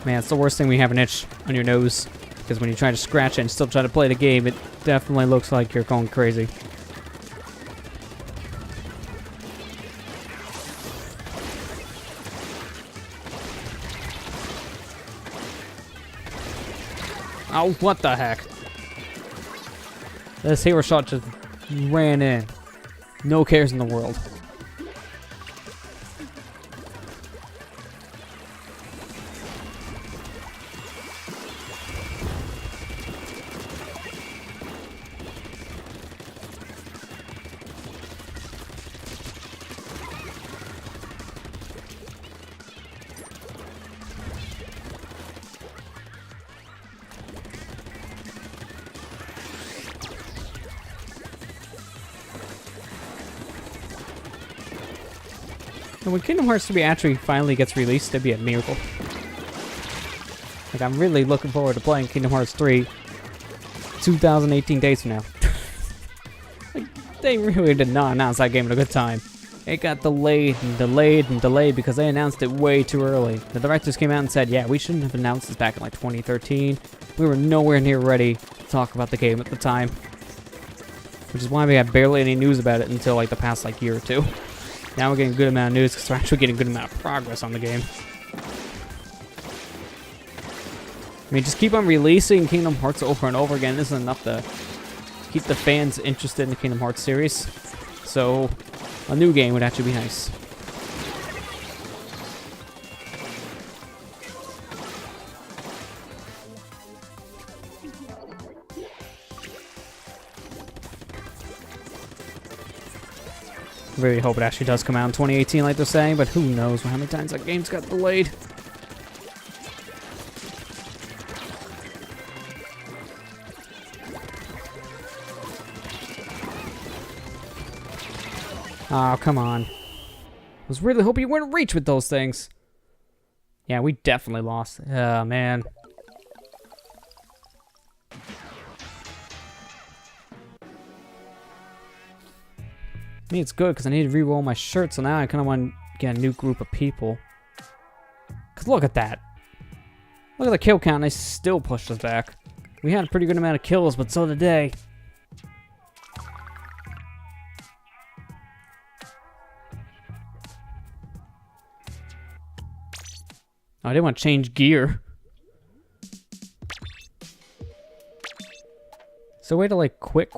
Man, it's the worst thing when you have an itch on your nose. Because when you try to scratch it and still try to play the game, it definitely looks like you're going crazy. Oh, what the heck? This hero shot just ran in. No cares in the world. And when Kingdom Hearts 3 actually finally gets released, it'd be a miracle. Like, I'm really looking forward to playing Kingdom Hearts 3 2018 days from now. Like, they really did not announce that game at a good time. It got delayed and delayed and delayed because they announced it way too early. The directors came out and said, yeah, we shouldn't have announced this back in like 2013. We were nowhere near ready to talk about the game at the time. Which is why we had barely any news about it until like the past like year or two. Now we're getting a good amount of news because we're actually getting a good amount of progress on the game. I mean, just keep on releasing Kingdom Hearts over and over again isn't enough to keep the fans interested in the Kingdom Hearts series. So, a new game would actually be nice. I really hope it actually does come out in 2018 like they're saying, but who knows how many times that game's got delayed. Oh, come on. I was really hoping you weren't reach with those things. Yeah, we definitely lost. Oh, man. I mean, it's good because I need to re-roll my shirt, so now I kind of want to get a new group of people. Because look at that. Look at the kill count, and they still pushed us back. We had a pretty good amount of kills, but so did they. Oh, I didn't want to change gear. So way to like quit?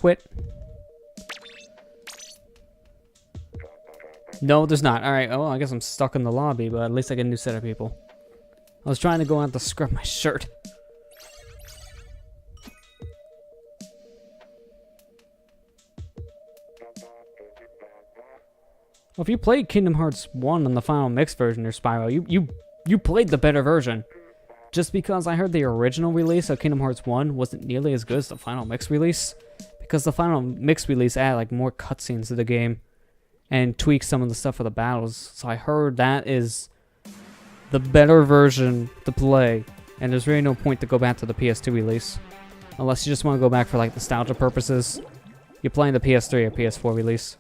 No, there's not. Alright, well, I guess I'm stuck in the lobby, but at least I get a new set of people. I was trying to go out to scrub my shirt. Well, if you played Kingdom Hearts 1 on the final mix version or Spyro, you played the better version. Just because I heard the original release of Kingdom Hearts 1 wasn't nearly as good as the final mix release. Because the final mix release added like more cutscenes to the game. And tweaked some of the stuff for the battles. So I heard that is the better version to play. And there's really no point to go back to the PS2 release. Unless you just want to go back for like nostalgia purposes. You're playing the PS3 or PS4 release.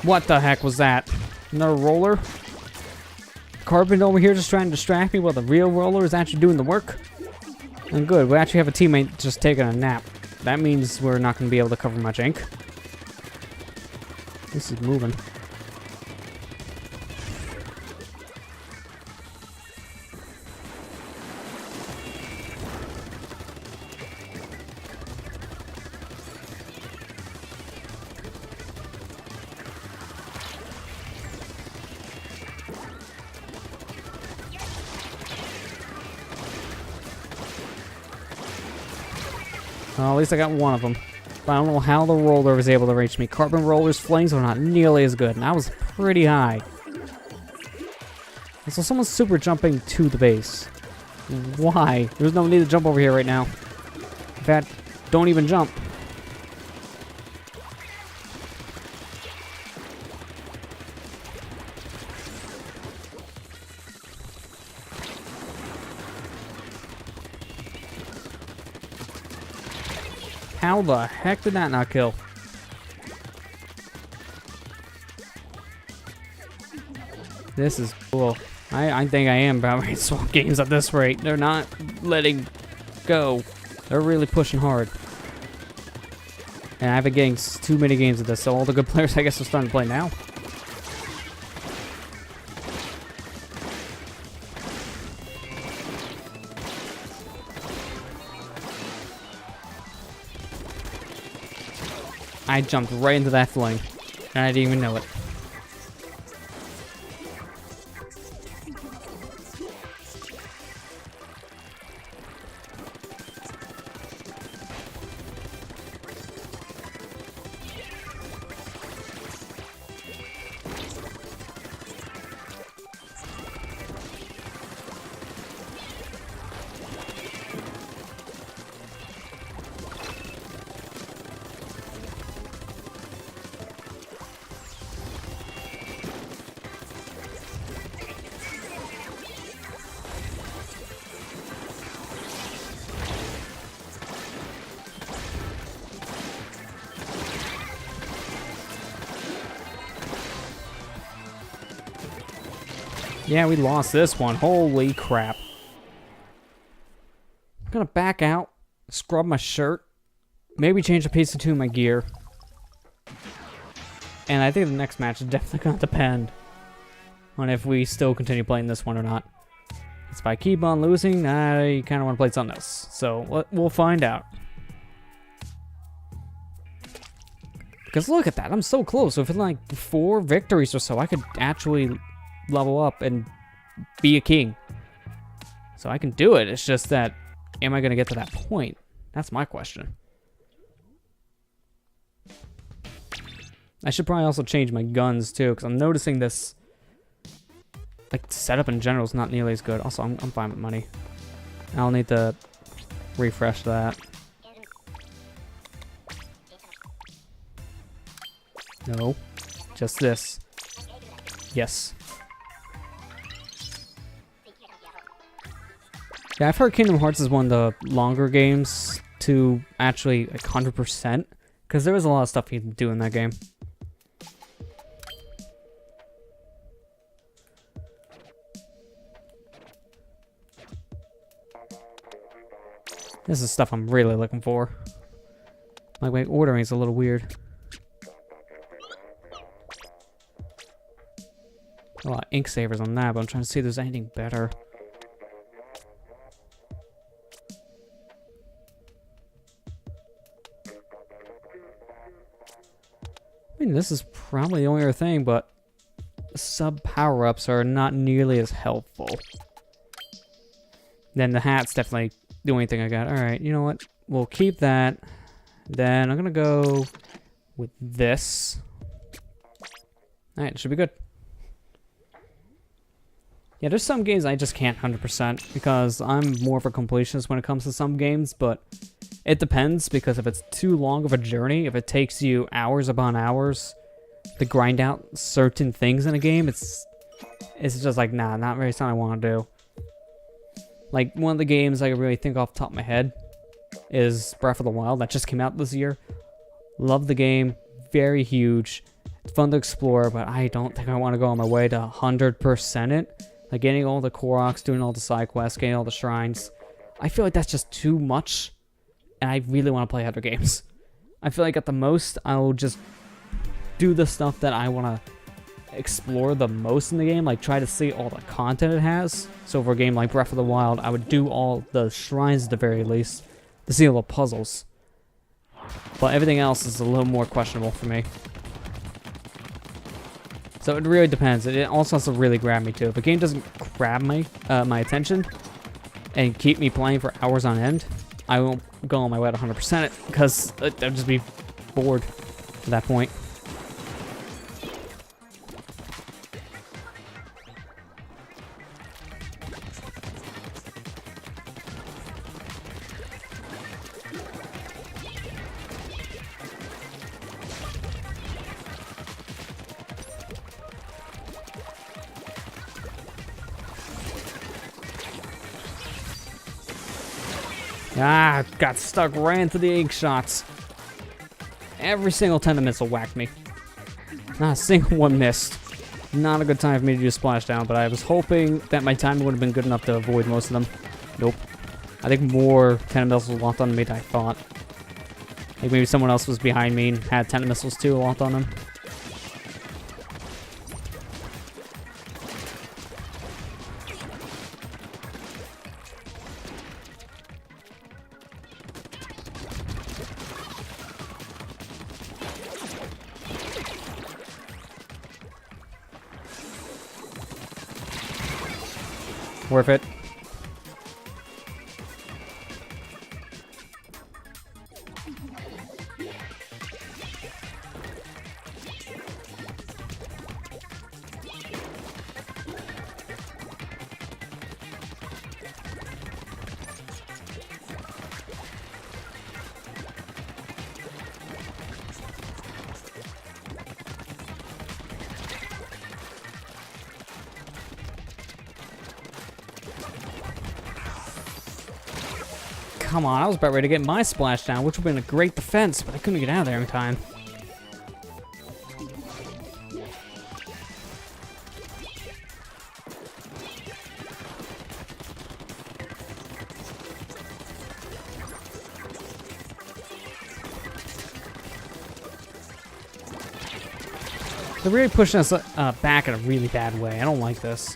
What the heck was that? Another roller? Carbon over here just trying to distract me while the real roller is actually doing the work? And good, we actually have a teammate just taking a nap. That means we're not going to be able to cover much ink. This is moving. Well, at least I got one of them. But I don't know how the roller was able to reach me. Carbon roller's flames were not nearly as good, and I was pretty high. And so someone's super jumping to the base. Why? There's no need to jump over here right now. In fact, don't even jump. How the heck did that not kill? This is cool. I think I am about ready to swap games at this rate. They're not letting go. They're really pushing hard. And I've been getting too many games of this, so all the good players I guess are starting to play now. I jumped right into that flame, and I didn't even know it. Yeah, we lost this one. Holy crap. I'm gonna back out, scrub my shirt, maybe change a piece or two in my gear. And I think the next match is definitely gonna depend on if we still continue playing this one or not. If I keep on losing, I kind of want to play something else. So we'll find out. Because look at that, I'm so close. Within like 4 victories or so, I could actually level up and be a king. So I can do it. It's just that, am I going to get to that point? That's my question. I should probably also change my guns too, because I'm noticing this, like, setup in general is not nearly as good. Also, I'm fine with money. I'll need to refresh that. No, just this. Yes. Yeah, I've heard Kingdom Hearts is one of the longer games to actually like 100%, because there was a lot of stuff you can do in that game. This is stuff I'm really looking for. Like, my ordering is a little weird. A lot of ink savers on that, but I'm trying to see if there's anything better. I mean, this is probably the only other thing, but sub power-ups are not nearly as helpful. Then the hat's definitely the only thing I got. Alright, you know what? We'll keep that. Then I'm gonna go with this. Alright, it should be good. Yeah, there's some games I just can't 100% because I'm more of a completionist when it comes to some games, but it depends, because if it's too long of a journey, if it takes you hours upon hours to grind out certain things in a game, it's just like, nah, not really something I want to do. Like, one of the games I really think off the top of my head is Breath of the Wild, that just came out this year. Love the game, very huge, it's fun to explore, but I don't think I want to go on my way to 100% it. Like, getting all the Koroks, doing all the side quests, getting all the shrines. I feel like that's just too much, and I really want to play other games. I feel like at the most, I'll just do the stuff that I want to explore the most in the game, like try to see all the content it has. So for a game like Breath of the Wild, I would do all the shrines at the very least, to see all the puzzles. But everything else is a little more questionable for me. So it really depends. It also has to really grab me too. If a game doesn't grab my attention and keep me playing for hours on end, I won't go on my way to 100% it, because I'll just be bored at that point. Ah, got stuck right into the ink shots. Every single 10 missile whacked me. Not a single one missed. Not a good time for me to do splashdown, but I was hoping that my timing would have been good enough to avoid most of them. Nope. I think more 10 missiles locked on me than I thought. I think maybe someone else was behind me and had 10 missiles too locked on them. Worth it. Come on, I was about ready to get my splashdown, which would have been a great defense, but I couldn't get out of there in time. They're really pushing us back in a really bad way. I don't like this.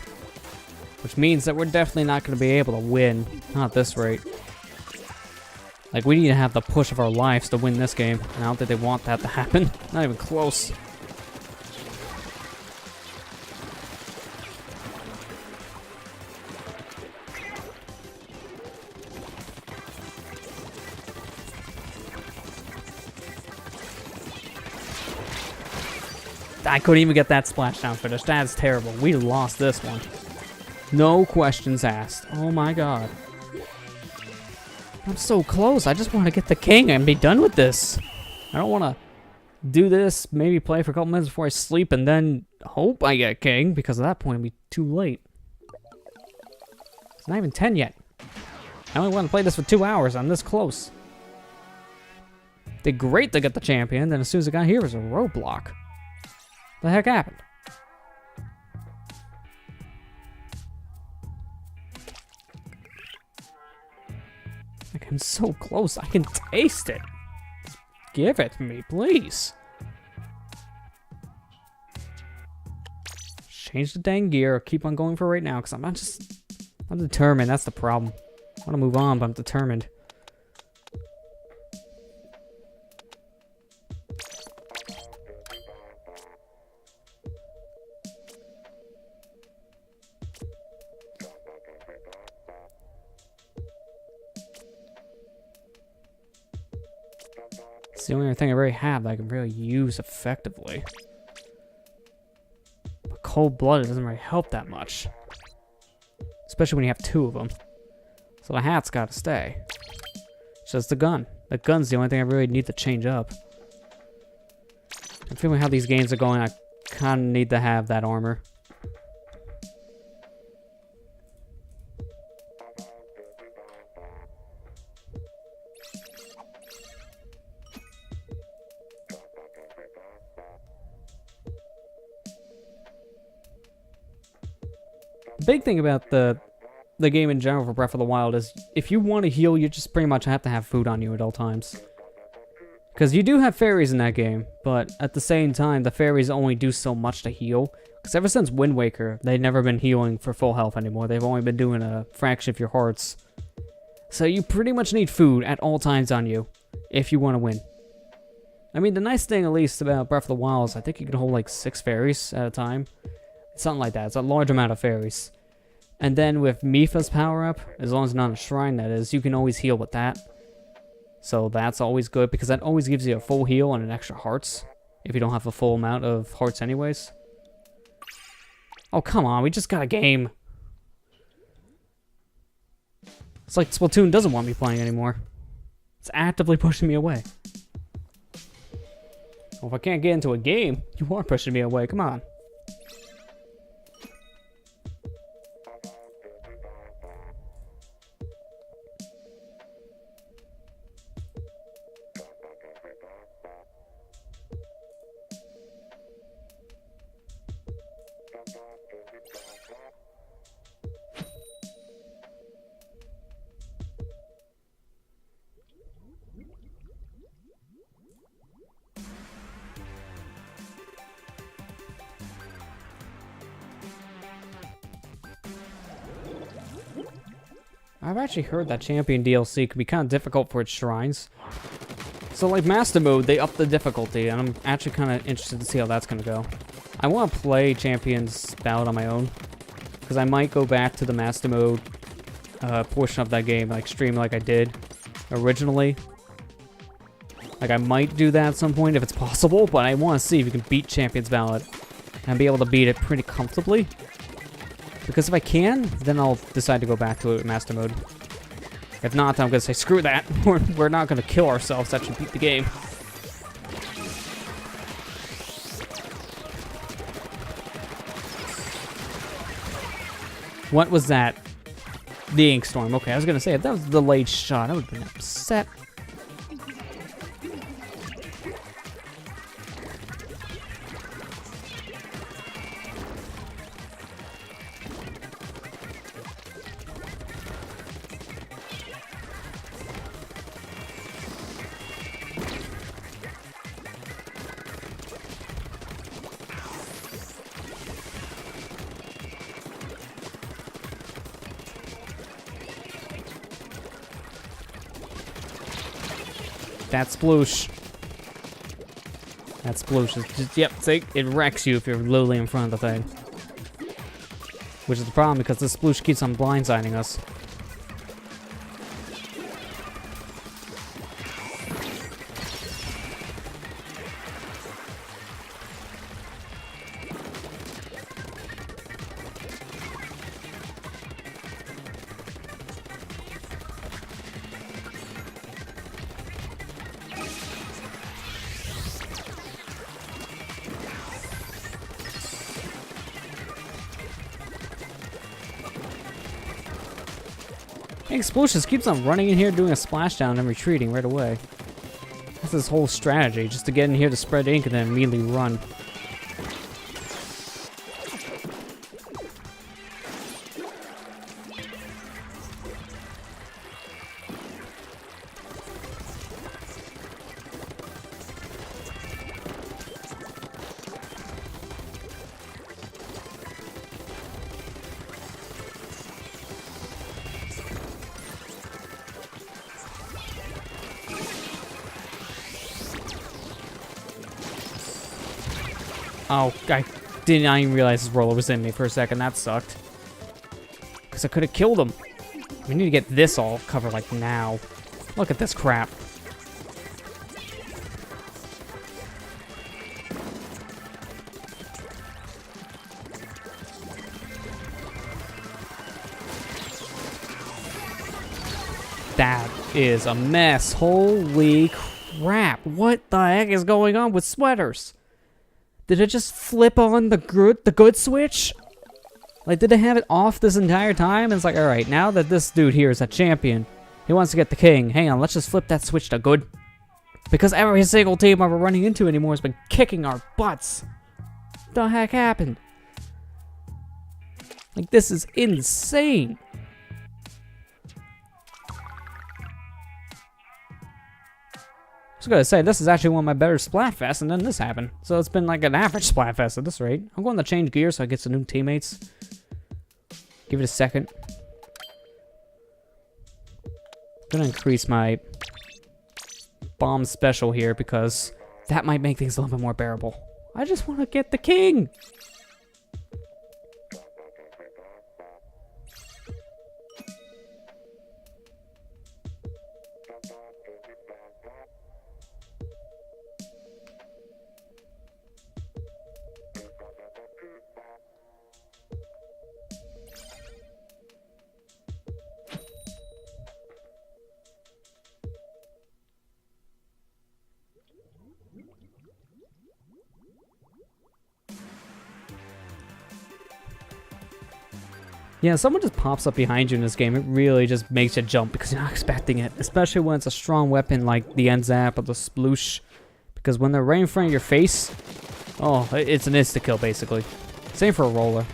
Which means that we're definitely not going to be able to win. Not at this rate. Like, we need to have the push of our lives to win this game. And I don't think they want that to happen. Not even close. I couldn't even get that splashdown finish. That's terrible. We lost this one. No questions asked. Oh my god. I'm so close. I just want to get the king and be done with this. I don't want to do this, maybe play for a couple minutes before I sleep, and then hope I get king, because at that point it'll be too late. It's not even 10 yet. I only want to play this for 2 hours. I'm this close. Did great to get the champion, then as soon as it got here, it was a roadblock. The heck happened? Like, I'm so close. I can taste it. Give it to me, please. Change the dang gear. Keep on going for right now, because I'm determined. That's the problem. I want to move on, but I'm determined. It's the only other thing I really have that I can really use effectively. But cold-blooded doesn't really help that much. Especially when you have 2 of them. So the hat's gotta stay. It's just the gun. The gun's the only thing I really need to change up. I'm feeling how these games are going, I kinda need to have that armor. Big thing about the game in general for Breath of the Wild is if you want to heal, you just pretty much have to have food on you at all times. Because you do have fairies in that game, but at the same time, the fairies only do so much to heal. Because ever since Wind Waker, they've never been healing for full health anymore. They've only been doing a fraction of your hearts. So you pretty much need food at all times on you if you want to win. I mean, the nice thing at least about Breath of the Wild is I think you can hold like 6 fairies at a time. Something like that. It's a large amount of fairies. And then with Mipha's power-up, as long as it's not a shrine, that is, you can always heal with that. So that's always good, because that always gives you a full heal and an extra hearts, if you don't have a full amount of hearts anyways. Oh, come on, we just got a game. It's like Splatoon doesn't want me playing anymore. It's actively pushing me away. Well, if I can't get into a game, you are pushing me away, come on. I've actually heard that Champion DLC can be kind of difficult for its shrines. So like Master Mode, they upped the difficulty, and I'm actually kind of interested to see how that's going to go. I want to play Champion's Ballad on my own, because I might go back to the Master Mode portion of that game, like stream like I did originally. Like I might do that at some point if it's possible, but I want to see if you can beat Champion's Ballad and be able to beat it pretty comfortably. Because if I can, then I'll decide to go back to it with Master Mode. If not, then I'm going to say, screw that. We're not going to kill ourselves to actually beat the game. What was that? The Ink Storm. Okay, I was going to say, if that was a delayed shot, I would have been upset. That sploosh. That sploosh is just, yep, see, it wrecks you if you're literally in front of the thing. Which is the problem because this sploosh keeps on blindsiding us. Explosions keeps on running in here, doing a splashdown and retreating right away. That's his whole strategy, just to get in here to spread ink and then immediately run. Oh, I did not even realize his roller was in me for a second. That sucked. Because I could have killed him. We need to get this all covered, like, now. Look at this crap. That is a mess. Holy crap. What the heck is going on with sweaters? Did it just flip on the good switch? Like, did they have it off this entire time? And it's like, alright, now that this dude here is a champion, he wants to get the king. Hang on, let's just flip that switch to good. Because every single team we're running into anymore has been kicking our butts. What the heck happened? Like, this is insane. I was gonna say, this is actually one of my better Splatfests, and then this happened. So it's been like an average Splatfest at this rate. I'm going to change gears so I get some new teammates. Give it a second. I'm gonna increase my bomb special here because that might make things a little bit more bearable. I just want to get the king! Yeah, someone just pops up behind you in this game. It really just makes you jump because you're not expecting it. Especially when it's a strong weapon like the end zap or the sploosh. Because when they're right in front of your face, oh, it's an insta-kill basically. Same for a roller.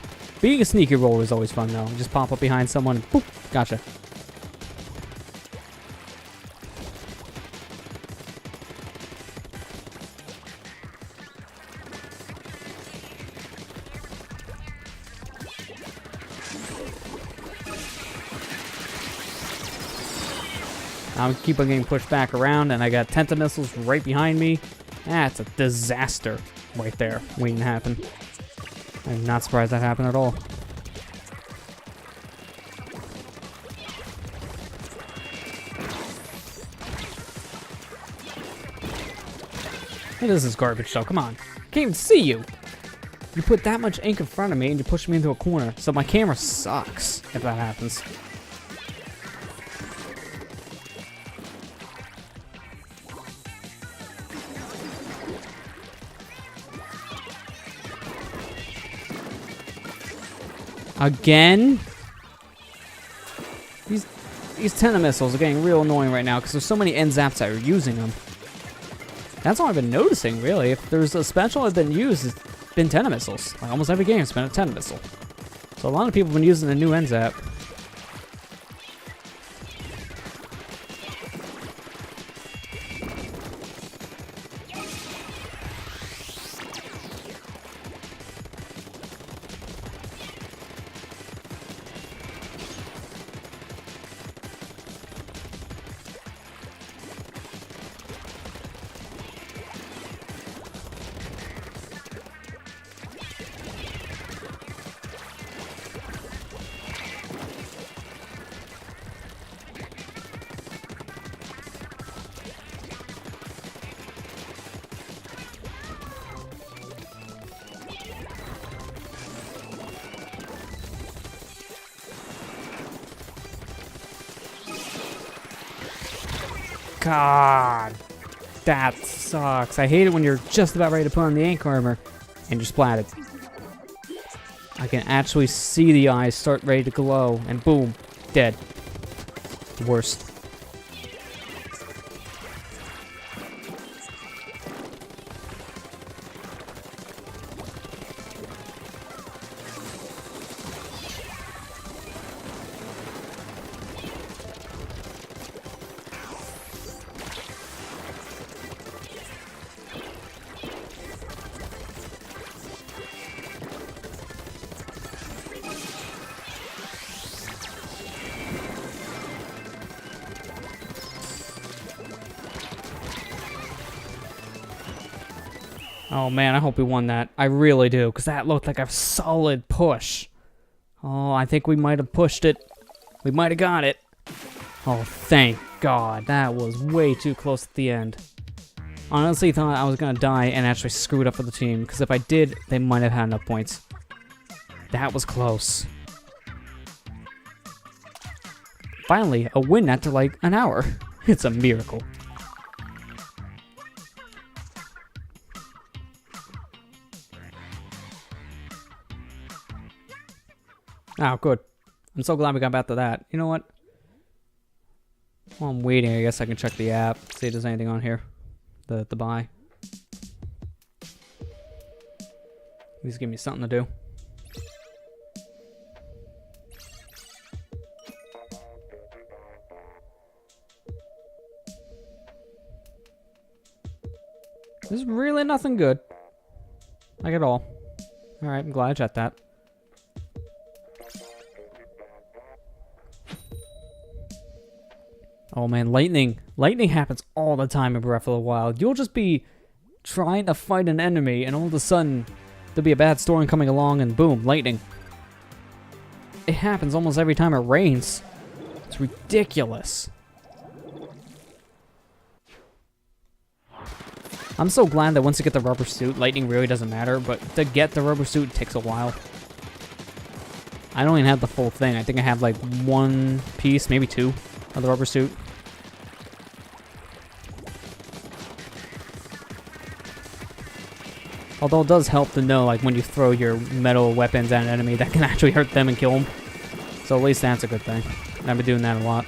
Being a sneaky roller is always fun though. Just pop up behind someone and boop, gotcha. I'm keep on getting pushed back around, and I got Tenta missiles right behind me. That's a disaster right there waiting to happen. I'm not surprised that happened at all. Hey, this is garbage though, come on. I can't even see you. You put that much ink in front of me and you push me into a corner, so my camera sucks if that happens. Again? These Tenta missiles are getting real annoying right now because there's so many end zaps that are using them. That's all I've been noticing, really. If there's a special that's been used, it's been Tenta missiles. Like almost every game's been a Tenta missile. So a lot of people have been using the new end zap. God. That sucks. I hate it when you're just about ready to put on the ink armor and you're splatted. I can actually see the eyes start ready to glow, and boom, dead. The worst. Oh man, I hope we won that. I really do, because that looked like a solid push. Oh, I think we might have pushed it. We might have got it. Oh, thank God. That was way too close at the end. Honestly thought I was going to die and actually screw it up for the team, because if I did, they might have had enough points. That was close. Finally, a win after like an hour. It's a miracle. Oh, good. I'm so glad we got back to that. You know what? While I'm waiting, I guess I can check the app, see if there's anything on here. The buy. Please give me something to do. There's really nothing good. Like at all. Alright, I'm glad I checked that. Oh man, lightning. Lightning happens all the time in Breath of the Wild. You'll just be trying to fight an enemy and all of a sudden there'll be a bad storm coming along and boom, lightning. It happens almost every time it rains. It's ridiculous. I'm so glad that once you get the rubber suit, lightning really doesn't matter, but to get the rubber suit takes a while. I don't even have the full thing. I think I have like one piece, maybe two of the rubber suit. Although it does help to know, like, when you throw your metal weapons at an enemy, that can actually hurt them and kill them. So at least that's a good thing. And I've been doing that a lot.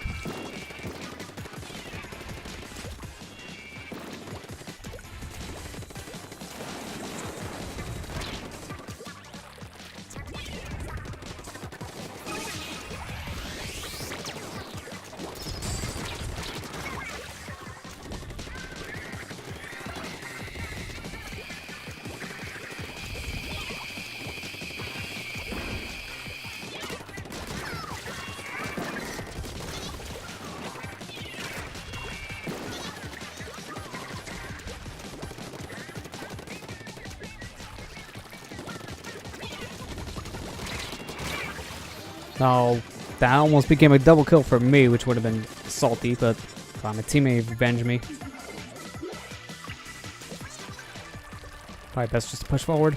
Oh, that almost became a double kill for me, which would have been salty, but my teammate revenged me. Probably best just to push forward.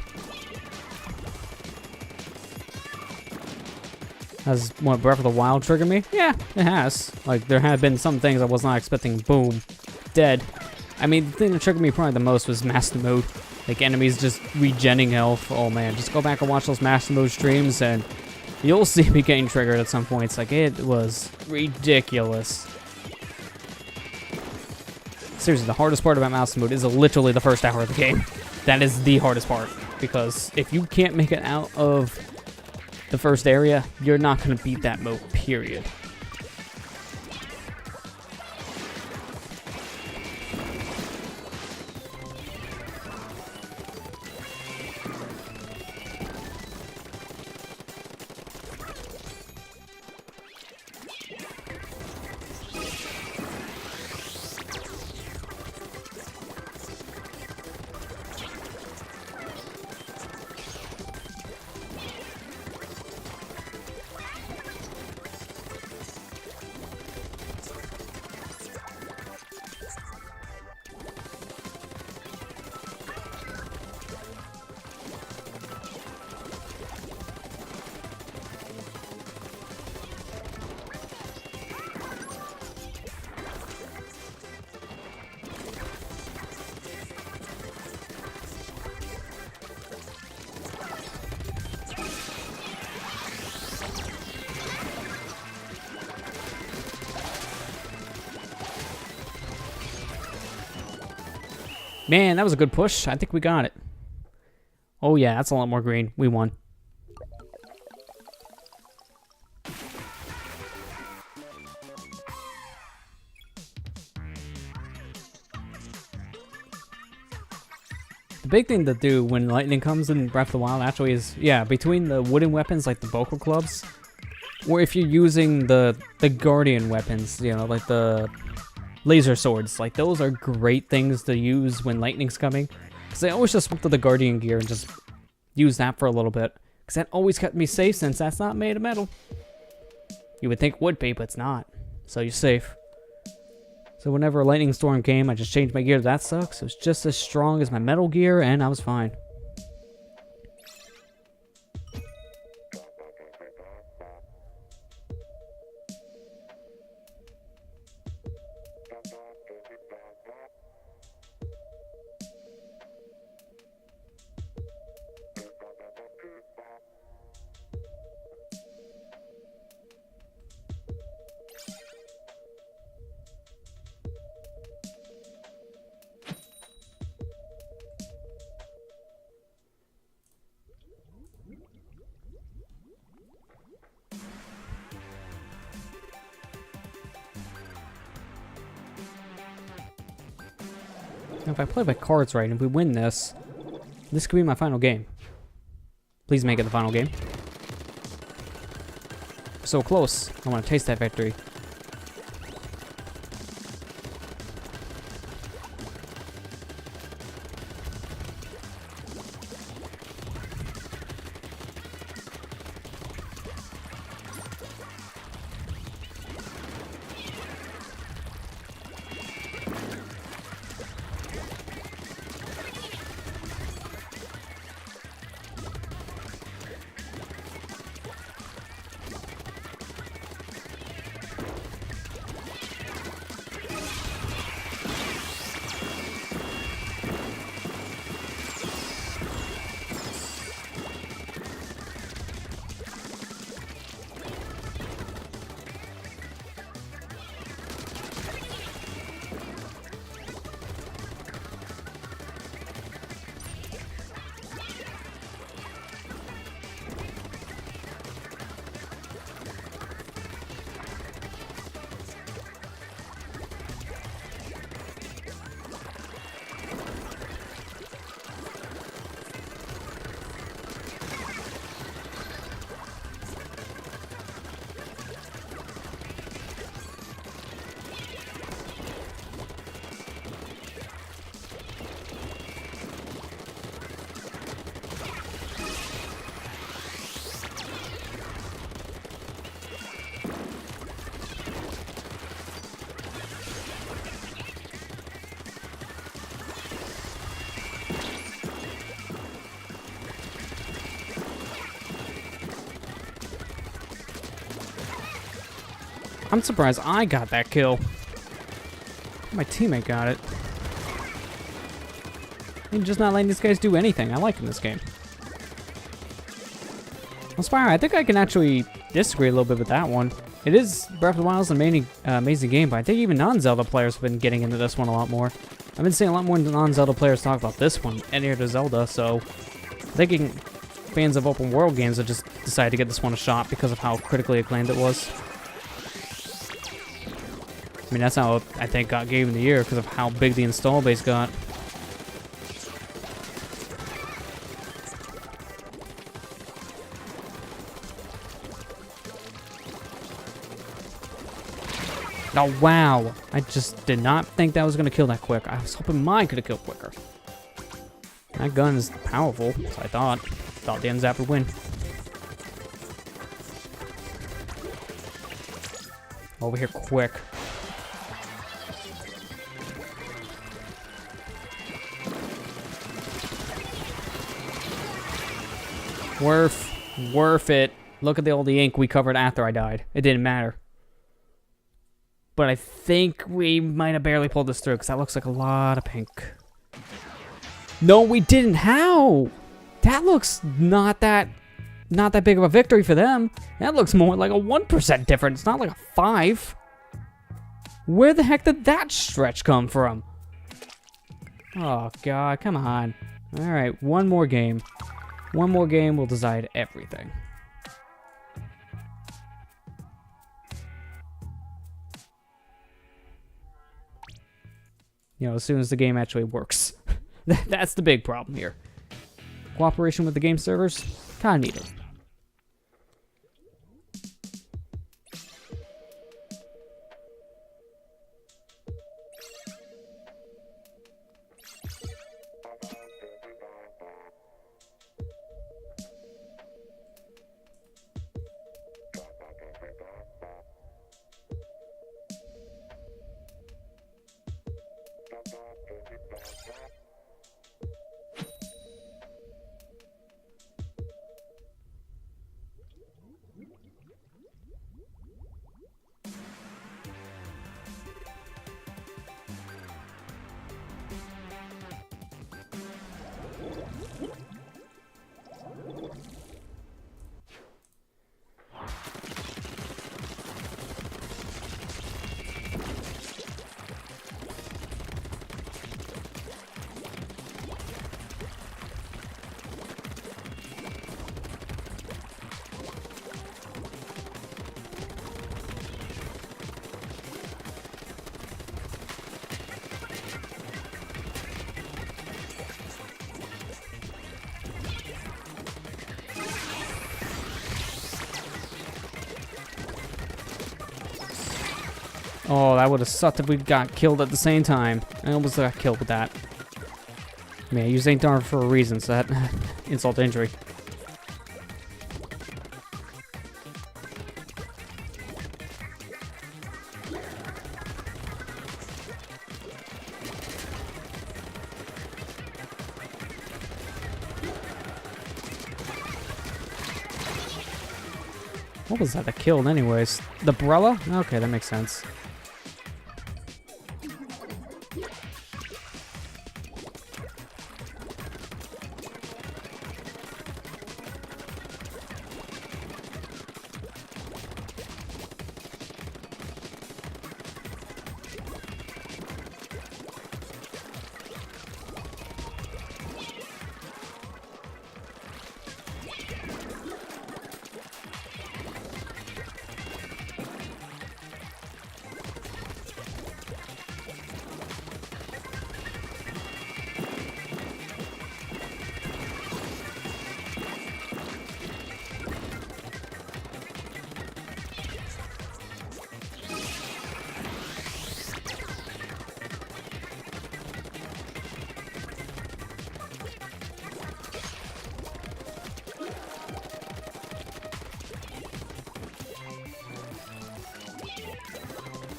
Has what, Breath of the Wild triggered me? Yeah, it has. Like, there have been some things I was not expecting. Boom. Dead. I mean, the thing that triggered me probably the most was Master Mode. Like, enemies just regenning health. Oh man, just go back and watch those Master Mode streams and you'll see me getting triggered at some points. Like, it was ridiculous. Seriously, the hardest part about Master Mode is literally the first hour of the game. That is the hardest part. Because if you can't make it out of the first area, you're not going to beat that mode, period. Man, that was a good push. I think we got it. Oh yeah, that's a lot more green. We won. The big thing to do when lightning comes in Breath of the Wild actually is, yeah, between the wooden weapons like the vocal clubs, or if you're using the guardian weapons, you know, like the laser swords, like those are great things to use when lightning's coming. Because I always just went to the guardian gear and just use that for a little bit. Because that always kept me safe since that's not made of metal. You would think it would be, but it's not. So you're safe. So whenever a lightning storm came, I just changed my gear to that sucks. It was just as strong as my metal gear, and I was fine. Now, if I play my cards right and if we win this, this could be my final game. Please make it the final game. So close. I want to taste that victory. I'm surprised I got that kill. My teammate got it. I'm just not letting these guys do anything. I like in this game. Well, Spire, I think I can actually disagree a little bit with that one. It is Breath of the Wild's an amazing game, but I think even non-Zelda players have been getting into this one a lot more. I've been seeing a lot more non-Zelda players talk about this one and here to Zelda, so I'm thinking fans of open world games have just decided to get this one a shot because of how critically acclaimed it was. I mean, that's how I think got Game of the Year, because of how big the install base got. Oh, wow. I just did not think that was going to kill that quick. I was hoping mine could have killed quicker. That gun is powerful, so I thought. Thought the N-Zap would win. Over here quick. Worth it. Look at all the ink we covered after I died. It didn't matter. But I think we might have barely pulled this through, because that looks like a lot of pink. No, we didn't. How? That looks not that big of a victory for them. That looks more like a 1% difference, not like a 5. Where the heck did that stretch come from? Oh, God, come on. Alright, one more game. One more game will decide everything. You know, as soon as the game actually works. That's the big problem here. Cooperation with the game servers? Kinda needed. Oh, that would have sucked if we got killed at the same time. I almost got killed with that. Man, you ain't darn for a reason, so that insult to injury. What was that killed anyways? The Brella? Okay, that makes sense.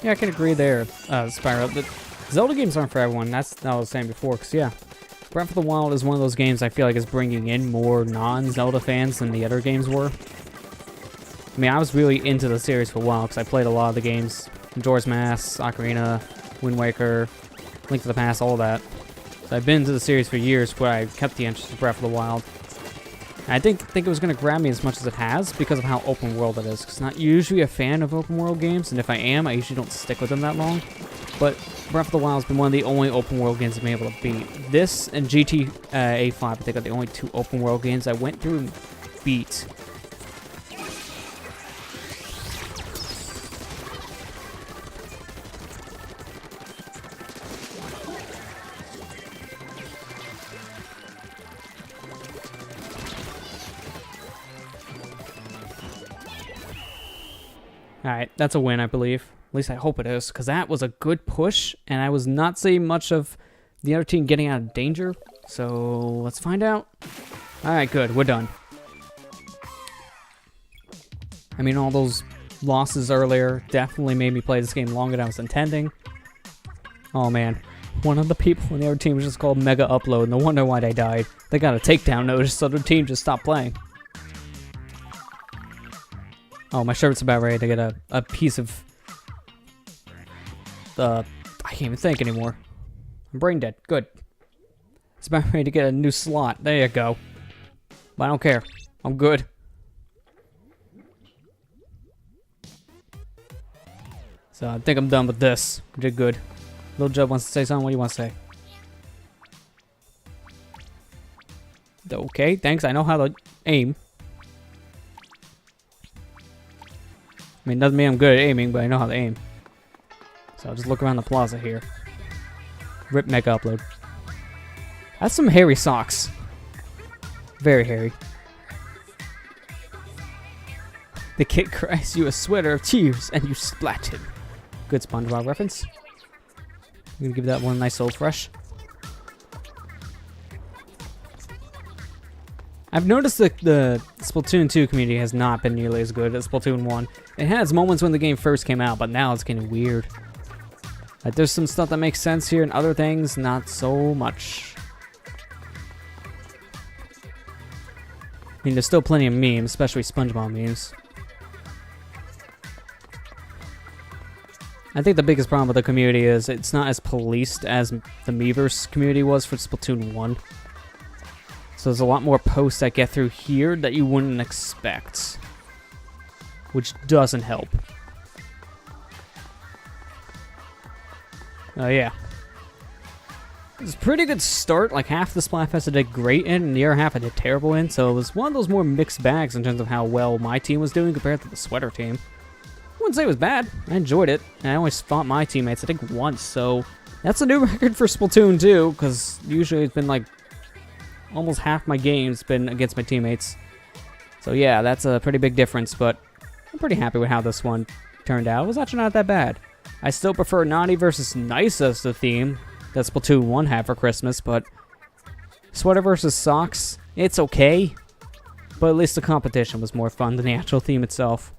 Yeah, I can agree there, Spyro. The Zelda games aren't for everyone. That's what I was saying before, because, yeah, Breath of the Wild is one of those games I feel like is bringing in more non-Zelda fans than the other games were. I mean, I was really into the series for a while, because I played a lot of the games. Majora's Mask, Ocarina, Wind Waker, Link to the Past, all that. So I've been into the series for years, where I kept the interest in Breath of the Wild. And I didn't think it was going to grab me as much as it has because of how open world it is. Because I'm not usually a fan of open world games, and if I am, I usually don't stick with them that long. But Breath of the Wild has been one of the only open world games I've been able to beat. This and GTA 5, I think, are the only two open world games I went through and beat. Alright, that's a win, I believe. At least I hope it is, because that was a good push, and I was not seeing much of the other team getting out of danger. So, let's find out. Alright, good. We're done. I mean, all those losses earlier definitely made me play this game longer than I was intending. Oh, man. One of the people in the other team was just called Mega Upload. No wonder why they died. They got a takedown notice, so their team just stopped playing. Oh, my shirt's about ready to get a piece of... I can't even think anymore. I'm brain dead. Good. It's about ready to get a new slot. There you go. But I don't care. I'm good. So I think I'm done with this. We did good. Little Joe wants to say something. What do you want to say? Okay, thanks. I know how to aim. I mean, doesn't mean I'm good at aiming, but I know how to aim. So I'll just look around the plaza here. Rip mega upload. That's some hairy socks. Very hairy. The kid cries you a sweater of tears and you splat him. Good SpongeBob reference. I'm gonna give that one a nice old fresh. I've noticed that the Splatoon 2 community has not been nearly as good as Splatoon 1. It has moments when the game first came out, but now it's getting weird. Like, there's some stuff that makes sense here, and other things, not so much. I mean, there's still plenty of memes, especially SpongeBob memes. I think the biggest problem with the community is it's not as policed as the Miiverse community was for Splatoon 1. So there's a lot more posts that get through here that you wouldn't expect, which doesn't help. Oh yeah. It's a pretty good start. Like, half the Splatfest I did great in, and the other half I did terrible in, so it was one of those more mixed bags in terms of how well my team was doing compared to the sweater team. I wouldn't say it was bad. I enjoyed it, and I always fought my teammates, I think, once, so that's a new record for Splatoon 2, because usually it's been like almost half my games been against my teammates. So yeah, that's a pretty big difference, but I'm pretty happy with how this one turned out. It was actually not that bad. I still prefer Naughty versus Nice as the theme that Splatoon 1 had for Christmas, but Sweater versus Socks, it's okay. But at least the competition was more fun than the actual theme itself.